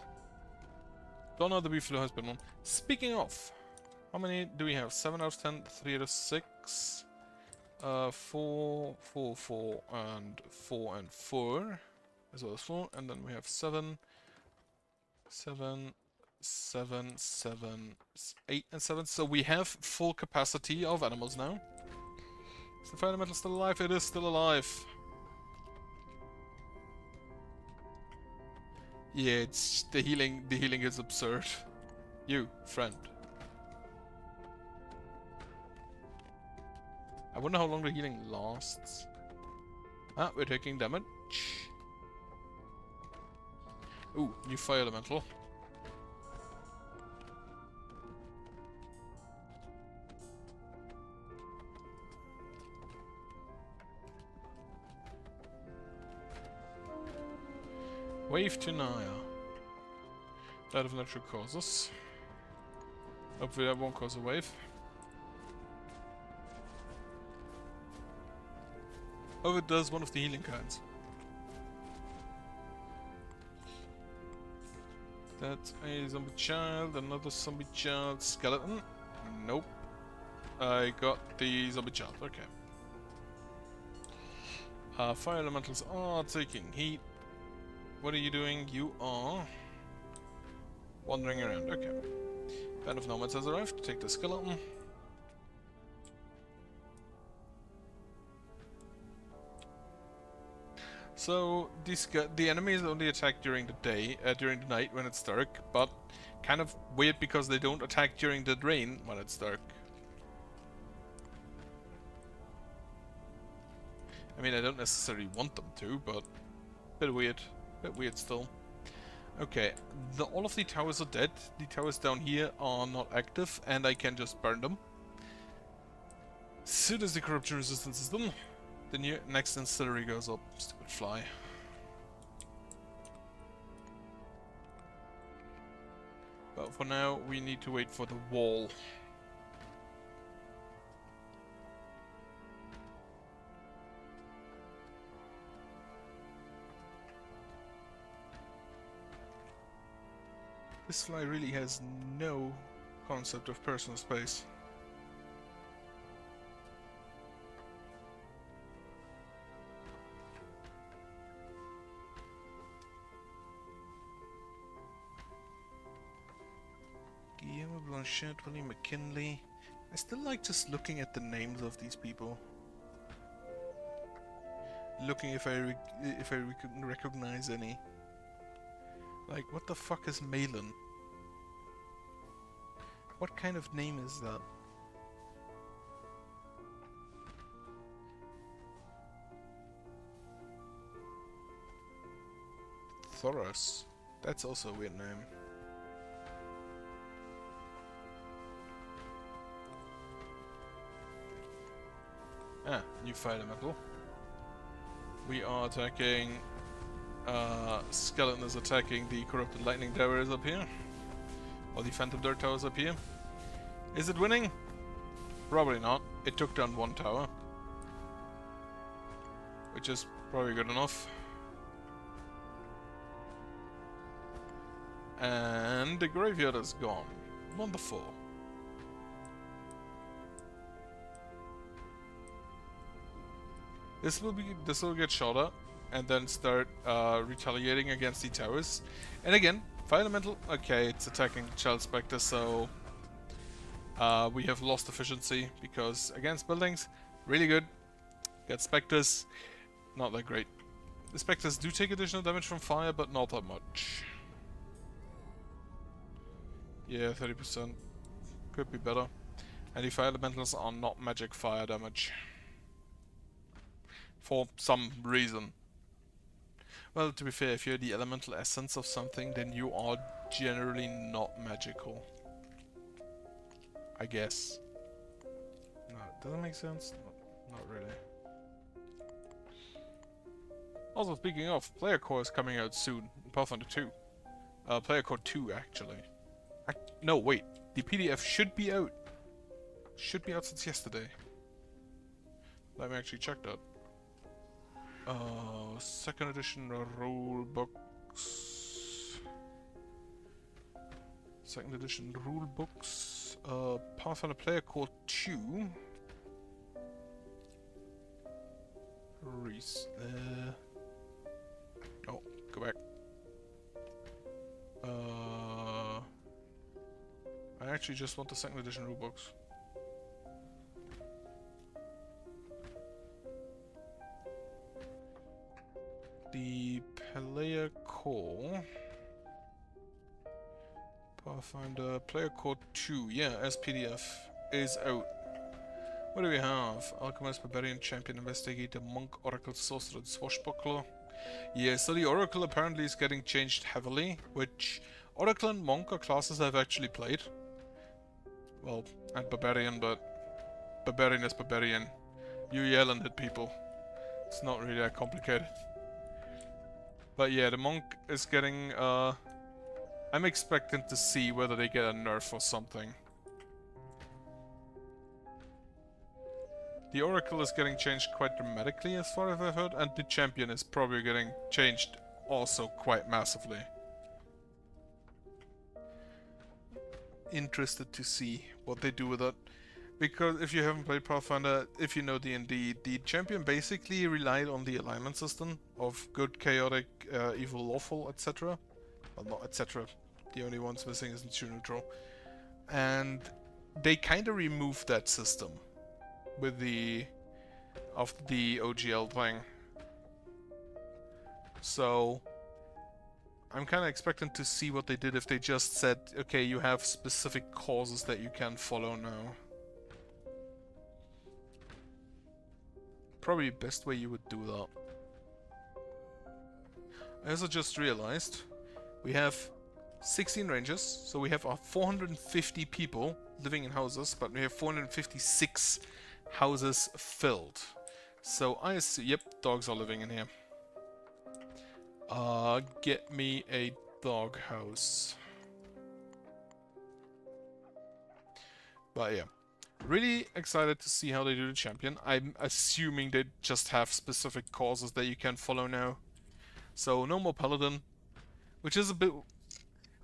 Don't know the beefalo has been one. Speaking of, how many do we have? 7 out of 10, 3 out of 6. 4, 4, 4, and 4 and 4. As well as 4. And then we have 7, 7, 7, 7, 8 and 7. So we have full capacity of animals now. Is the fire elemental still alive? It is still alive. Yeah, it's the healing is absurd. You, friend. I wonder how long the healing lasts. Ah, we're taking damage. Ooh, new fire elemental. Wave to Naya. That of natural causes. Hopefully that won't cause a wave. Oh, it does one of the healing kinds. That's a zombie child, another zombie child, skeleton. Nope. I got the zombie child, okay. Fire elementals are taking heat. What are you doing? You are wandering around. Okay. Band of Nomads has arrived. Take the skeleton. So the enemies only attack during the day, during the night when it's dark, but kind of weird because they don't attack during the rain when it's dark. I mean, I don't necessarily want them to, but bit weird. Bit weird still. Okay, all of the towers are dead. The towers down here are not active, and I can just burn them. As soon as the corruption resistance is done, the next ancillary goes up. Stupid fly. But for now, we need to wait for the wall. This fly really has no concept of personal space. Guillermo Blanchette, William McKinley. I still like just looking at the names of these people. Looking if I recognize any. Like, what the fuck is Malin? What kind of name is that? Thoros. That's also a weird name. Ah, new fire elemental. We are attacking... Skeleton is attacking the corrupted lightning towers up here. Or the phantom dirt towers up here. Is it winning? Probably not. It took down one tower. Which is probably good enough. And the graveyard is gone. Wonderful. This will get shot at, and then start retaliating against the towers. And again, Fire Elemental. Okay, it's attacking Child Spectre, so we have lost efficiency because against buildings, really good. Get Spectres, not that great. The Spectres do take additional damage from fire, but not that much. Yeah, 30%. Could be better. And the Fire Elementals are not magic fire damage. For some reason. Well, to be fair, if you're the elemental essence of something, then you are generally not magical. I guess. No, does that make sense? Not really. Also, speaking of, Player Core is coming out soon. Pathfinder 2. Player Core 2, actually. No, wait. The PDF should be out. Should be out since yesterday. Let me actually check that. Second edition rule books. Second edition rule books. Pathfinder Player Core 2. Oh, go back. I actually just want the second edition rulebooks. The Player Core. Pathfinder Player Core 2, yeah, as PDF, is out. What do we have? Alchemist, Barbarian, Champion, Investigator, Monk, Oracle, Sorcerer, and Swashbuckler. Yeah, so the Oracle apparently is getting changed heavily, which Oracle and Monk are classes I've actually played. Well, and Barbarian, but Barbarian is Barbarian. You yell and hit people. It's not really that complicated. But yeah, the Monk is getting, I'm expecting to see whether they get a nerf or something. The Oracle is getting changed quite dramatically as far as I've heard, and the Champion is probably getting changed also quite massively. Interested to see what they do with that. Because if you haven't played Pathfinder, if you know D&D, the Champion basically relied on the alignment system of good, chaotic, evil, lawful, etc. Well, not etc. The only ones missing is true neutral. And they kind of removed that system with the OGL thing. So I'm kind of expecting to see what they did if they just said, okay, you have specific causes that you can follow now. Probably the best way you would do that. I also just realized we have 16 rangers, so we have 450 people living in houses, but we have 456 houses filled. So I assume, yep, dogs are living in here. Get me a dog house. But yeah, really excited to see how they do the Champion. I'm assuming they just have specific causes that you can follow now. So no more Paladin, which is a bit...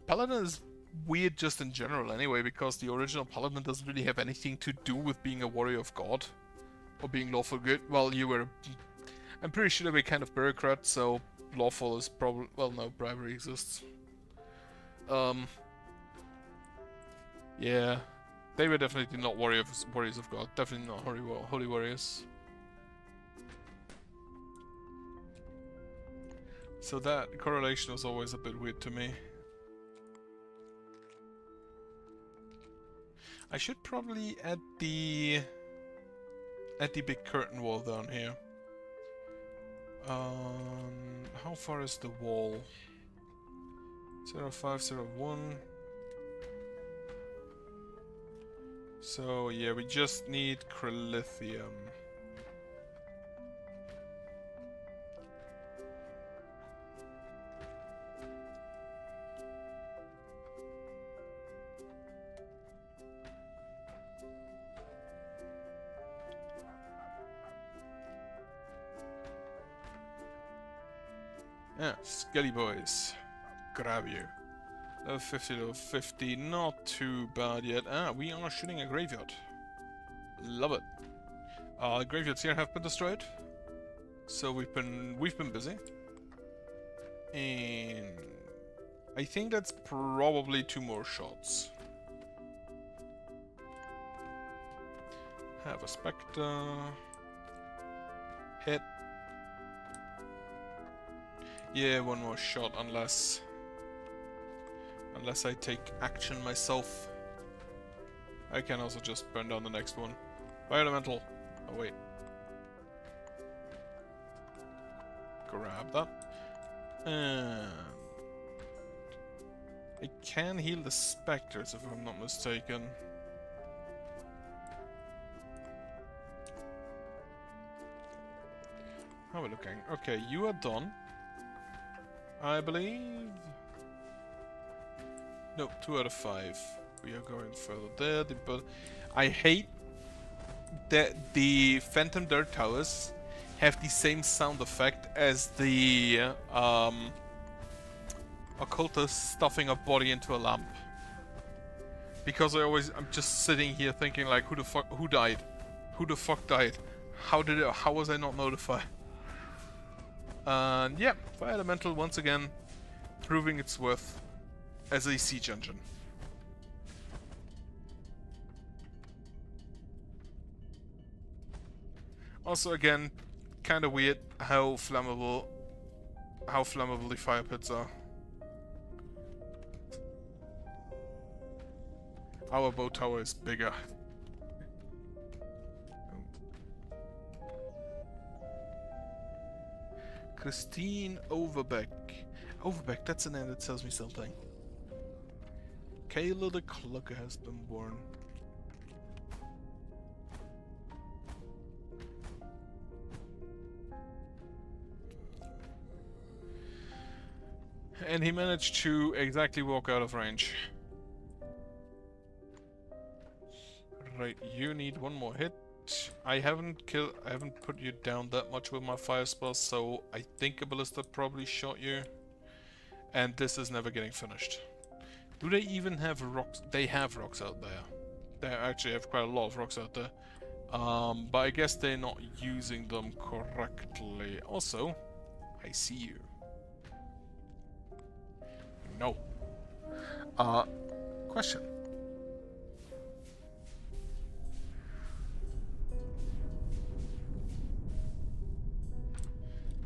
Paladin is weird just in general anyway, because the original Paladin doesn't really have anything to do with being a warrior of God. Or being lawful good. Well, you were... I'm pretty sure they were kind of bureaucrat, so lawful is probably... Well, no, bribery exists. Yeah. They were definitely not warriors of God. Definitely not holy warriors. So that correlation was always a bit weird to me. I should probably add the big curtain wall down here. How far is the wall? 0501. So yeah, we just need Crilithium. Yeah, Skelly Boys. Grab you. Level 50, level 50. Not too bad yet. Ah, we are shooting a graveyard. Love it. The graveyards here have been destroyed. So we've been busy. And I think that's probably 2 more shots. Have a Spectre. Hit. Yeah, 1 more shot unless I take action myself. I can also just burn down the next one. Elemental. Oh wait. Grab that. And I can heal the specters if I'm not mistaken. How are we looking? Okay, you are done. I believe. Nope, 2 out of 5. We are going further there. But I hate that the Phantom Dart Towers have the same sound effect as the occultist stuffing a body into a lamp. Because I'm just sitting here thinking like, who died? Who the fuck died? How was I not notified? And yeah, Fire Elemental once again proving its worth as a siege engine. Also again, kind of weird how flammable the fire pits are. Our bow tower is bigger. Christine Overbeck. Overbeck, that's a name that tells me something. Kayla the Clucker has been born. And he managed to exactly walk out of range. Right, you need 1 more hit. I haven't put you down that much with my fire spells, so I think a ballista probably shot you. And this is never getting finished. Do they even have rocks? They have rocks out there. They actually have quite a lot of rocks out there. But I guess they're not using them correctly. Also, I see you. No. Question.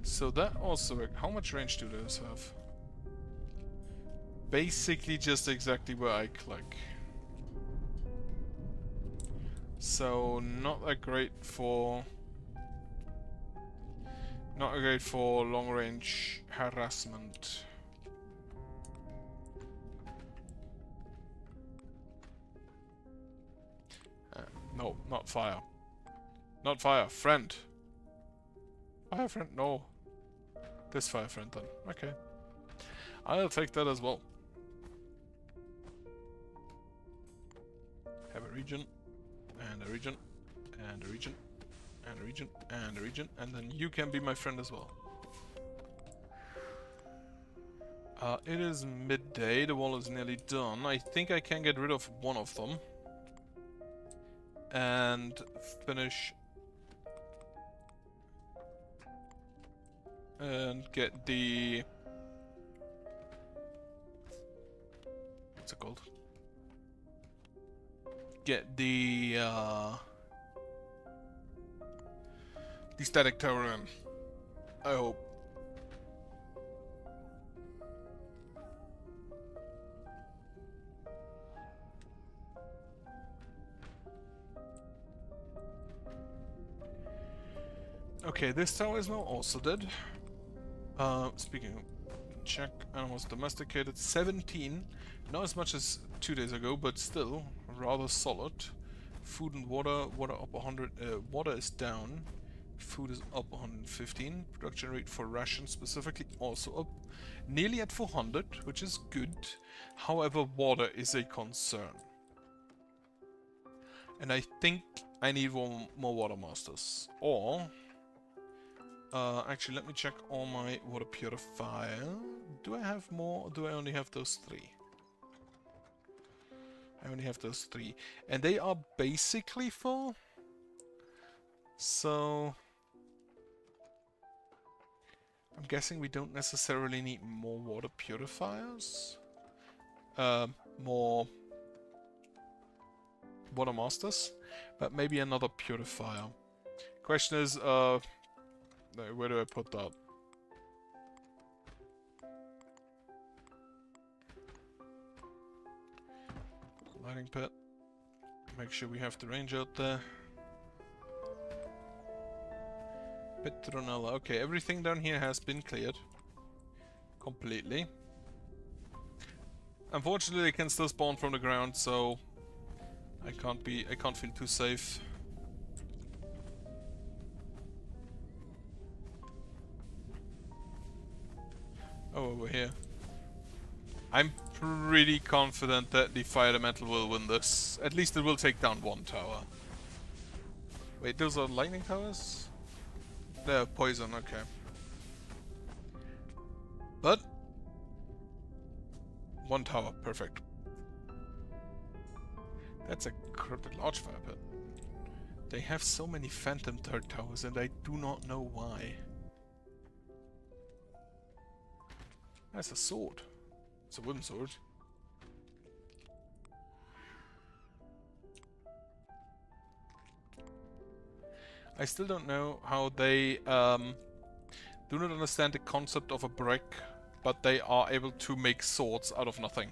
So that also, how much range do those have? Basically just exactly where I click. So not that great for long range harassment. No, not fire. Not fire, friend. Fire friend, no. This fire friend then. Okay. I'll take that as well. Have a region, and a region, and a region, and a region, and a region, and then you can be my friend as well. It is midday, the wall is nearly done. I think I can get rid of 1 of them. And finish... and get the... what's it called? Get the static tower in. I hope. Okay, this tower is now also dead. Speaking of, check animals domesticated, 17. Not as much as 2 days ago, but still rather solid. Food and water, water up 100, water is down. Food is up 115. Production rate for rations specifically also up. Nearly at 400, which is good. However, water is a concern. And I think I need 1 more water masters. Or... actually, let me check all my water purifier. Do I have more, or do I only have those 3? I only have those 3. And they are basically full. So... I'm guessing we don't necessarily need more water purifiers. More water masters, but maybe another purifier. Question is, where do I put that? Lighting pit. Make sure we have the range out there. Petronella. Okay, everything down here has been cleared. Completely. Unfortunately, they can still spawn from the ground, so I can't feel too safe. Oh, over here. I'm pretty confident that the fire elemental will win this. At least it will take down one tower. Wait, those are lightning towers? They're poison, okay. But one tower, perfect. That's a corrupted large fire pit. They have so many phantom third towers and I do not know why. That's a sword. It's a wooden sword. I still don't know how they do not understand the concept of a brick, but they are able to make swords out of nothing.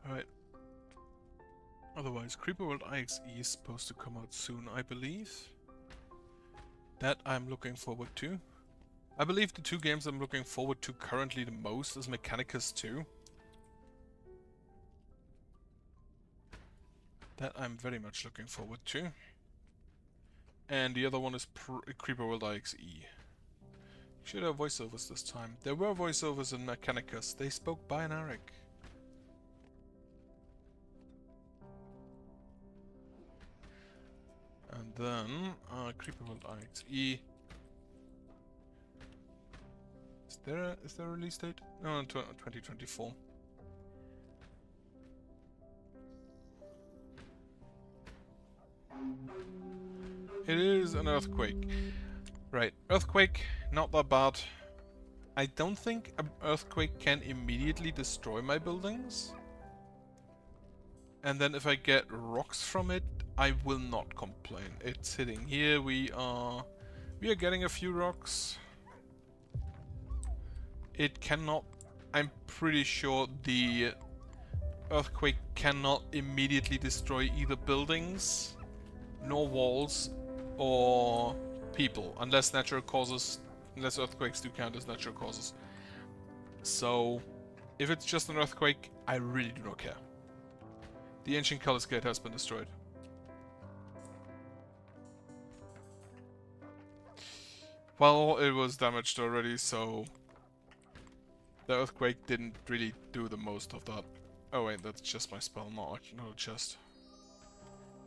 Alright. Otherwise, Creeper World IXE is supposed to come out soon, I believe. That I'm looking forward to. I believe the two games I'm looking forward to currently the most is Mechanicus 2. That I'm very much looking forward to. And the other one is Creeper World IXE. Should have voiceovers this time. There were voiceovers in Mechanicus. They spoke Binaric. And then, Creeper World IXE. Is there a release date? No, 2024. It is an earthquake. Right, earthquake, not that bad. I don't think an earthquake can immediately destroy my buildings. And then if I get rocks from it, I will not complain. It's hitting here. We are getting a few rocks. It cannot. I'm pretty sure the earthquake cannot immediately destroy either buildings, nor walls, or people, unless natural causes. Unless earthquakes do count as natural causes. So, if it's just an earthquake, I really do not care. The ancient Cullis Gate has been destroyed. Well, it was damaged already, so the earthquake didn't really do the most of that. Oh wait, that's just my spell, not a chest.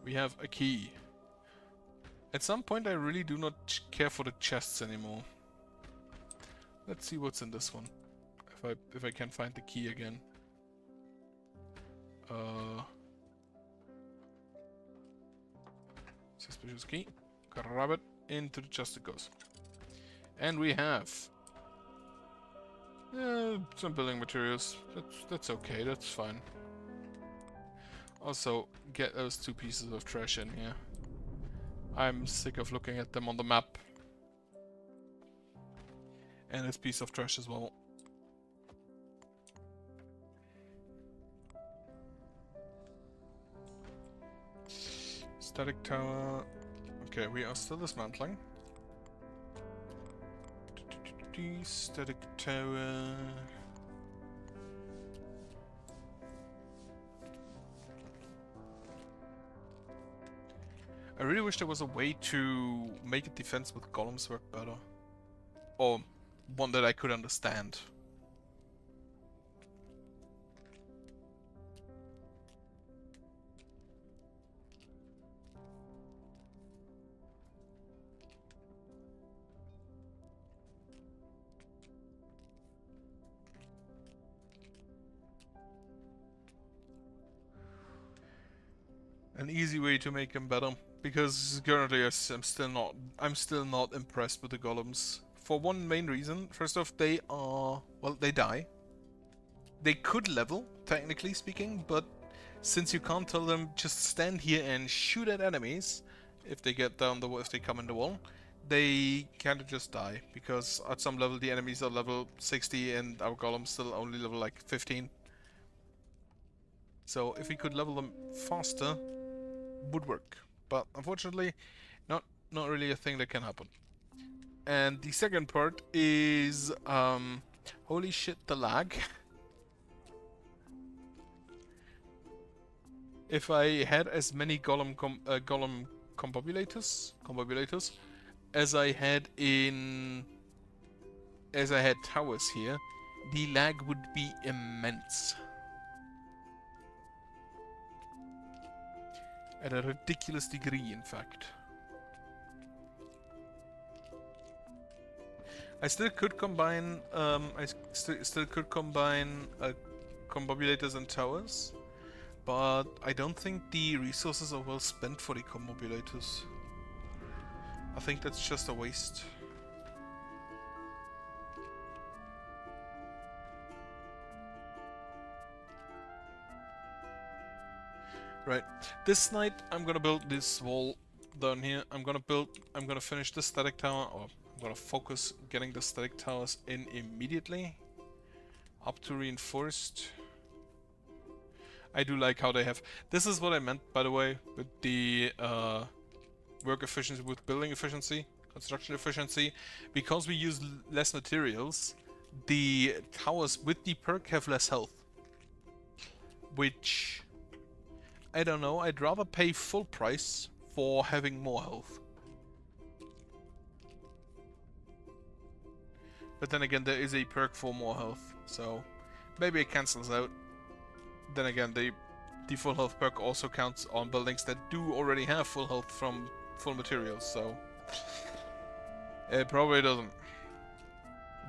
We have a key. At some point I really do not care for the chests anymore. Let's see what's in this one. If I can find the key again. Suspicious key. Grab it. Into the chest it goes. And we have some building materials. That's okay, that's fine. Also, get those two pieces of trash in here. I'm sick of looking at them on the map. And this piece of trash as well. Static tower. Okay, we are still dismantling. Static tower. I really wish there was a way to make a defense with golems work better. Or one that I could understand. An easy way to make them better. Because currently I'm still not impressed with the golems. For one main reason. First off, they die. They could level, technically speaking, but since you can't tell them just stand here and shoot at enemies, if they get down if they come in the wall, they kind of just die, because at some level the enemies are level 60 and our golems still only level like 15. So if we could level them faster, would work. But unfortunately, not really a thing that can happen. And the second part is, holy shit, the lag. If I had as many golem combobulators as I had towers here, the lag would be immense. At a ridiculous degree, in fact. I still could combine combobulators and towers. But I don't think the resources are well spent for the combobulators. I think that's just a waste. Right. This night I'm gonna build this wall down here. I'm gonna finish the static tower, or I'm gonna focus getting the static towers in immediately. Up to reinforced. I do like how they have... This is what I meant, by the way, with the work efficiency, with building efficiency, construction efficiency. Because we use less materials, the towers with the perk have less health. Which, I don't know, I'd rather pay full price for having more health. But then again, there is a perk for more health, so maybe it cancels out. Then again, the full health perk also counts on buildings that do already have full health from full materials, so it probably doesn't.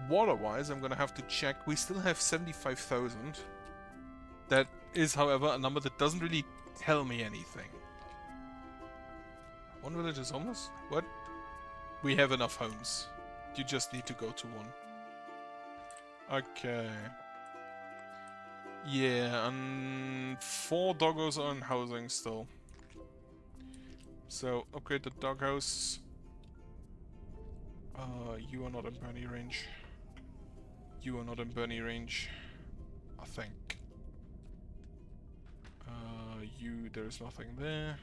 Water-wise, I'm gonna have to check. We still have 75,000. That is, however, a number that doesn't really tell me anything. One village is homeless? What? We have enough homes. You just need to go to one. Okay. Yeah, and 4 doggos are in housing still. So, upgrade the doghouse. You are not in Bernie range. You are not in Bernie range. I think. There's nothing there.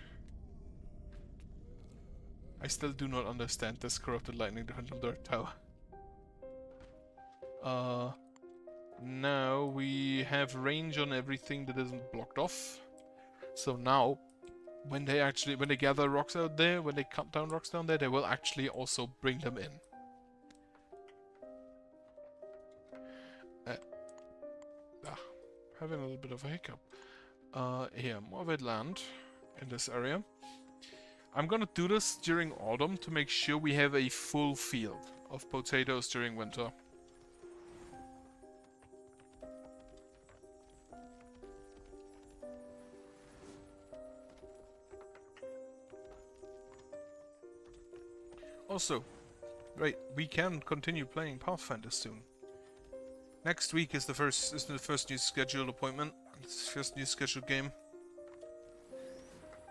I still do not understand this corrupted lightning defense on Dirt Tower. Now we have range on everything that isn't blocked off. So now, when they gather rocks out there, when they cut down rocks down there, they will actually also bring them in. Having a little bit of a hiccup. Here, more red land in this area. I'm gonna do this during autumn to make sure we have a full field of potatoes during winter. Also, right, we can continue playing Pathfinder soon. Next week is the first new scheduled appointment, first new scheduled game.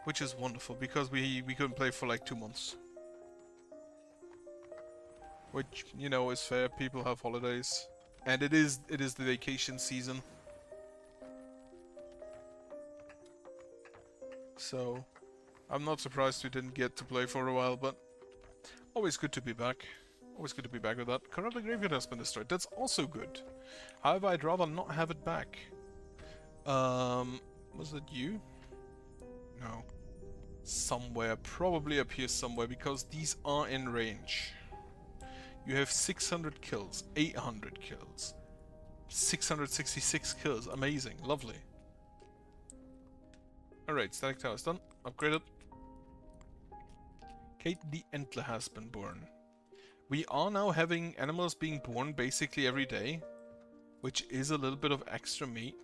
Which is wonderful, because we couldn't play for like 2 months. Which, you know, is fair, people have holidays. And it is the vacation season. So, I'm not surprised we didn't get to play for a while, but always good to be back. Always good to be back with that. Currently Graveyard has been destroyed. That's also good. However, I'd rather not have it back. Was it you? No. Somewhere. Probably up here somewhere, because these are in range. You have 600 kills, 800 kills, 666 kills. Amazing. Lovely. Alright, Static Tower is done. Upgraded. Kate the Entler has been born. We are now having animals being born basically every day, which is a little bit of extra meat.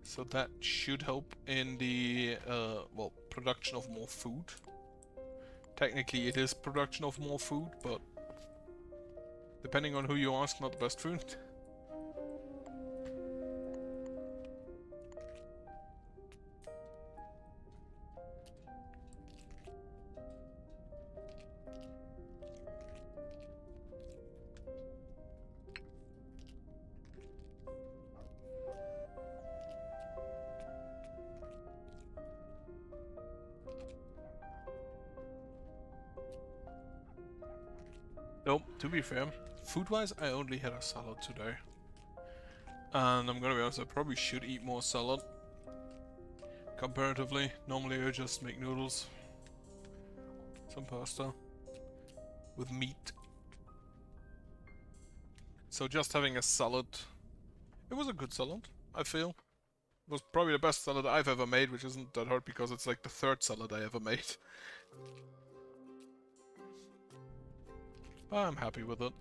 So that should help in the, well, production of more food. Technically it is production of more food, but depending on who you ask, not the best food. Nope, to be fair, food-wise I only had a salad today. And I'm gonna be honest, I probably should eat more salad. Comparatively, normally I just make noodles. Some pasta. With meat. So just having a salad, it was a good salad, I feel. It was probably the best salad I've ever made, which isn't that hard because it's like the third salad I ever made. But I'm happy with it.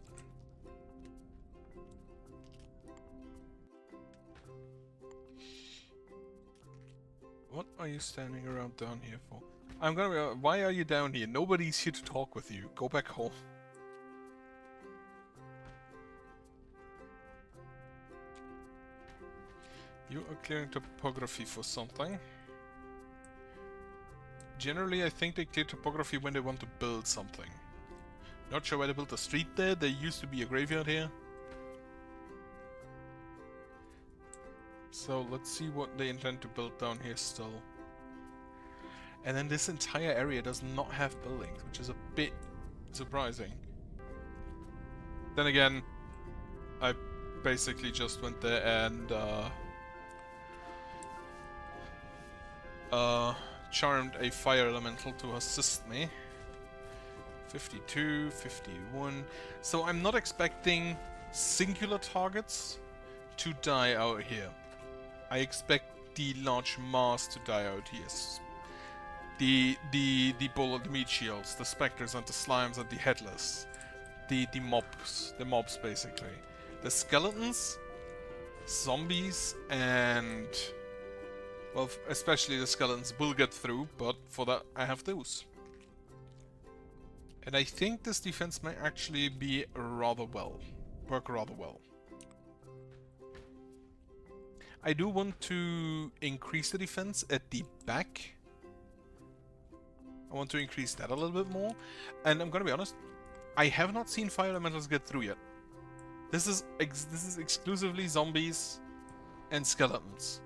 What are you standing around down here for? I'm gonna be, why are you down here? Nobody's here to talk with you. Go back home. You are clearing topography for something. Generally, I think they clear topography when they want to build something. Not sure why they built a street there. There used to be a graveyard here. So let's see what they intend to build down here still. And then this entire area does not have buildings, which is a bit surprising. Then again, I basically just went there and charmed a fire elemental to assist me. 52, 51. So I'm not expecting singular targets to die out here. I expect the large mass to die out here. The bullet, the meat shields, the specters and the slimes and the headless. The mobs basically. The skeletons, zombies, and well, especially the skeletons will get through, but for that I have those. And I think this defense may actually be work rather well. I do want to increase the defense at the back. I want to increase that a little bit more. And I'm gonna be honest, I have not seen fire elementals get through yet. This is exclusively zombies and skeletons.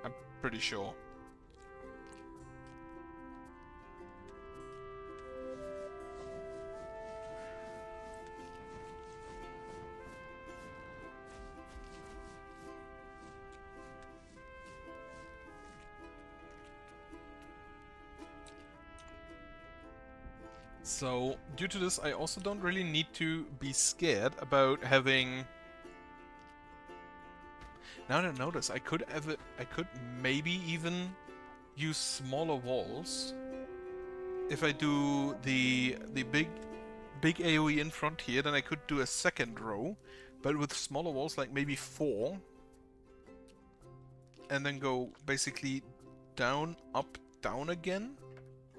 I'm pretty sure. So, due to this, I also don't really need to be scared about having... Now that I notice, I could maybe even use smaller walls. If I do the big AoE in front here, then I could do a second row, but with smaller walls, like maybe 4. And then go basically down, up, down again.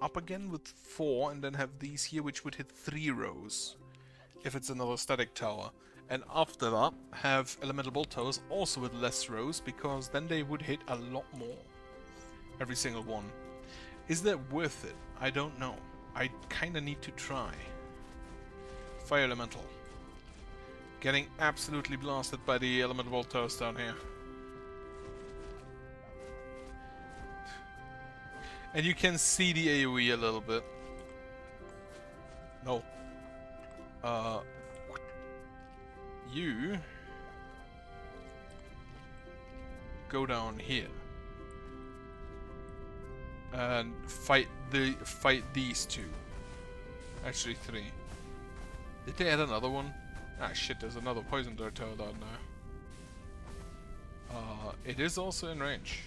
Up again with 4, and then have these here which would hit 3 rows if it's another static tower. And after that have elemental bolt towers also with less rows, because then they would hit a lot more. Every single one. Is that worth it? I don't know. I kinda need to try. Fire elemental. Getting absolutely blasted by the elemental bolt towers down here. And you can see the AoE a little bit. No. You go down here and fight these two. Actually 3. Did they add another one? Ah shit, there's another poison dart tower down there. It is also in range.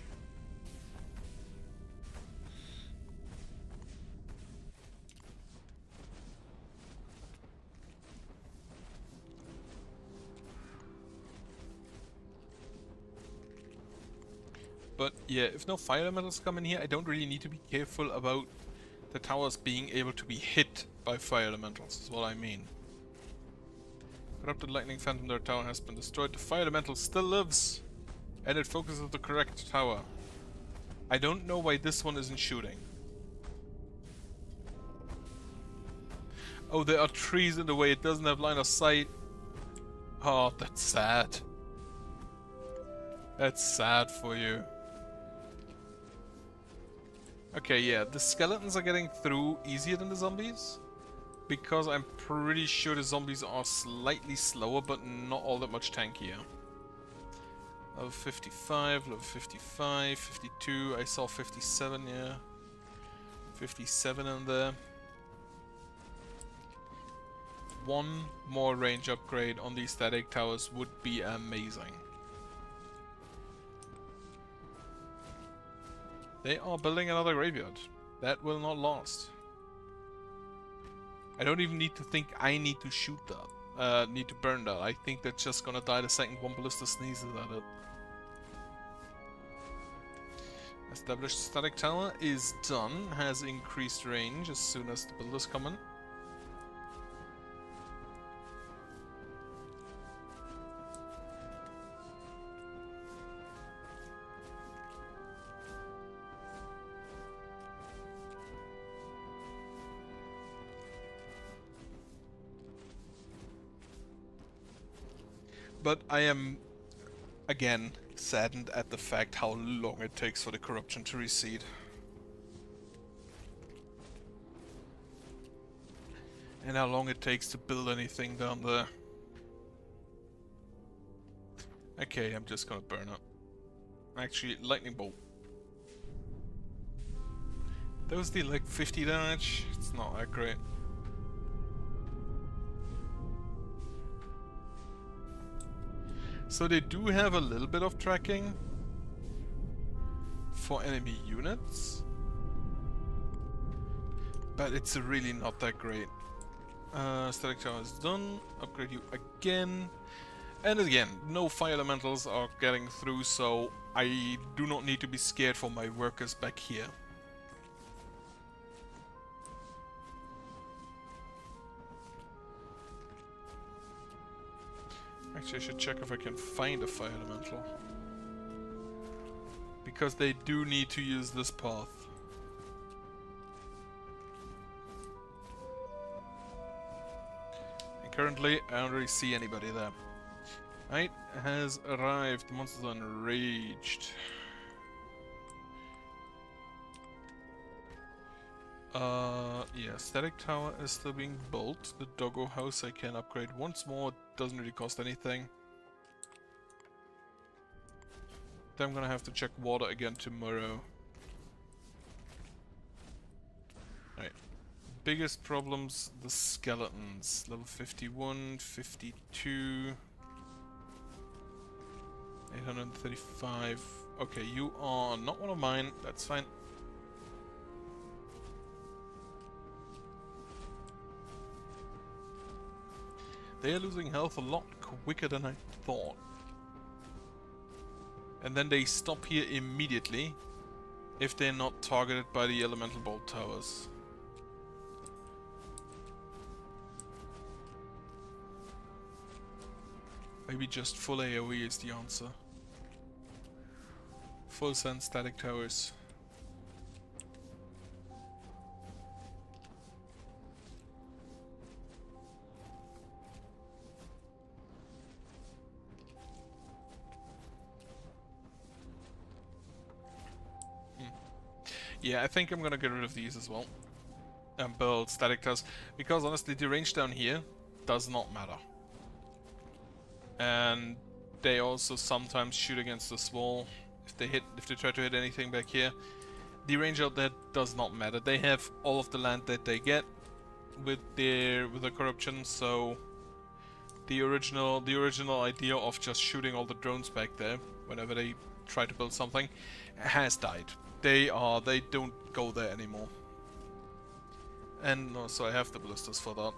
But yeah, if no fire elementals come in here, I don't really need to be careful about the towers being able to be hit by fire elementals, is what I mean. Corrupted Lightning Phantom, their tower has been destroyed. The fire elemental still lives, and it focuses the correct tower. I don't know why this one isn't shooting. Oh, there are trees in the way, it doesn't have line of sight. Oh, that's sad. That's sad for you. Okay, yeah, the skeletons are getting through easier than the zombies. Because I'm pretty sure the zombies are slightly slower, but not all that much tankier. Level 55, level 55, 52, I saw 57, yeah. 57 in there. One more range upgrade on these static towers would be amazing. They are building another graveyard. That will not last. I don't even need to think I need to shoot that. Need to burn that. I think that's just gonna die the second one ballista sneezes at it. Established static tower is done. Has increased range as soon as the builders come in. But I am, again, saddened at the fact how long it takes for the corruption to recede. And how long it takes to build anything down there. Okay, I'm just gonna burn up. Actually, lightning bolt. Those did like 50 damage. It's not that great. So they do have a little bit of tracking for enemy units, but it's really not that great. Static tower is done. Upgrade you again. And again, no fire elementals are getting through, so I do not need to be scared for my workers back here. Actually, I should check if I can find a fire elemental. Because they do need to use this path. And currently, I don't really see anybody there. Night has arrived. The monsters are enraged. Yeah, static tower is still being built. The doggo house I can upgrade once more. Doesn't really cost anything. Then I'm gonna have to check water again tomorrow. Right. Biggest problems, the skeletons. Level 51, 52... 835. Okay, you are not one of mine. That's fine. They are losing health a lot quicker than I thought. And then they stop here immediately if they're not targeted by the elemental bolt towers. Maybe just full AoE is the answer. Full send static towers. Yeah, I think I'm gonna get rid of these as well. And build static towers. Because honestly, the range down here does not matter. And they also sometimes shoot against this wall. If they try to hit anything back here. The range out there does not matter. They have all of the land that they get with the corruption, so the original idea of just shooting all the drones back there whenever they try to build something has died. They don't go there anymore. And also I have the ballistas for that.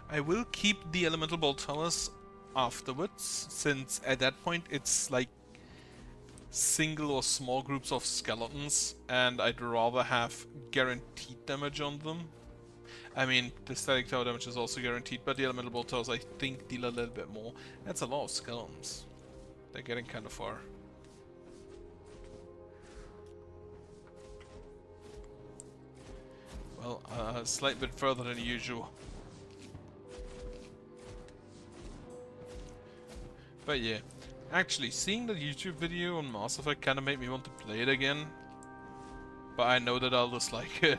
I will keep the elemental bolt towers afterwards, since at that point it's like single or small groups of skeletons, and I'd rather have guaranteed damage on them. I mean, the static tower damage is also guaranteed, but the elemental bolt towers I think deal a little bit more. That's a lot of skeletons. They're getting kind of far. Well, a slight bit further than usual. But yeah, actually, seeing the YouTube video on Mass Effect kind of made me want to play it again. But I know that I'll dislike it.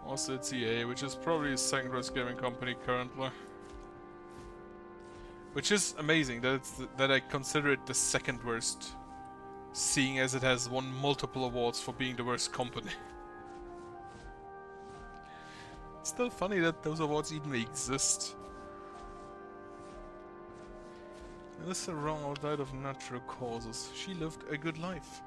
Also, it's EA, which is probably the second worst gaming company currently. Which is amazing that that I consider it the second worst, seeing as it has won multiple awards for being the worst company. It's still funny that those awards even exist. Alyssa Ronald died of natural causes. She lived a good life.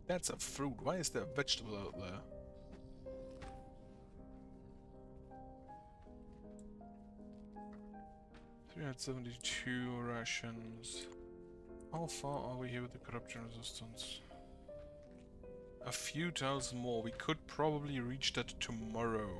That's a fruit. Why is there a vegetable out there? $372 rations. How far are we here with the corruption resistance? A few thousand more. We could probably reach that tomorrow.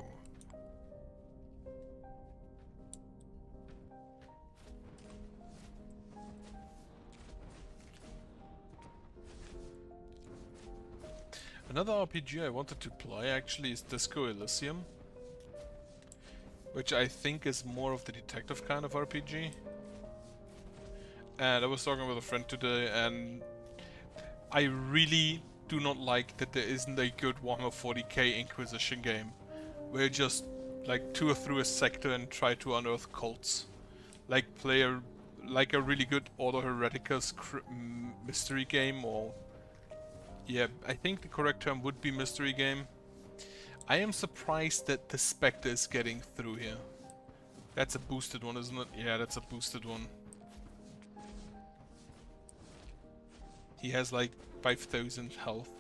Another RPG I wanted to play actually is Disco Elysium, which I think is more of the detective kind of RPG. And I was talking with a friend today, and I really do not like that there isn't a good Warhammer 40k Inquisition game, where you just like tour through a sector and try to unearth cults. Like play a really good Order Hereticus mystery game, or yeah, I think the correct term would be mystery game. I am surprised that the Spectre is getting through here. That's a boosted one, isn't it? Yeah, that's a boosted one. He has like 5,000 health.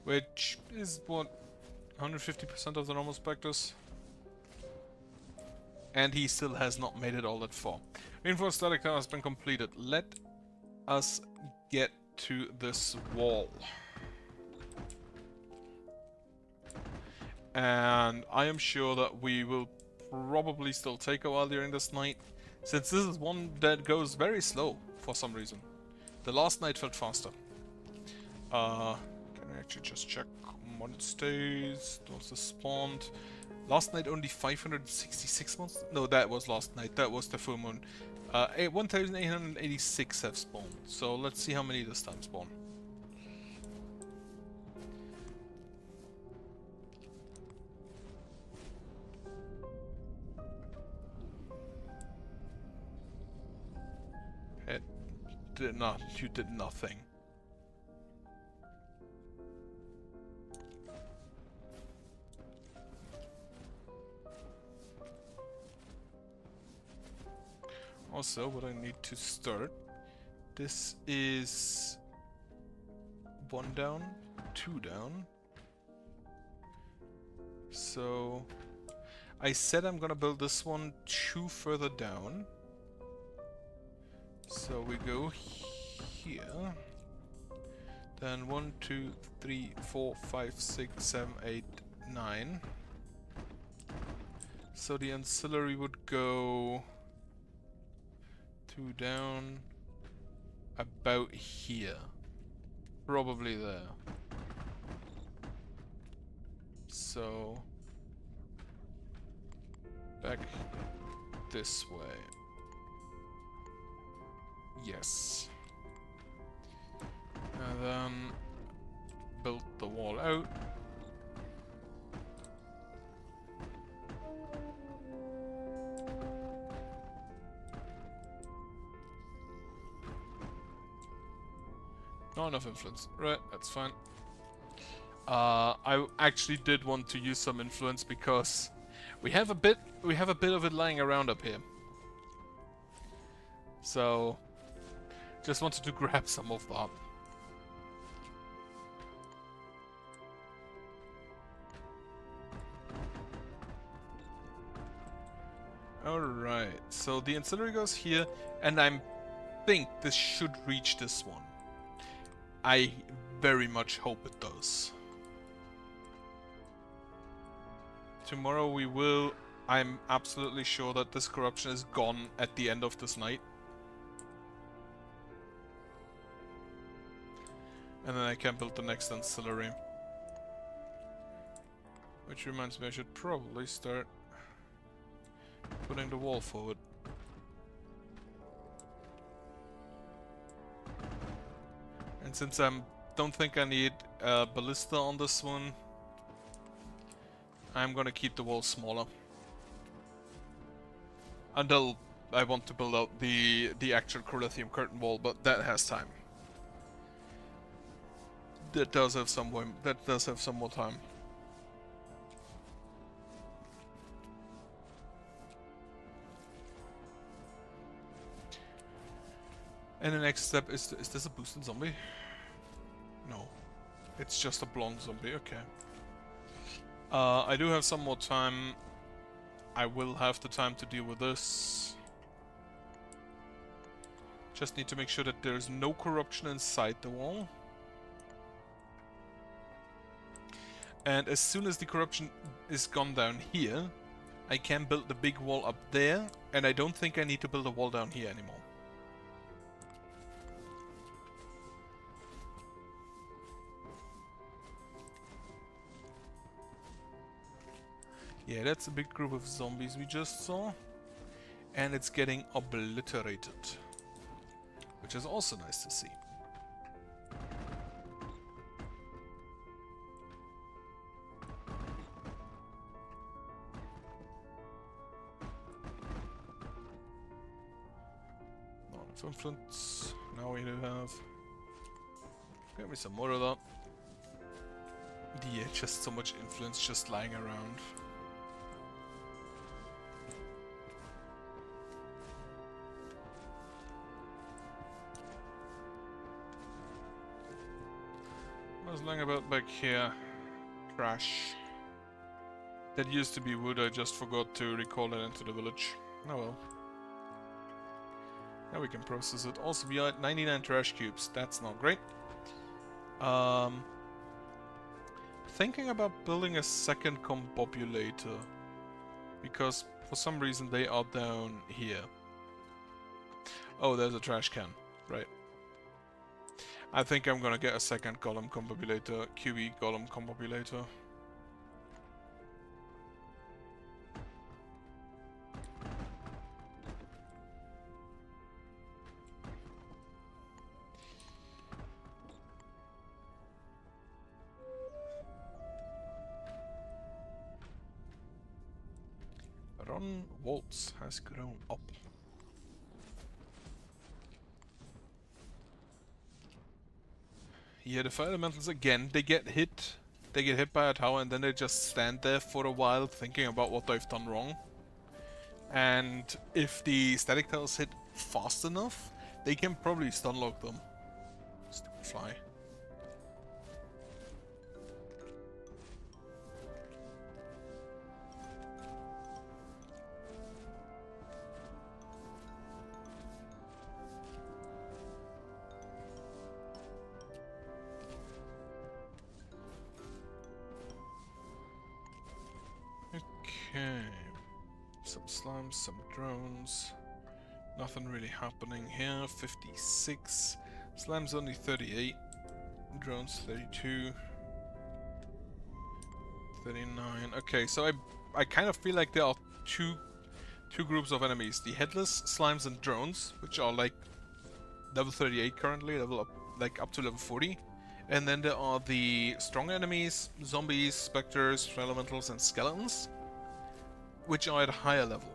Which is what, 150% of the normal Spectres? And he still has not made it all that far. Reinforced static tower has been completed. Let us get to this wall. And I am sure that we will probably still take a while during this night, since this is one that goes very slow for some reason. The last night felt faster. Can I actually just check monsters? Those are spawned. Last night only 566 monsters? No, that was last night. That was the full moon. 1,886 have spawned. So let's see how many this time spawn. It did not. You did nothing. Also, what I need to start, this is 1 down, 2 down. So I said I'm gonna build this one 2 further down. So we go here. Then 1, 2, 3, 4, 5, 6, 7, 8, 9. So the ancillary would go 2 down, about here. Probably there. So back this way. Yes. And then build the wall out. Not enough influence. Right, that's fine. I actually did want to use some influence because we have a bit of it lying around up here. So just wanted to grab some of that. Alright, so the ancillary goes here, and I think this should reach this one. I very much hope it does. Tomorrow we will... I'm absolutely sure that this corruption is gone at the end of this night. And then I can build the next ancillary. Which reminds me, I should probably start putting the wall forward. And since I don't think I need a ballista on this one, I'm gonna keep the wall smaller. Until I want to build out the actual Corinthian curtain wall, but that has time. That does have some more time. And the next step is this a boosted zombie? No. It's just a blonde zombie, okay. I do have some more time. I will have the time to deal with this. Just need to make sure that there's no corruption inside the wall. And as soon as the corruption is gone down here, I can build the big wall up there, and I don't think I need to build a wall down here anymore. Yeah, that's a big group of zombies we just saw. And it's getting obliterated. Which is also nice to see. Not enough influence. Now we do have... Get me some more of that. Yeah, just so much influence just lying around. What's lying about back here? Trash. That used to be wood, I just forgot to recall it into the village. Oh well. Now we can process it. Also, we are at 99 trash cubes. That's not great. Thinking about building a second combobulator. Because for some reason they are down here. Oh, there's a trash can. Right. I think I'm gonna get a second golem combobulator, QE golem combobulator. Ron Waltz has grown up. Yeah, the fire elementals again, they get hit by a tower and then they just stand there for a while thinking about what they've done wrong. And if the static towers hit fast enough, they can probably stunlock them. Stupid fly. Okay, some slimes, some drones. Nothing really happening here. 56. Slimes only 38. Drones 32. 39. Okay, so I kind of feel like there are two groups of enemies. The headless slimes and drones, which are like level 38 currently, level up, like up to level 40. And then there are the strong enemies, zombies, specters, elementals, and skeletons, which are at a higher level.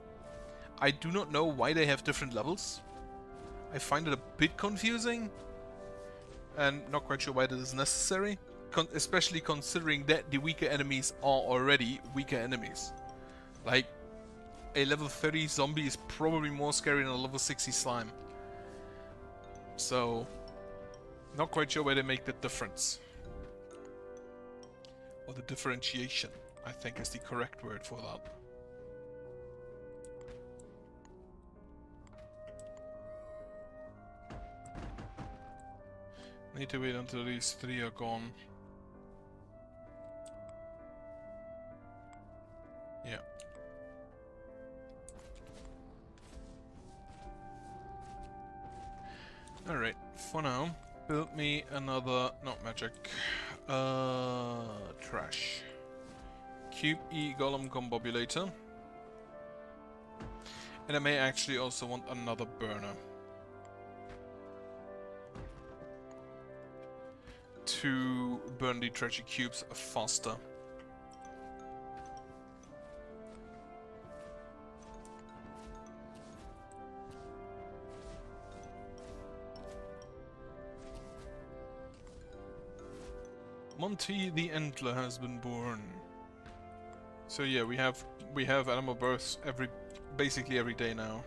I do not know why they have different levels. I find it a bit confusing, and not quite sure why that is necessary, especially considering that the weaker enemies are already weaker enemies. Like, a level 30 zombie is probably more scary than a level 60 slime. So, not quite sure where they make the difference. Or the differentiation, I think is the correct word for that. Need to wait until these three are gone. Yeah. Alright, for now, build me another, not magic, trash. Cube E Golem Combobulator. And I may actually also want another burner. To burn the treasure cubes faster. Monty the Antler has been born. So yeah, we have animal births basically every day now.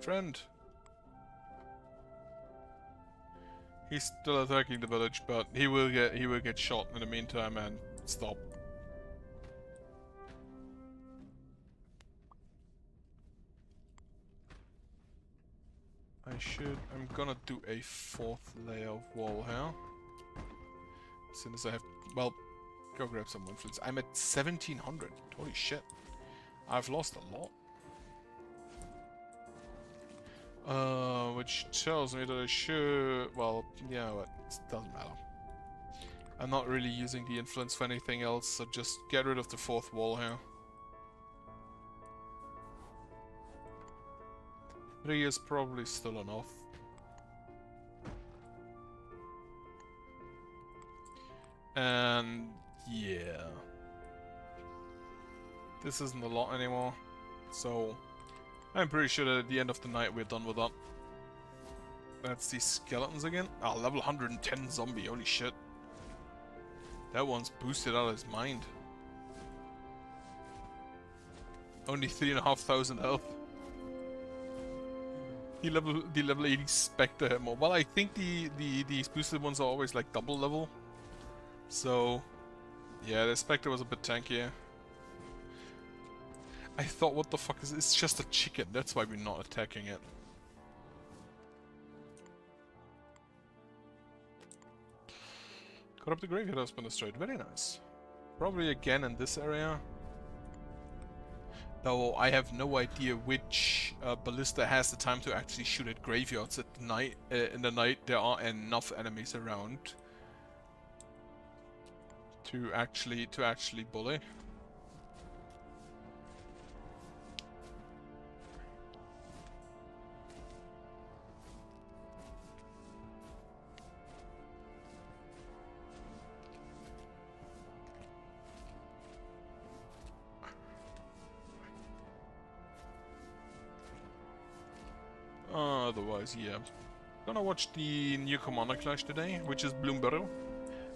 Friend. He's still attacking the village, but he will get shot in the meantime and stop. I'm gonna do a 4th layer of wall here. As soon as I have, well, go grab some influence. I'm at 1700. Holy shit. I've lost a lot. Which tells me that I should, well, yeah, but it doesn't matter. I'm not really using the influence for anything else, so just get rid of the 4th wall here. 3 is probably still enough. And yeah. This isn't a lot anymore, so I'm pretty sure that at the end of the night we're done with that. That's the skeletons again. Ah, level 110 zombie, holy shit. That one's boosted out of his mind. Only 3,500 health. The level 80 Spectre had more. Well, I think these boosted ones are always like double level. So, yeah, the Spectre was a bit tankier. I thought, what the fuck is this? It's just a chicken. That's why we're not attacking it. Corrupted Graveyard has been destroyed. Very nice. Probably again in this area. Though I have no idea which ballista has the time to actually shoot at graveyards at night. In the night, there are enough enemies around to actually bully. Otherwise, yeah. Gonna watch the new Commander Clash today, which is Bloombarrow.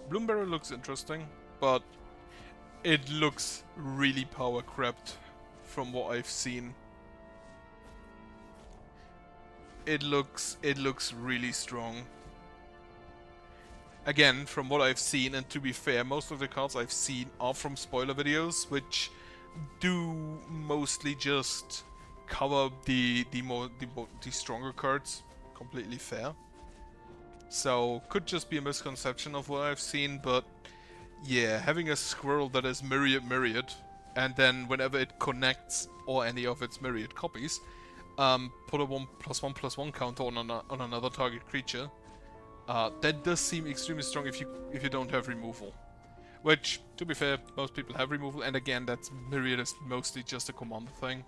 Bloombarrow looks interesting, but it looks really power crept from what I've seen. It looks really strong. Again, from what I've seen, and to be fair, most of the cards I've seen are from spoiler videos, which do mostly just cover the stronger cards. Completely fair. So could just be a misconception of what I've seen, but yeah, having a squirrel that is myriad, and then whenever it connects or any of its myriad copies, put a 1+1/+1 counter on another target creature. That does seem extremely strong if you don't have removal. Which, to be fair, most people have removal, and again, that's myriad is mostly just a commander thing.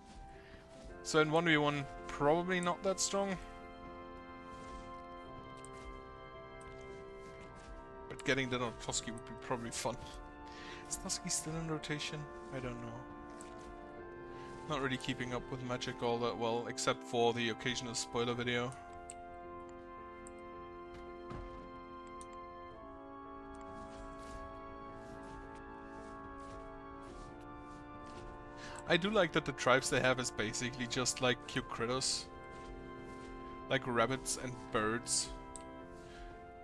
So in 1v1, probably not that strong. but getting that on Toski would be probably fun. Is Toski still in rotation? I don't know. Not really keeping up with Magic all that well, except for the occasional spoiler video. I do like that the tribes they have is basically just like cute critters. Like rabbits and birds.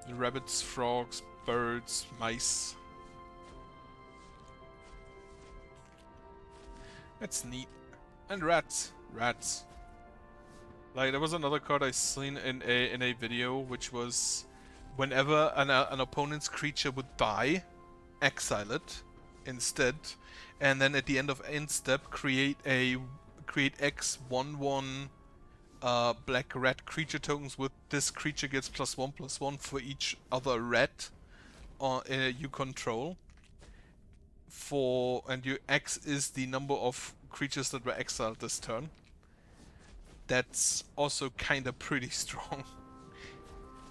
Rabbits, frogs, birds, mice. That's neat. And rats. Rats. Like, there was another card I seen in a video, which was whenever an opponent's creature would die, exile it instead, and then at the end of end step create X 1/1 black rat creature tokens with this creature gets +1/+1 for each other rat you control. And your X is the number of creatures that were exiled this turn. That's also kinda pretty strong.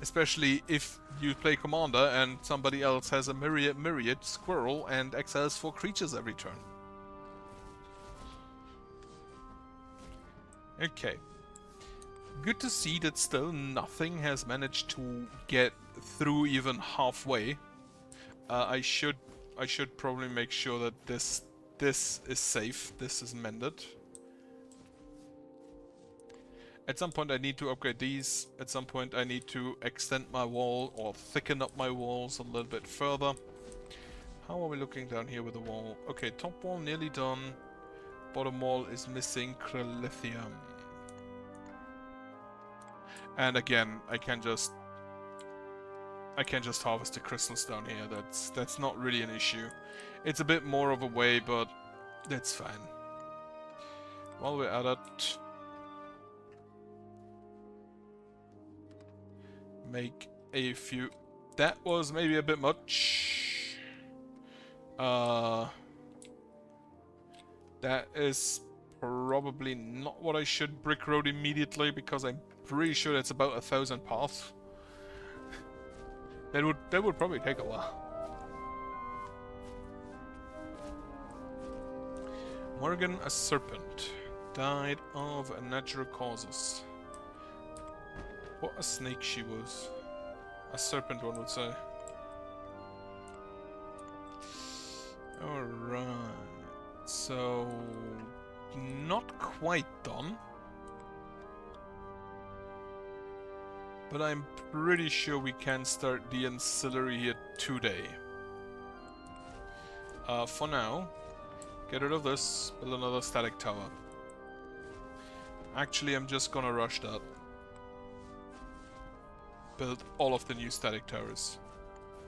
Especially if you play Commander and somebody else has a myriad squirrel and exiles 4 creatures every turn. Okay. Good to see that still nothing has managed to get through even halfway. I should probably make sure that this is safe, this is mended. At some point I need to upgrade these, at some point I need to extend my wall or thicken up my walls a little bit further. How are we looking down here with the wall? Okay, top wall nearly done, bottom wall is missing Crelithium. And again, I can just harvest the crystals down here, that's not really an issue. It's a bit more of a way, but that's fine. While we're at it, make a few... That was maybe a bit much. That is probably not what I should brick road immediately, because I'm pretty sure that's about 1,000 paths. That would probably take a while. Morgan, a serpent, died of natural causes. What a snake she was. A serpent, one would say. Alright. So... not quite done. But I'm pretty sure we can start the ancillary here today. For now, get rid of this, build another static tower. Actually, I'm just gonna rush that. Build all of the new static towers.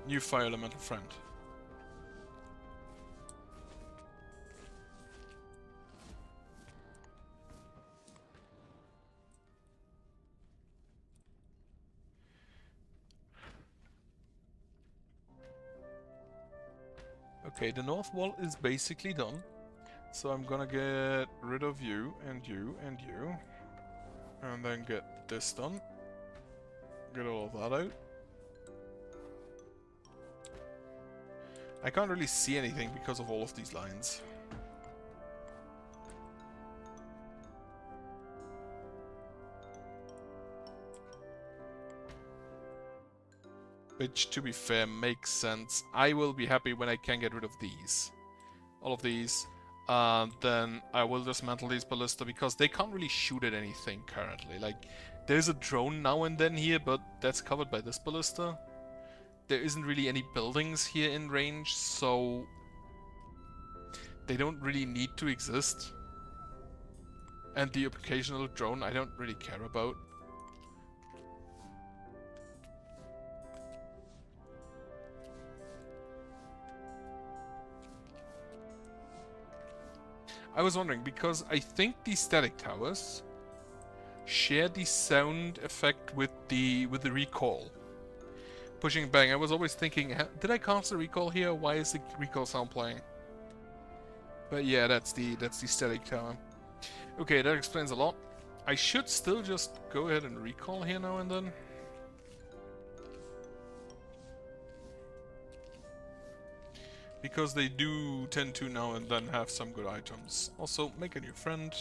New fire elemental friend. Okay, the north wall is basically done. So I'm gonna get rid of you, and you, and you. And then get this done. Get all of that out. I can't really see anything because of all of these lines. Which, to be fair, makes sense. I will be happy when I can get rid of these. All of these. Then I will dismantle these ballista because they can't really shoot at anything currently. Like, there's a drone now and then here, but that's covered by this ballista. There isn't really any buildings here in range, so they don't really need to exist. And the occasional drone I don't really care about. I was wondering, because I think these static towers share the sound effect with the recall. Pushing bang, I was always thinking, did I cast a recall here? Why is the recall sound playing? But yeah, that's the static tower. Okay, that explains a lot. I should still just go ahead and recall here now and then. because they do tend to now and then have some good items. Also, make a new friend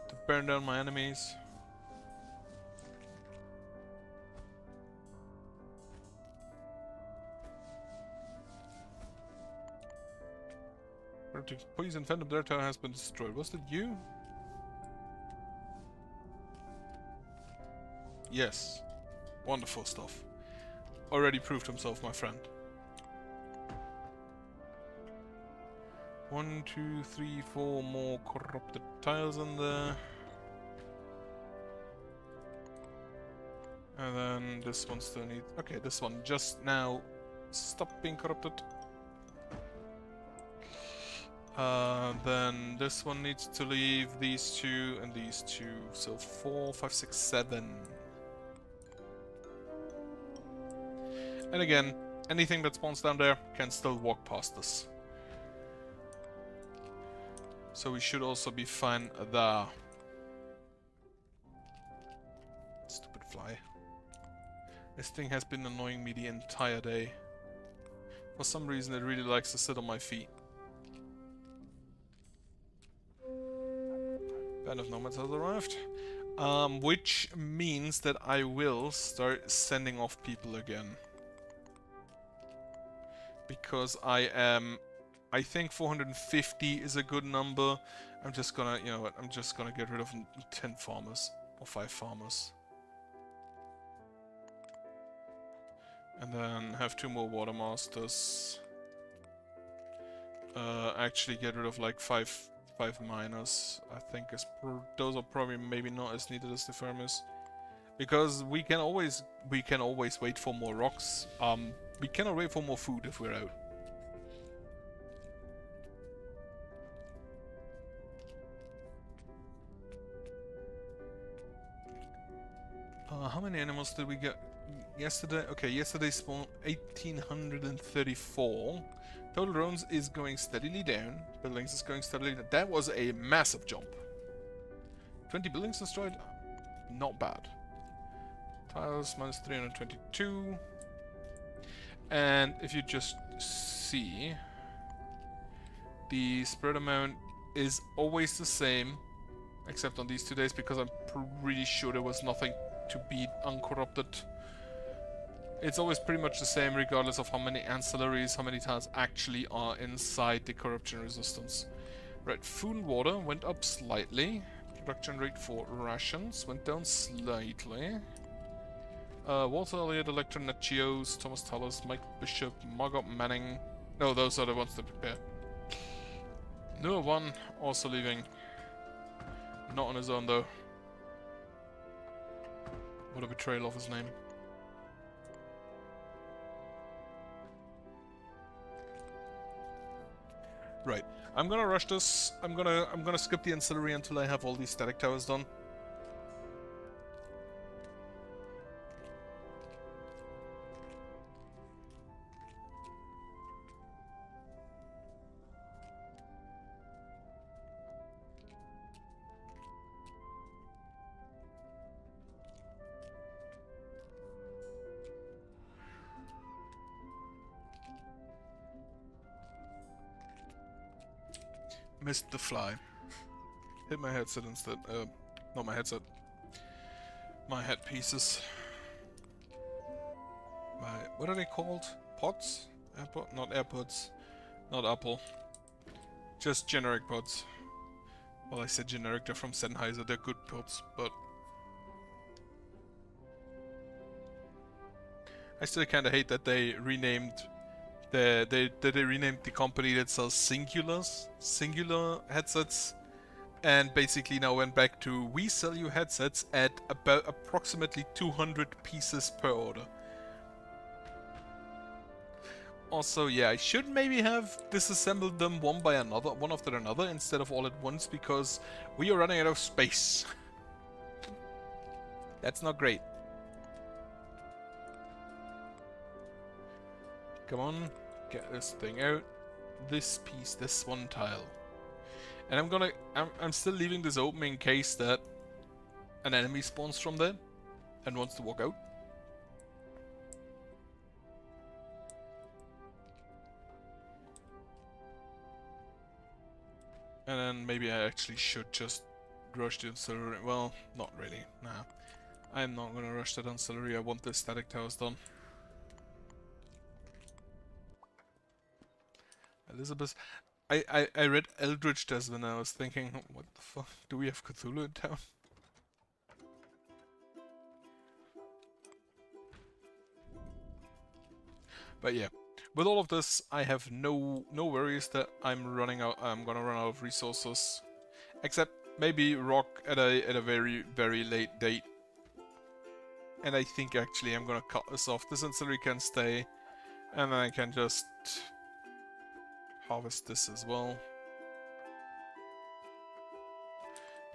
to burn down my enemies. Poison Phantom Dart Tower has been destroyed. Was that you? Yes. Wonderful stuff. Already proved himself, my friend. 1, 2, 3, 4 more corrupted tiles in there. And then this one still needs... Okay, this one just now stopped being corrupted. Then this one needs to leave, these two and these two. So 4, 5, 6, 7. And again, anything that spawns down there can still walk past us. So we should also be fine there. Stupid fly. This thing has been annoying me the entire day. For some reason it really likes to sit on my feet. Band of Nomads has arrived. Which means that I will start sending off people again. Because I think 450 is a good number. I'm just gonna, you know what, I'm just gonna get rid of 10 farmers. Or 5 farmers. And then have 2 more water masters. Actually get rid of like 5 miners. I think those are probably maybe not as needed as the farmers. Because we can always wait for more rocks. We cannot wait for more food if we're out. How many animals did we get yesterday? Okay, yesterday spawned 1834. Total drones is going steadily down. Buildings is going steadily down. That was a massive jump. 20 buildings destroyed? Not bad. Tiles minus 322. And if you just see, the spread amount is always the same, except on these 2 days, because I'm pretty sure there was nothing to beat uncorrupted. It's always pretty much the same regardless of how many ancillaries, how many tiles actually are inside the corruption resistance. Right, food and water went up slightly. Production rate for rations went down slightly. Walter Elliott, Electron Nachios, Thomas Tallis, Mike Bishop, Margot Manning. No, those are the ones that prepare. Noah 1 also leaving. Not on his own though. What a betrayal of his name. Right, I'm gonna rush this. I'm gonna skip the ancillary until I have all these static towers done. Missed the fly. Hit my headset instead. Not my headset. My headpieces. What are they called? Pods? AirPod? Not AirPods. Not Apple. Just generic pods. Well, I said generic, they're from Sennheiser, they're good pods, but... I still kinda hate that they renamed... They renamed the company that sells singular headsets, and basically now went back to, we sell you headsets at about approximately 200 pieces per order. Also, yeah, I should maybe have disassembled them one after another instead of all at once, because we are running out of space. That's not great. Come on, get this thing out. This piece, this one tile. And I'm still leaving this open in case that an enemy spawns from there and wants to walk out. then maybe I actually should just rush the ancillary. Well, not really. Nah. I'm not gonna rush that ancillary. I want the static towers done. Elizabeth. I read Eldritch Desmond and I was thinking, what the fuck? Do we have Cthulhu in town? But yeah, with all of this, I have no worries that I'm gonna run out of resources, except maybe rock at a very late date. And I think actually I'm gonna cut this off. This ancillary can stay, and then I can just harvest this as well.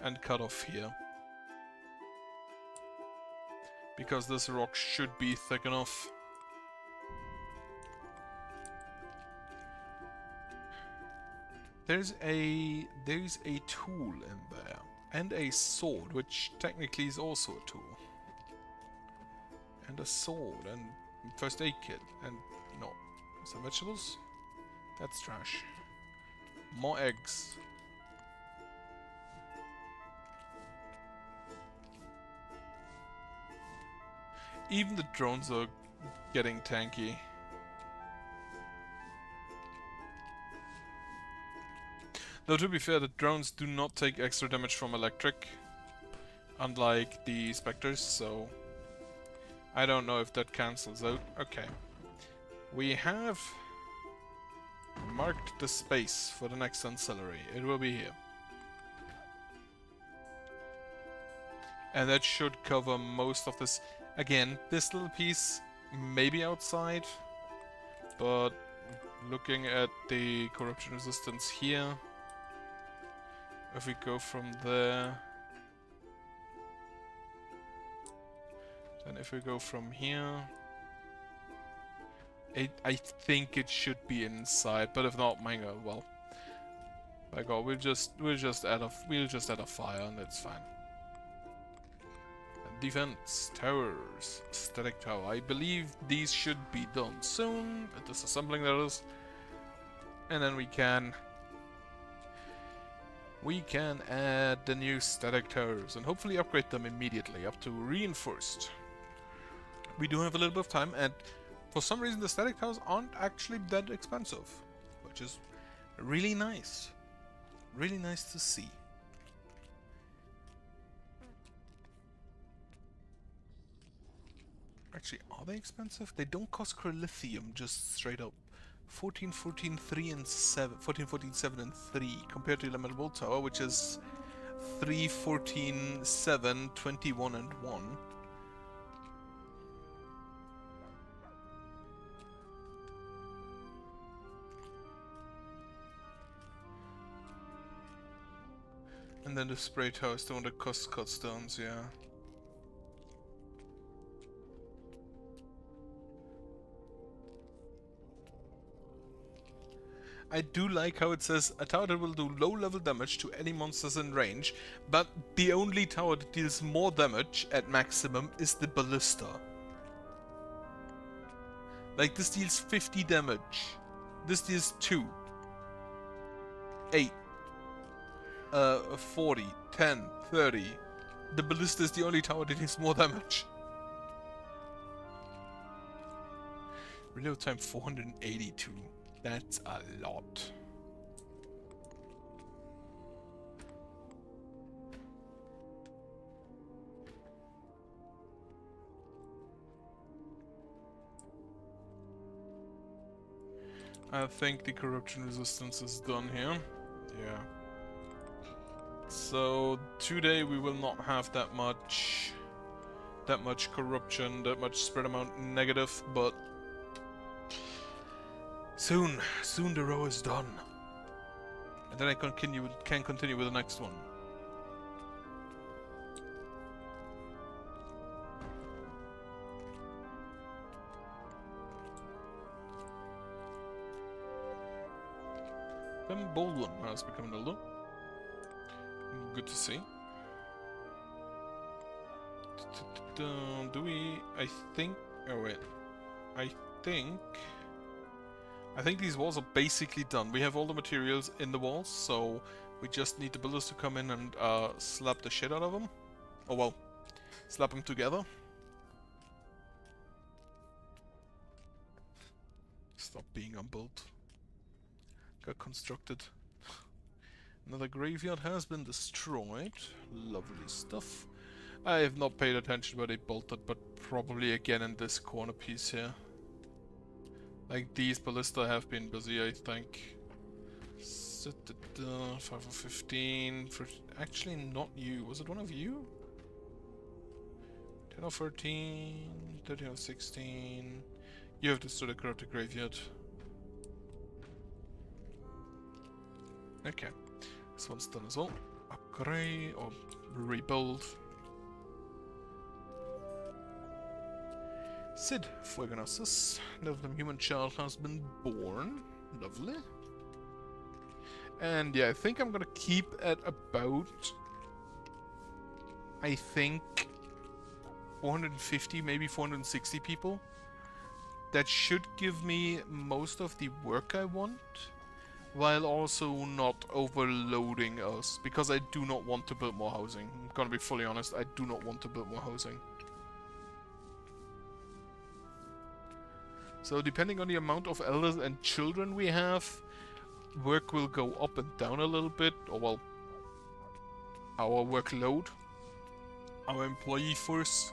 And cut off here. Because this rock should be thick enough. There's a tool in there. And a sword, which technically is also a tool. And a sword, and first aid kit, and no. Some vegetables? That's trash. More eggs. Even the drones are getting tanky. Though to be fair, the drones do not take extra damage from electric, unlike the specters, so I don't know if that cancels out. Okay. We have marked the space for the next ancillary. It will be here. And that should cover most of this. Again, this little piece may be outside, but looking at the corruption resistance here, if we go from there, then if we go from here, I think it should be inside, but if not, my god, well, by god, we'll just add a fire and it's fine. Defense towers, static tower. I believe these should be done soon. Disassembling that is, and then we can add the new static towers and hopefully upgrade them immediately up to reinforced. We do have a little bit of time, and for some reason the static towers aren't actually that expensive, which is really nice. Really nice to see. Actually, are they expensive? They don't cost Crylithium, just straight up. 14, 14, 3 and 7. 14, 14, 7 and 3 compared to Elemental Tower, which is 3, 14, 7, 21 and 1. And then the spray tower is the one that costs cut stones, yeah. I do like how it says a tower that will do low level damage to any monsters in range, but the only tower that deals more damage at maximum is the ballista. Like, this deals 50 damage. This deals 2. 8. 40. 10. 30. The ballista is the only tower that deals more damage. Reload time 482. That's a lot. I think the corruption resistance is done here. Yeah. So today we will not have that much corruption, that much spread amount negative, but soon the row is done. And then I can continue with the next one. Then bold one has become an elder. Good to see. Do we? I think. Oh wait. I think these walls are basically done. We have all the materials in the walls, so We just need the builders to come in and slap the shit out of them. Oh well, slap them together. Stop being unbuilt. Got constructed. Another graveyard has been destroyed. Lovely stuff. I have not paid attention where they bolted, but probably again in this corner piece here. Like, these ballista have been busy, I think. 5 of 15. For actually, not you. Was it one of you? 10 of 13. 13 of 16. You have destroyed a corrupted graveyard. Okay. This one's done as well. Upgrade or rebuild. Sid, Fuegonosis. Another human child has been born. Lovely. And yeah, I think I'm gonna keep at about, I think, 450, maybe 460 people. That should give me most of the work I want, while also not overloading us, because I do not want to build more housing. I'm gonna be fully honest, I do not want to build more housing. So depending on the amount of elders and children we have, work will go up and down a little bit, or well, our workload, our employee force,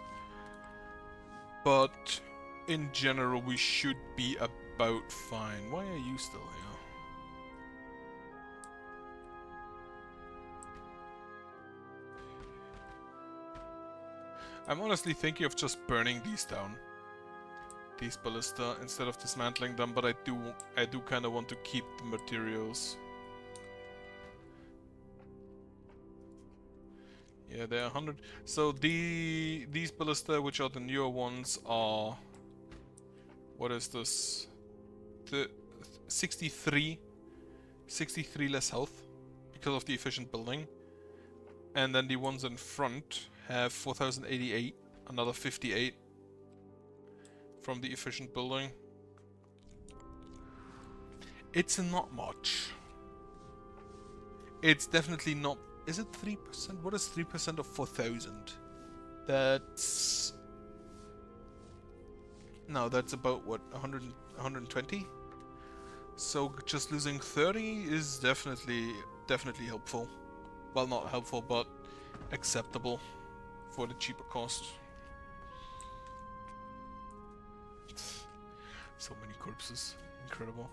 but in general we should be about fine. Why are you still here? I'm honestly thinking of just burning these down, these ballista, instead of dismantling them, but I do kind of want to keep the materials. Yeah, they're 100. So these ballista, which are the newer ones, are, what is this? The 63 less health because of the efficient building, and then the ones in front have 4088, another 58 from the efficient building. It's not much. It's definitely not. Is it 3%? What is 3% of 4000? That's... No, that's about what, 100, 120? So just losing 30 is definitely helpful. Well, not helpful, but acceptable for the cheaper cost. So many corpses. Incredible.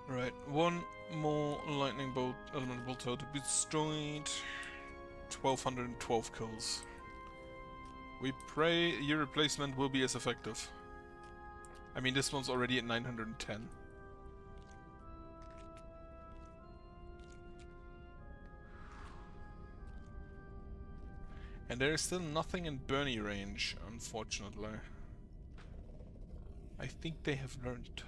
Right, one more lightning bolt, elemental bolter to be destroyed. 1212 kills. We pray your replacement will be as effective. I mean, this one's already at 910. And there is still nothing in Bernie range, unfortunately. I think they have learned.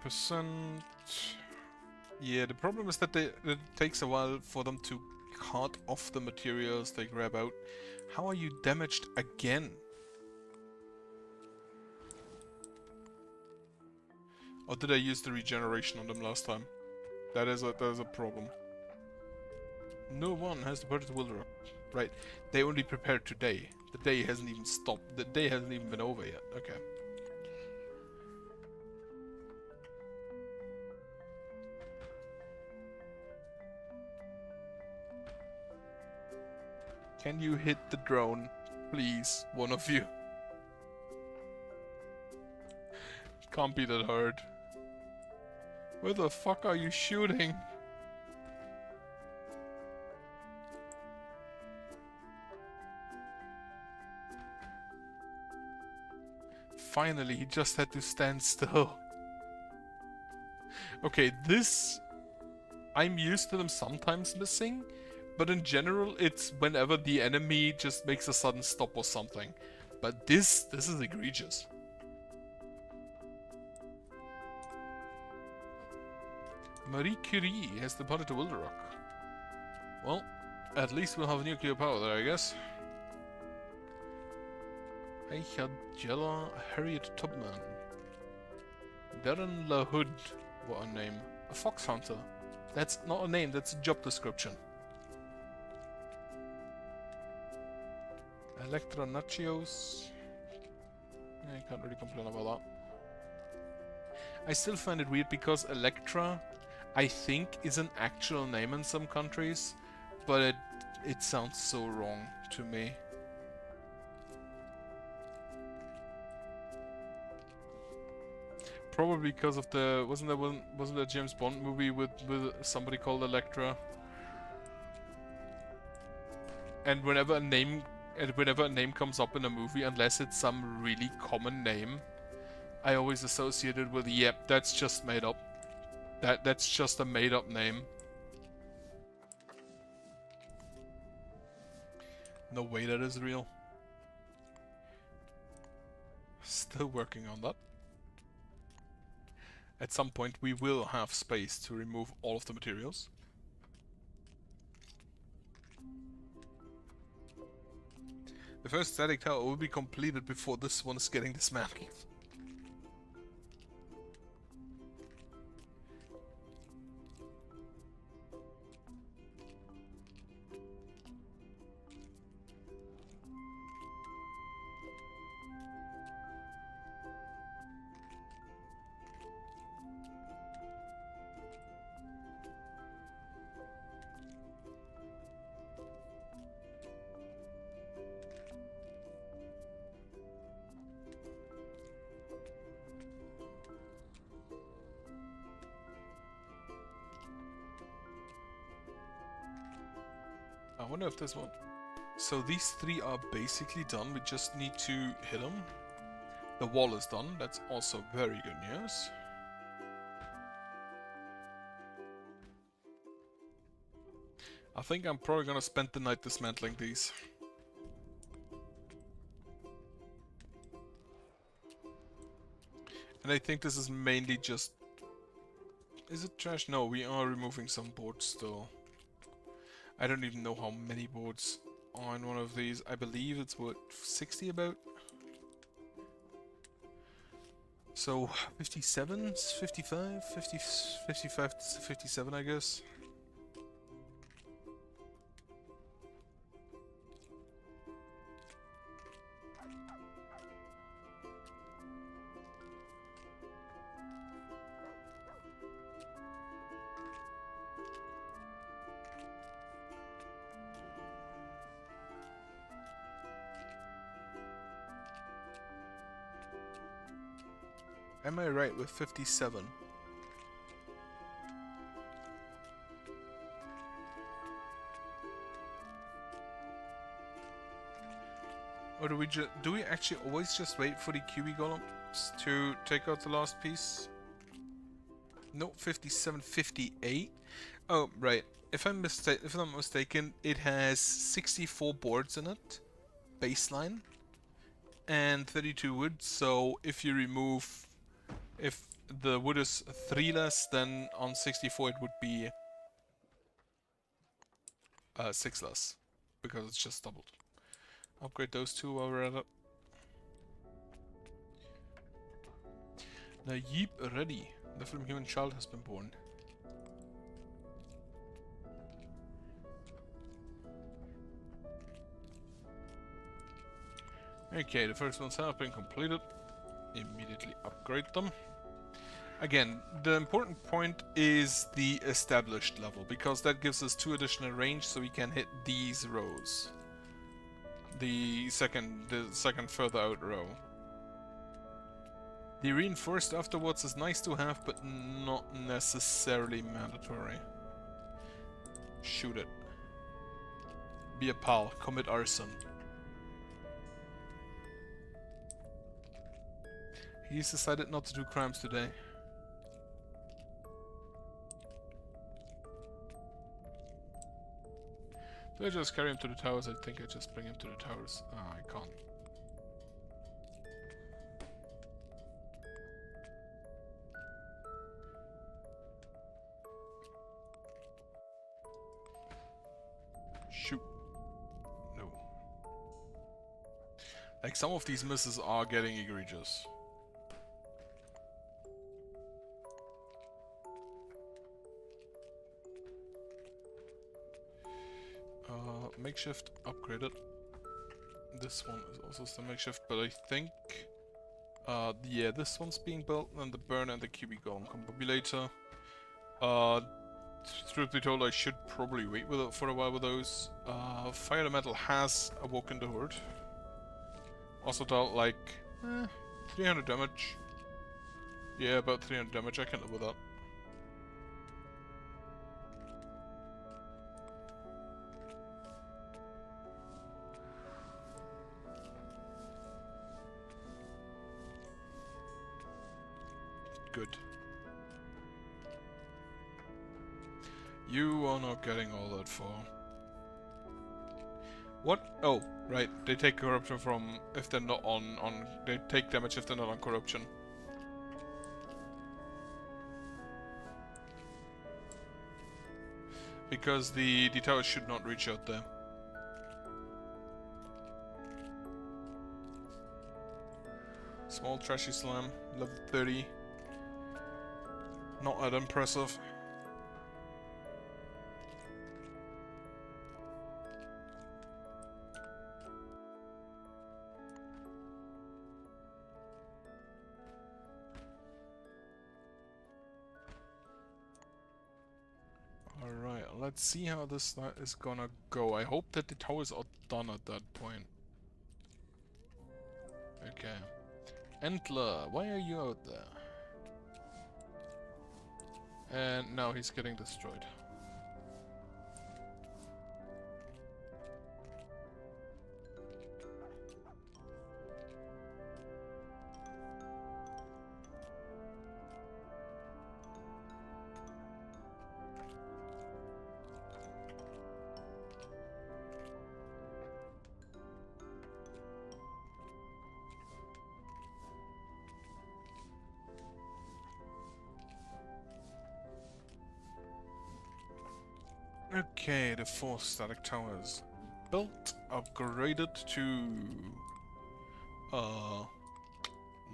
%. Yeah, the problem is that it takes a while for them to cut off the materials they grab out. How are you damaged again? Or did I use the regeneration on them last time? That is a problem. No one has departed the Wilderer. Right, they only prepared today. The day hasn't even stopped. The day hasn't even been over yet. Okay. Can you hit the drone? Please, one of you. It can't be that hard. Where the fuck are you shooting? finally, he just had to stand still. Okay, this... I'm used to them sometimes missing, but in general, it's whenever the enemy just makes a sudden stop or something. But this is egregious. Marie Curie has departed to Wilderock. Well, at least we'll have nuclear power there, I guess. Eichadjella Harriet Tubman. Darren LaHood. What a name. A fox hunter. That's not a name, that's a job description. Electra Nachios. I can't really complain about that. I still find it weird because Electra, I think, is an actual name in some countries, but it sounds so wrong to me. Probably because of the wasn't there a James Bond movie with somebody called Electra? And whenever a name comes up in a movie, unless it's some really common name, I always associate it with, yep, that's just made up. That's just a made up name. No way that is real. Still working on that. At some point we will have space to remove all of the materials. The first static tower will be completed before this one is getting dismantled. I wonder if there's one. So these three are basically done. We just need to hit them. The wall is done. That's also very good news. I think I'm probably gonna spend the night dismantling these. And I think this is mainly just... Is it trash? No, we are removing some boards still. I don't even know how many boards are in one of these. I believe it's what, 60 about? So 57, 55, 50, 55 to 57 I guess. Am I right with 57? Or do we actually always just wait for the QB golems to take out the last piece? No, 57, 58. Oh, right. If I'm not mistaken, it has 64 boards in it, baseline, and 32 wood. So if you remove, if the wood is 3 less, then on 64 it would be 6 less, because it's just doubled. Upgrade those two while we're at it. Nayeeb ready. The film human child has been born. Okay, the first ones have been completed. Immediately upgrade them. Again, the important point is the established level, because that gives us 2 additional range, so we can hit these rows. The second further out row. The reinforced afterwards is nice to have, but not necessarily mandatory. Shoot it. Be a pal. Commit arson. He's decided not to do crimes today. Do I just carry him to the towers? I think I just bring him to the towers. Ah, I can't. Shoot. No. Like, some of these misses are getting egregious. Makeshift upgraded. This one is also still makeshift, but I think yeah, this one's being built, and the burn and the QB Golem Combobulator. Truth be told, I should probably wait with it for a while with those. Fire Elemental has awoken the Horde. Also dealt like 300 damage. Yeah, about 300 damage, I can live with that. Good. You are not getting all that far. What? Oh, right. They take corruption from if they're not on. They take damage if they're not on corruption. Because the towers should not reach out there. Small trashy slam, level 30. Not that impressive. Alright, let's see how this is gonna go. I hope that the towers are done at that point. Okay. Entler, why are you out there? And now he's getting destroyed. Okay, the 4 static towers. Built, upgraded to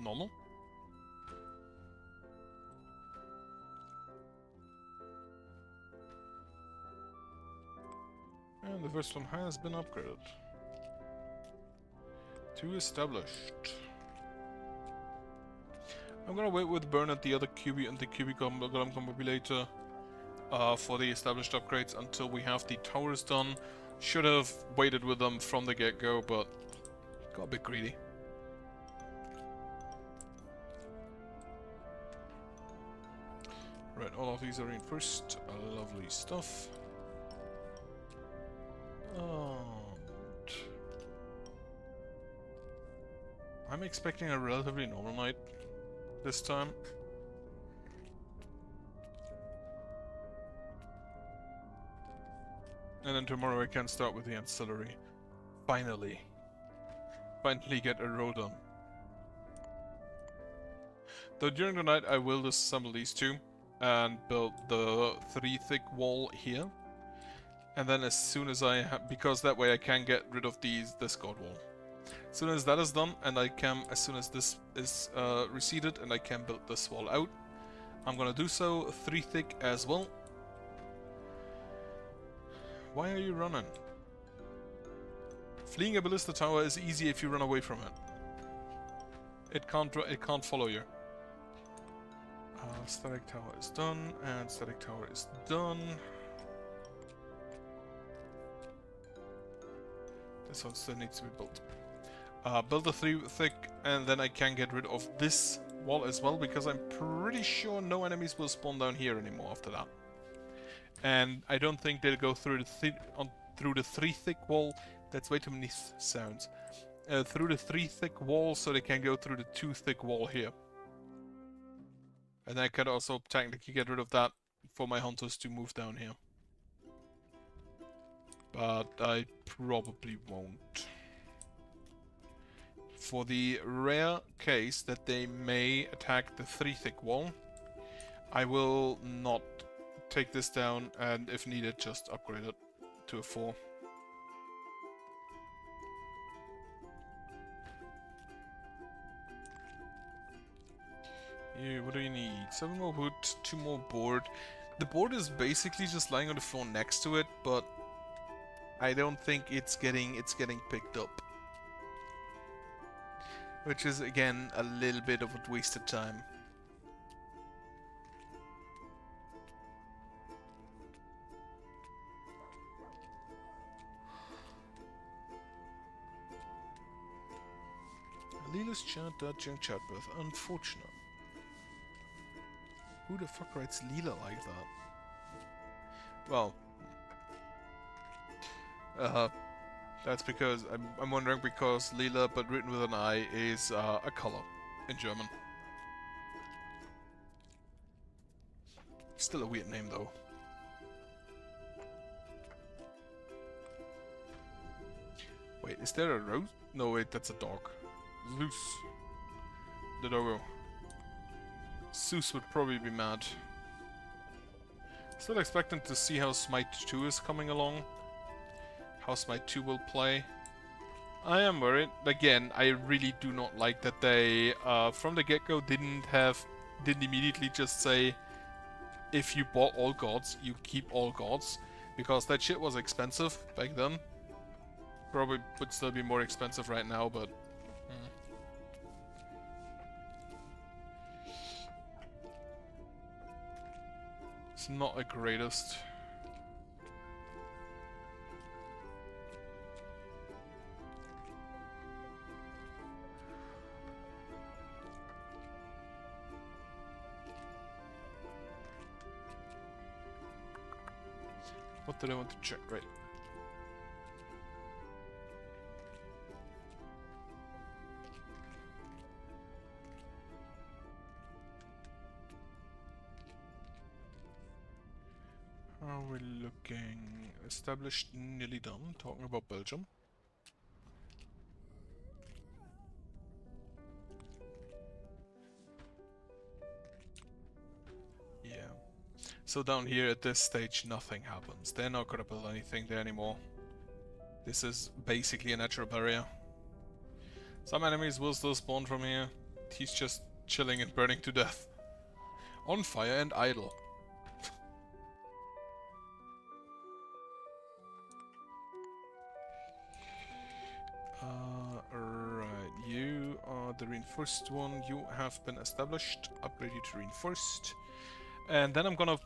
normal. And the first one has been upgraded. 2 established. I'm gonna wait with burn at the other QB and the QB Golem Combobulator for the established upgrades until we have the towers done. Should have waited with them from the get-go, but got a bit greedy. Right, all of these are reinforced. Lovely stuff. And I'm expecting a relatively normal night this time. And then tomorrow I can start with the ancillary. Finally. Finally get a road on. Though during the night I will disassemble these 2 and build the 3 thick wall here. And then as soon as I have, because that way I can get rid of this god wall. As soon as that is done, and I can, as soon as this is receded and I can build this wall out, I'm gonna do so, 3 thick as well. Why are you running? Fleeing a ballista tower is easy if you run away from it. It can't follow you. Static tower is done, and static tower is done. This one still needs to be built. Build a 3 thick, and then I can get rid of this wall as well, because I'm pretty sure no enemies will spawn down here anymore after that. And I don't think they'll go through the 3 thick wall. That's way too many sounds. Through the 3 thick wall, so they can go through the 2 thick wall here. And I could also technically get rid of that for my hunters to move down here. But I probably won't. For the rare case that they may attack the 3-thick wall, I will not take this down, and if needed, just upgrade it to a 4. What do you need? 7 more wood, 2 more board. The board is basically just lying on the floor next to it, but I don't think it's getting picked up. Which is again a little bit of a wasted time. Leela's chant, junk childbirth. Unfortunate. Who the fuck writes Leela like that? Well, that's because I'm wondering because Leela, but written with an I, is a color in German. Still a weird name though. Wait, is there a rose? No, wait, that's a dog. Zeus. The doggo. Zeus would probably be mad. Still expecting to see how Smite 2 is coming along. How Smite 2 will play. I am worried. Again, I really do not like that they, from the get-go, didn't immediately just say, if you bought all gods, you keep all gods. Because that shit was expensive back then. Probably would still be more expensive right now, but... It's not the greatest. What did I want to check? Right. How are we looking? Established, nearly done. Talking about Belgium. Yeah. So down here at this stage, nothing happens. They're not gonna build anything there anymore. This is basically a natural barrier. Some enemies will still spawn from here. He's just chilling and burning to death. On fire and idle. Right, you are the reinforced one. You have been established. Upgrade you to reinforced. And then I'm gonna...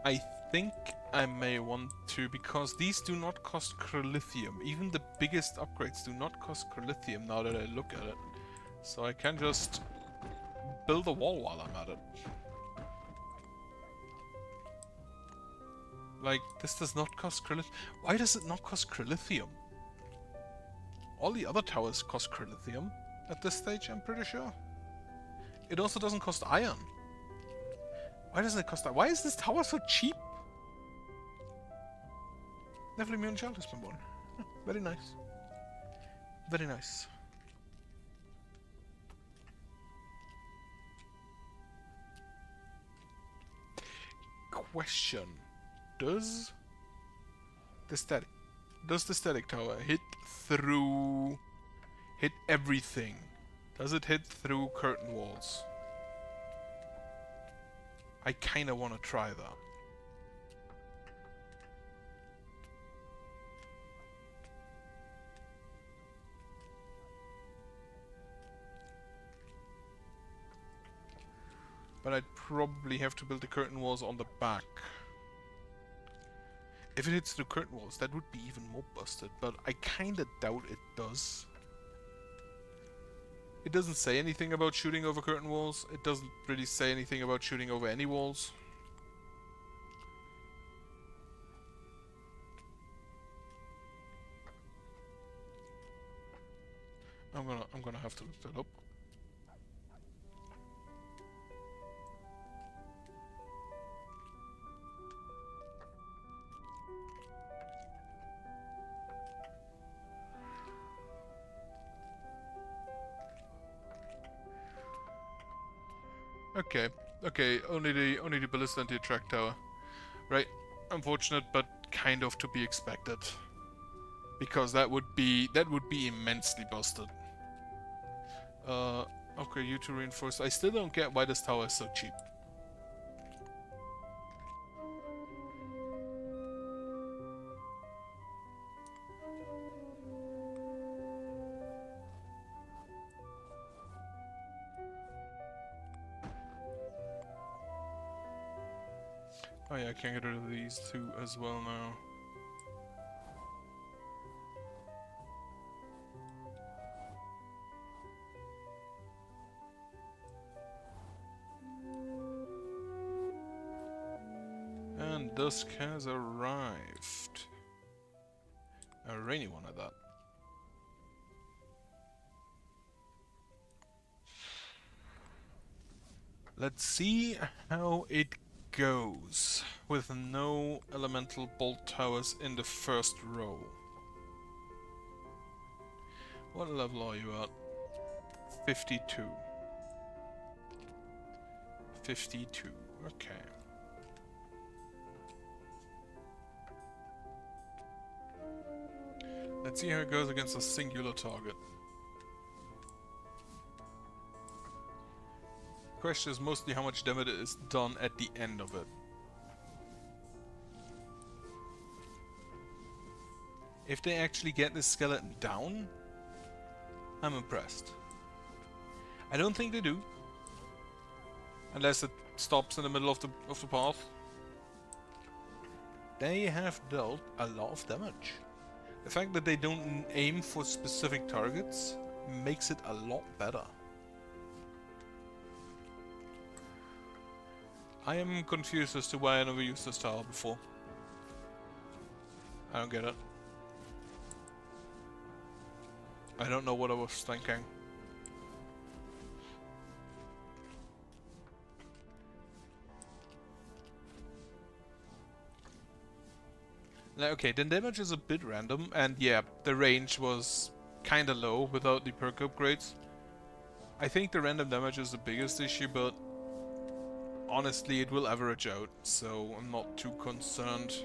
I think I may want to, because these do not cost Chrolithium. Even the biggest upgrades do not cost Chrolithium now that I look at it. So I can just build a wall while I'm at it. Like, this does not cost Chrolithium. Why does it not cost Chrolithium? All the other towers cost Chrolithium at this stage, I'm pretty sure. It also doesn't cost iron. Why doesn't it cost that? Why is this tower so cheap? Never immune child has been born. Very nice. Very nice. Question. Does the static tower hit everything? Does it hit through curtain walls? I kinda wanna try that. But I'd probably have to build the curtain walls on the back. If it hits through curtain walls, that would be even more busted, but I kinda doubt it does. It doesn't say anything about shooting over curtain walls. It doesn't really say anything about shooting over any walls. I'm gonna have to look that up. Okay. Okay, only the ballista and the attract tower. Right. Unfortunate, but kind of to be expected. Because that would be immensely busted. Okay, you to reinforce. I still don't get why this tower is so cheap. Oh yeah, I can get rid of these two as well now. And dusk has arrived. A rainy one at that. Let's see how it goes with no elemental bolt towers in the first row. What level are you at? 52. 52, okay. Let's see how it goes against a singular target. Question is mostly how much damage is done at the end of it. If they actually get this skeleton down, I'm impressed. I don't think they do. Unless it stops in the middle of the path. They have dealt a lot of damage. The fact that they don't aim for specific targets makes it a lot better. I am confused as to why I never used this tower before. I don't get it. I don't know what I was thinking. Okay, the damage is a bit random, and yeah, the range was kinda low without the perk upgrades. I think the random damage is the biggest issue, but honestly it will average out, so I'm not too concerned.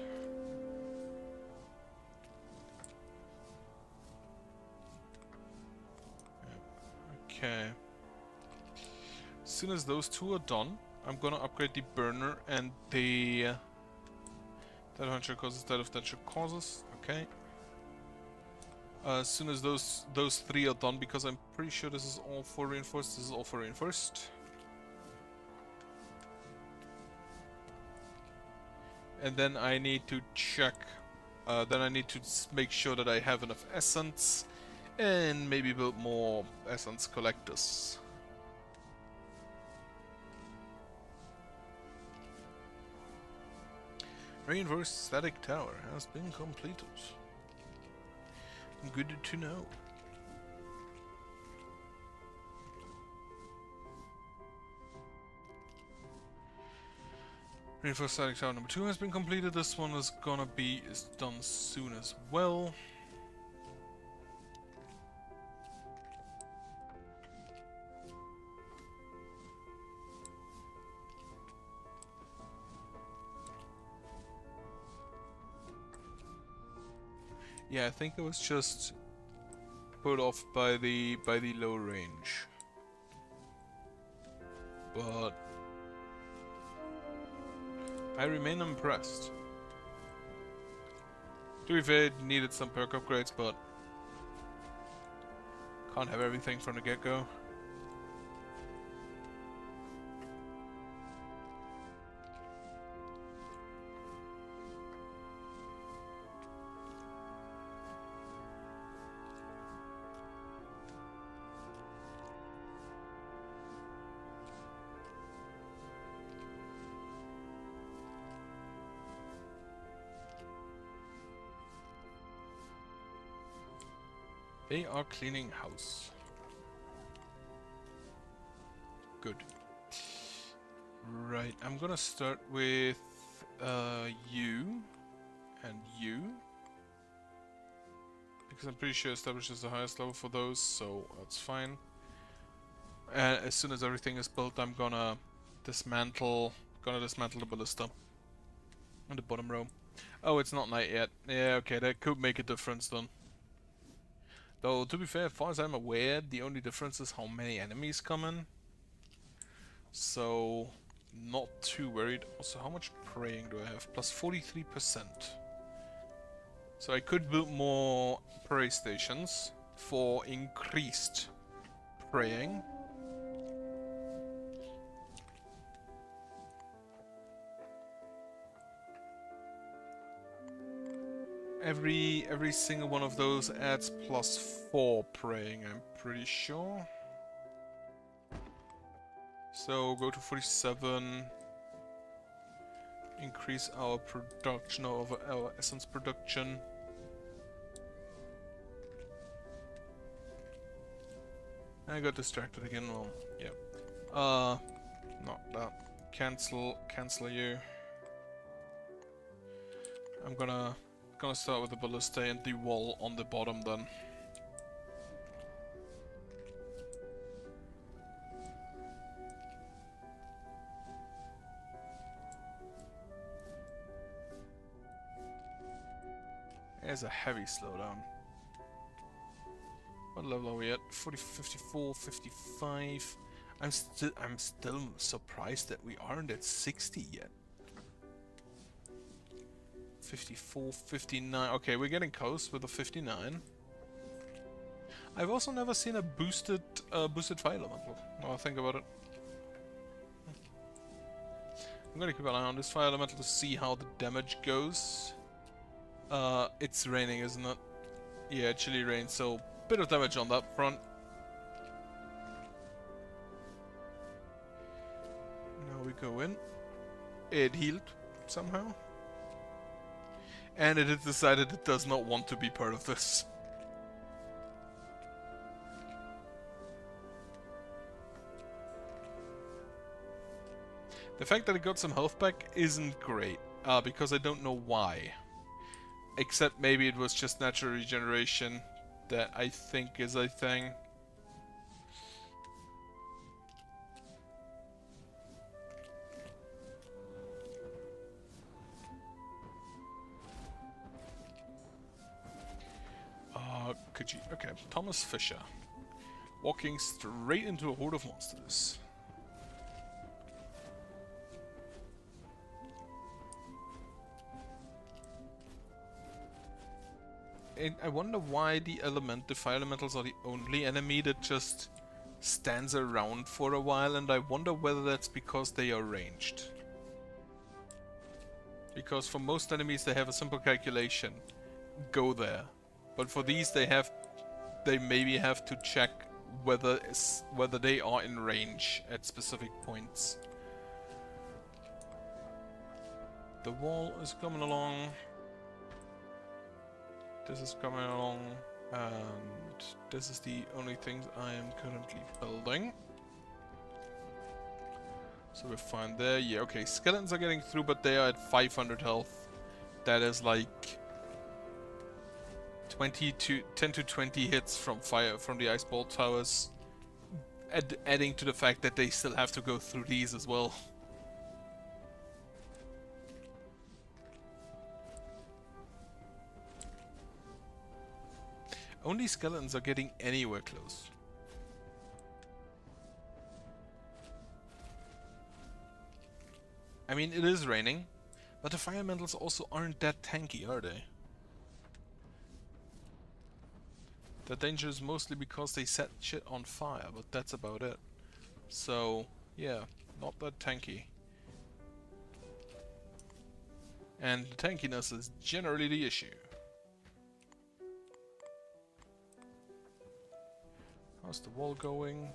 Okay. As soon as those two are done, I'm gonna upgrade the burner and the that hunter causes instead of that should causes. Okay. As soon as those three are done, because I'm pretty sure this is all for reinforced. This is all for reinforced. And then I need to check. Then I need to make sure that I have enough essence, and maybe build more essence collectors. Reinforced static tower has been completed. Good to know. Reinforced static tower number 2 has been completed. This one is done soon as well. Yeah, I think it was just put off by the low range. But I remain impressed. To be fair, it needed some perk upgrades, but can't have everything from the get-go. They are cleaning house. Good. Right, I'm gonna start with you and you. Because I'm pretty sure established is the highest level for those, so that's fine. And as soon as everything is built, I'm gonna dismantle... Gonna dismantle the ballista. On the bottom row. Oh, it's not night yet. Yeah, okay, that could make a difference then. Though, to be fair, as far as I'm aware, the only difference is how many enemies come in. So, not too worried. Also, how much praying do I have? Plus 43%. So I could build more pray stations for increased praying. Every single one of those adds plus 4 praying, I'm pretty sure. So go to 47. Increase our production over our essence production. I got distracted again. Well, yeah. Not that. Cancel you. I'm gonna start with the ballista and the wall on the bottom then. There's a heavy slowdown. What level are we at? 40, 54, 55. I'm still surprised that we aren't at 60 yet. 54, 59. Okay, we're getting close with the 59. I've also never seen a boosted fire elemental. Now I think about it. I'm gonna keep an eye on this fire elemental to see how the damage goes. It's raining, isn't it? Yeah, it chilly rain, so bit of damage on that front. Now we go in. It healed somehow. And it has decided it does not want to be part of this. The fact that it got some health back isn't great, because I don't know why. Except maybe it was just natural regeneration that I think is a thing. Could you... Okay, Thomas Fisher. Walking straight into a horde of monsters. And I wonder why the fire elementals are the only enemy that just stands around for a while, and I wonder whether that's because they are ranged. Because for most enemies they have a simple calculation. Go there. But for these they maybe have to check whether they are in range at specific points. The wall is coming along. This is coming along, and this is the only things I am currently building. So we're fine there. Yeah, okay, skeletons are getting through, but they are at 500 health. That is like 10 to 20 hits from the ice ball towers, adding to the fact that they still have to go through these as well. Only skeletons are getting anywhere close. I mean, it is raining, but the fire elementals also aren't that tanky, are they? The danger is mostly because they set shit on fire, but that's about it. So, yeah, not that tanky. And the tankiness is generally the issue. How's the wall going?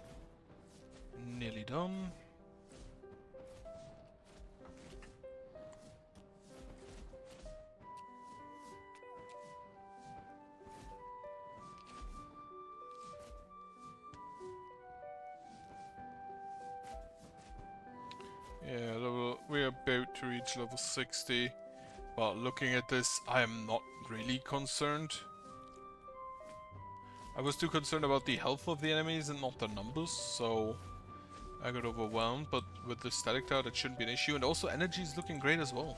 Nearly done. Yeah, we're about to reach level 60, but looking at this, I am not really concerned. I was too concerned about the health of the enemies and not the numbers, so I got overwhelmed, but with the static tower that shouldn't be an issue, and also energy is looking great as well.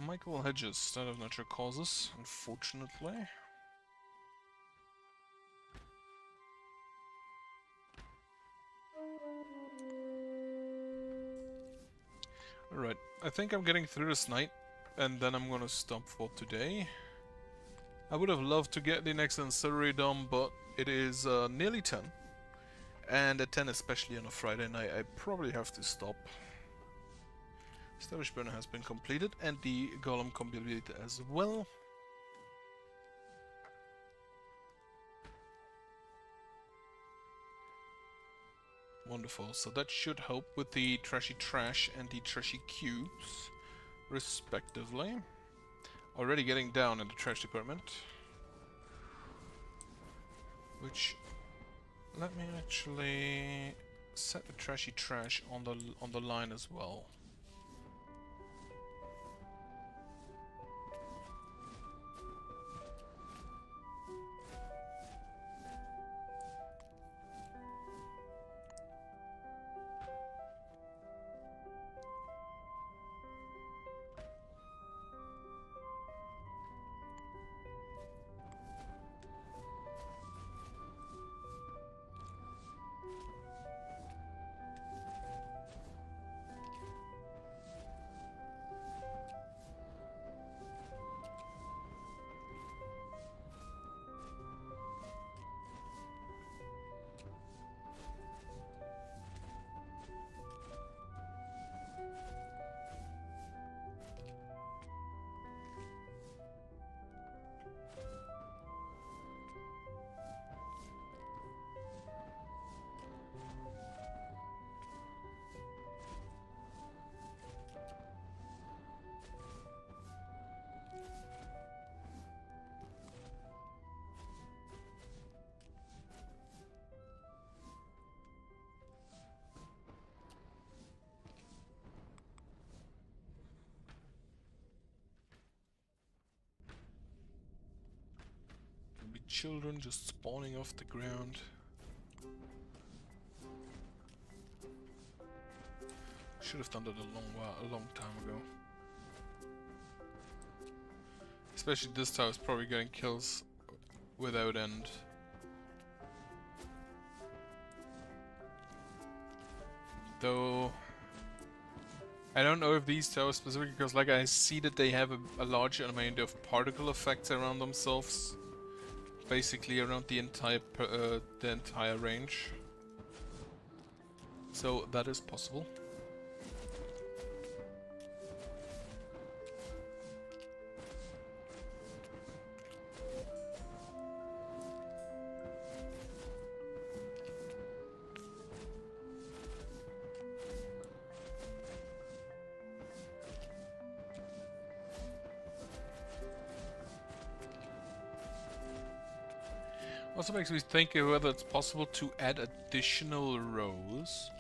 Michael Hedges, died of natural causes, unfortunately. Alright, I think I'm getting through this night, and then I'm gonna stop for today. I would have loved to get the next ancillary done, but it is nearly 10. And at 10, especially on a Friday night, I probably have to stop. Establish burner has been completed, and the golem completed as well. Wonderful, so that should help with the trashy trash and the trashy cubes, respectively. Already getting down in the trash department. Which, let me actually set the trashy trash on the line as well. There'll be children just spawning off the ground. Should have done that a long time ago. Especially this tower is probably getting kills without end. Though I don't know if these towers specifically, because like I see that they have a large amount of particle effects around themselves, basically around the entire range. So that is possible. Also makes me think of whether it's possible to add additional rows.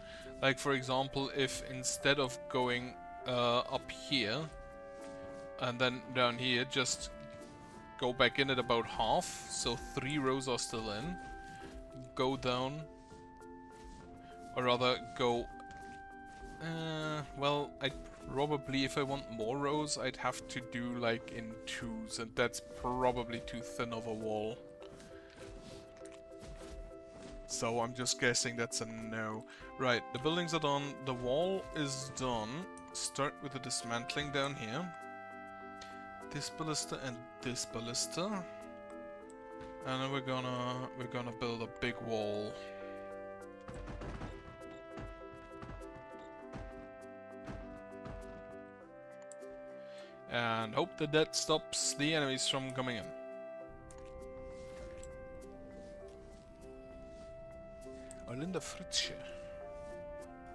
Like for example, if instead of going up here and then down here, just go back in at about half, so 3 rows are still in. Go down, or rather go... well, I'd probably, if I want more rows, I'd have to do like in 2s, and that's probably too thin of a wall. So I'm just guessing that's a no. Right, the buildings are done, the wall is done. Start with the dismantling down here. This ballista and this ballista. And then we're gonna build a big wall. And hope that stops the enemies from coming in. Arlinda Fritzsche.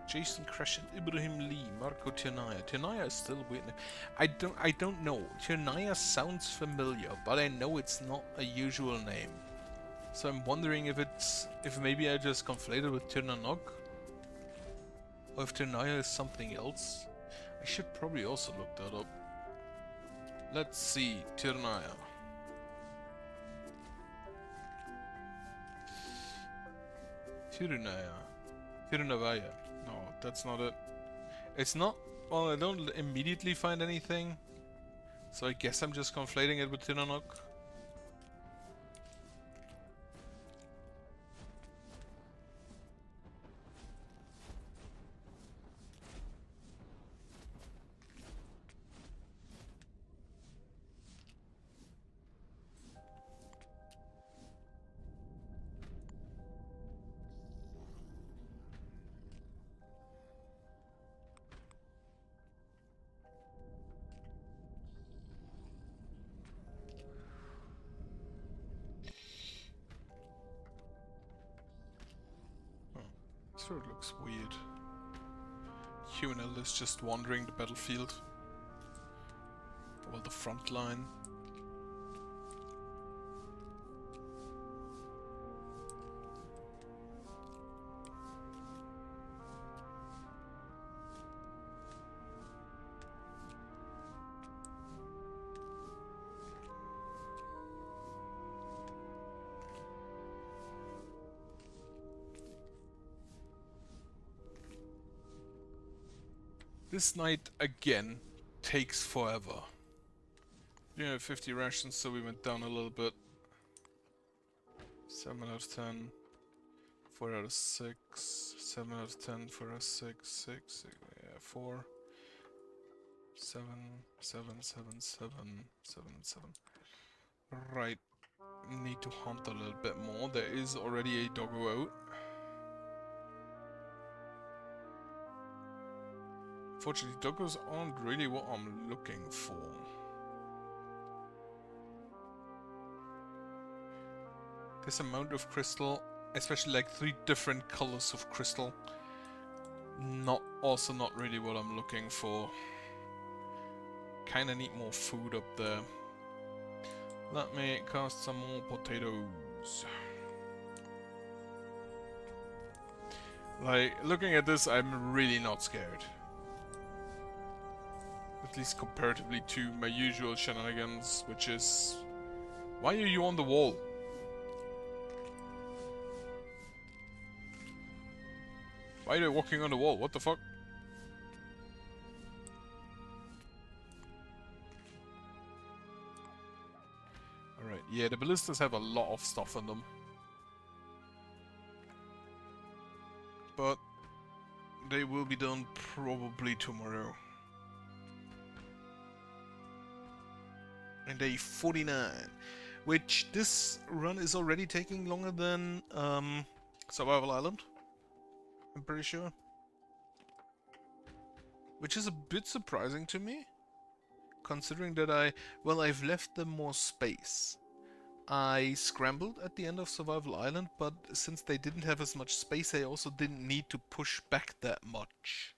Jason Crescent, Ibrahim Lee, Marco Tiernaya. Tiernaya is still waiting. I don't know. Tiernaya sounds familiar, but I know it's not a usual name. So I'm wondering if maybe I just conflated with Tirnanog, or if Tiernaya is something else. I should probably also look that up. Let's see, Tiernaya. Tirnavaya. No, that's not it. It's not... Well, I don't immediately find anything. So I guess I'm just conflating it with Tirnanog. Sure, it looks weird. Humanel is just wandering the battlefield. Well, the front line. This night, again, takes forever. Yeah, 50 rations, so we went down a little bit. 7 out of 10. 4 out of 6. 7 out of 10. 4 out of 6. 6. Yeah, 4. 7. 7. 7. 7. 7. 7. Right. Need to hunt a little bit more. There is already a doggo out. Fortunately, doggos aren't really what I'm looking for. This amount of crystal, especially like 3 different colors of crystal, also not really what I'm looking for. Kinda need more food up there. Let me cast some more potatoes. Like, looking at this, I'm really not scared. At least comparatively to my usual shenanigans, which is... Why are you on the wall? Why are you walking on the wall? What the fuck? Alright, yeah, the ballistas have a lot of stuff on them. But they will be done probably tomorrow. And day 49, which this run is already taking longer than Survival Island, I'm pretty sure. Which is a bit surprising to me, considering that I've left them more space. I scrambled at the end of Survival Island, but since they didn't have as much space, I also didn't need to push back that much.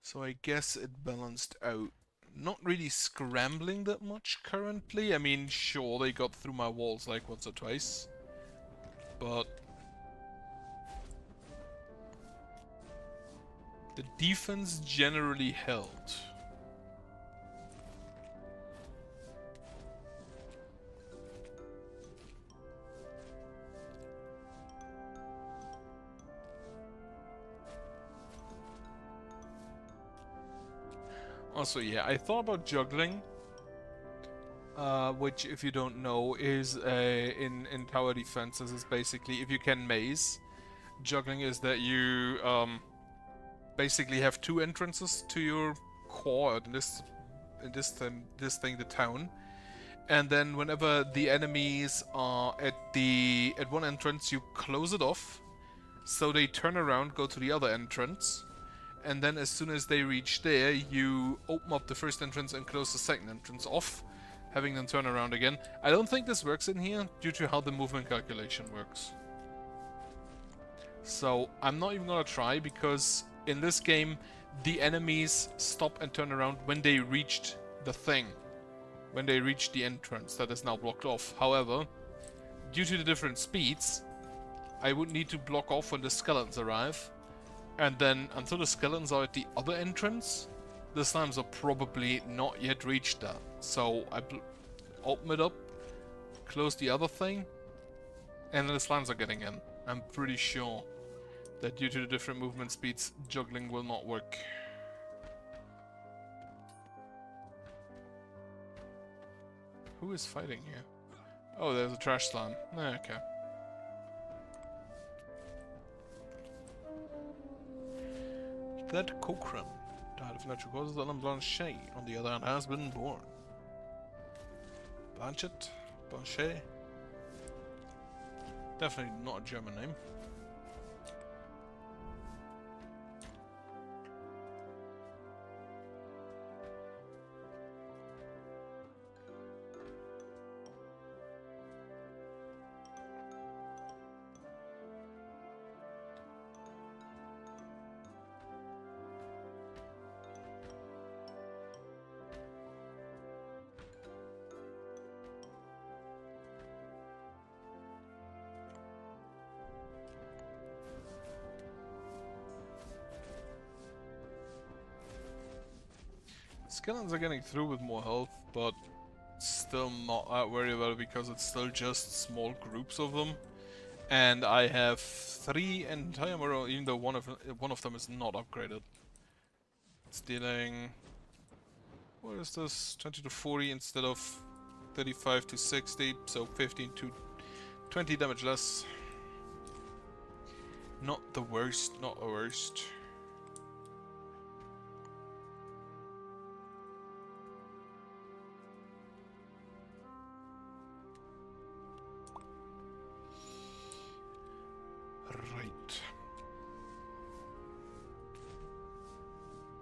So I guess it balanced out. Not really scrambling that much currently. I mean, sure, they got through my walls like once or twice. But the defense generally held. Also, yeah, I thought about juggling, which, if you don't know, is in tower defenses is basically if you can maze. Juggling is that you basically have 2 entrances to your core, in this thing, the town, and then whenever the enemies are at one entrance, you close it off, so they turn around, go to the other entrance. And then as soon as they reach there, you open up the first entrance and close the second entrance off. having them turn around again. I don't think this works in here due to how the movement calculation works. So I'm not even gonna try, because in this game the enemies stop and turn around when they reached the thing. When they reach the entrance that is now blocked off. However, due to the different speeds, I would need to block off when the skeletons arrive. And then until the skeletons are at the other entrance, the slimes are probably not yet reached that. So I open it up, close the other thing, and then the slimes are getting in. I'm pretty sure that due to the different movement speeds, juggling will not work. Who is fighting here? Oh, there's a trash slime. Okay. That Cochrane died of natural causes, and Blanchet, on the other hand, has been born. Blanchet? Blanchet? Definitely not a German name. Skeletons are getting through with more health, but still not that worried about it because it's still just small groups of them. And I have 3 entire morale, even though one of them is not upgraded. It's dealing... what is this? 20 to 40 instead of 35 to 60, so 15 to 20 damage less. Not the worst, not the worst.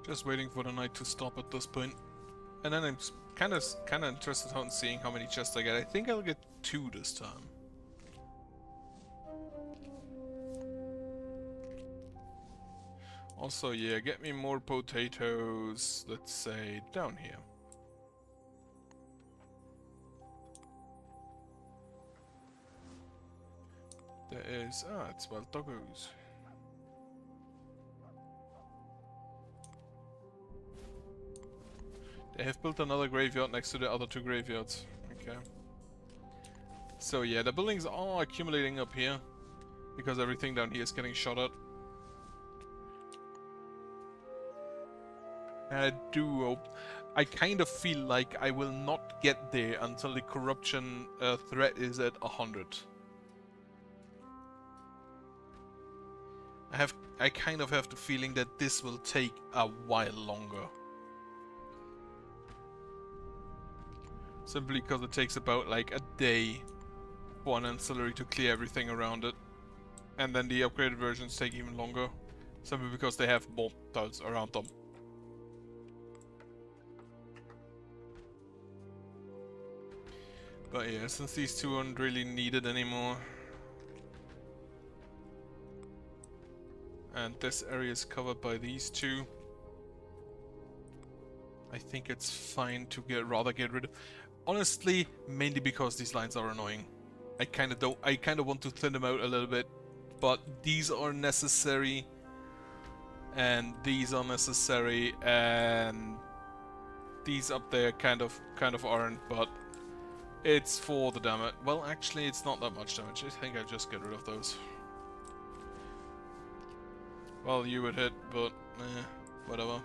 Just waiting for the night to stop at this point. And then I'm kind of interested in seeing how many chests I get. I think I'll get 2 this time. Also, yeah, get me more potatoes, let's say, down here. There is... ah, it's wild doggos. They have built another graveyard next to the other 2 graveyards. Okay. So yeah, the buildings are accumulating up here, because everything down here is getting shot at. I do hope... I kind of feel like I will not get there until the corruption threat is at 100. I kind of have the feeling that this will take a while longer. Simply because it takes about like a day for an ancillary to clear everything around it. And then the upgraded versions take even longer. Simply because they have more tiles around them. But yeah, since these 2 aren't really needed anymore. And this area is covered by these 2. I think it's fine to rather get rid of... honestly, mainly because these lines are annoying. I kind of want to thin them out a little bit, but these are necessary, and these are necessary, and these up there kind of aren't, but it's for the damage. Well, actually, it's not that much damage. I think I'll just get rid of those. Well, you would hit, but whatever.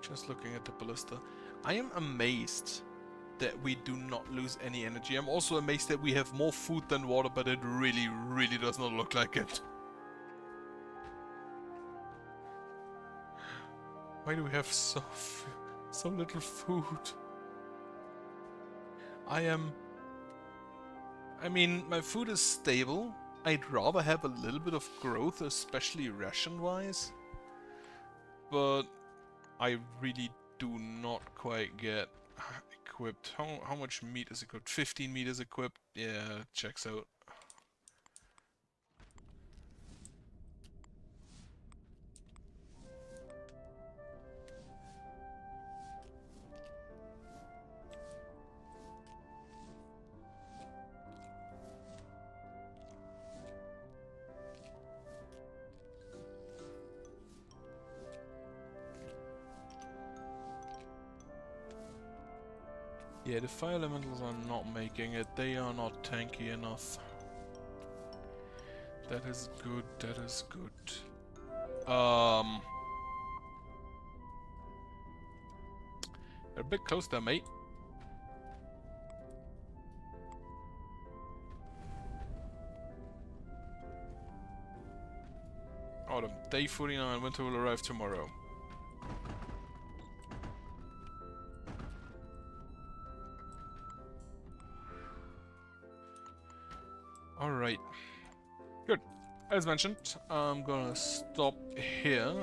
Just looking at the ballista. I am amazed that we do not lose any energy. I'm also amazed that we have more food than water, but it really, really does not look like it. Why do we have so little food? I mean, my food is stable, I'd rather have a little bit of growth, especially ration-wise. But I really do not quite get equipped. How much meat is equipped? 15 meat is equipped. Yeah, checks out. Yeah, the fire elementals are not making it. They are not tanky enough. That is good, that is good. They're a bit close there, mate. Autumn, day 49, winter will arrive tomorrow. Alright. Good. As mentioned, I'm gonna stop here.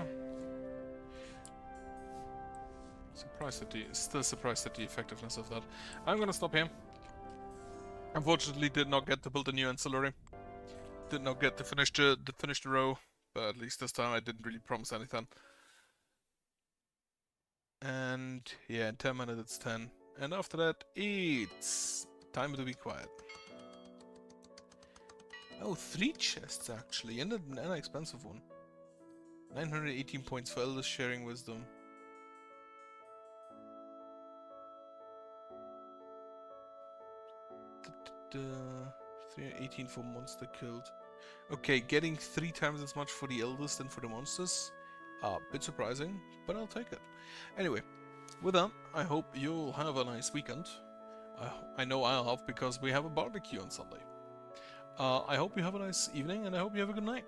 Still surprised at the effectiveness of that. I'm gonna stop here. Unfortunately, did not get to build a new ancillary. Did not get to finish the row, but at least this time I didn't really promise anything. And yeah, in 10 minutes it's 10. And after that, it's time to be quiet. Oh, 3 chests actually, and an expensive one. 918 points for Eldest Sharing Wisdom. The 318 for monster killed. Okay, getting 3 times as much for the Eldest than for the monsters. A bit surprising, but I'll take it. Anyway, with that, I hope you'll have a nice weekend. I know I'll have, because we have a barbecue on Sunday. I hope you have a nice evening, and I hope you have a good night.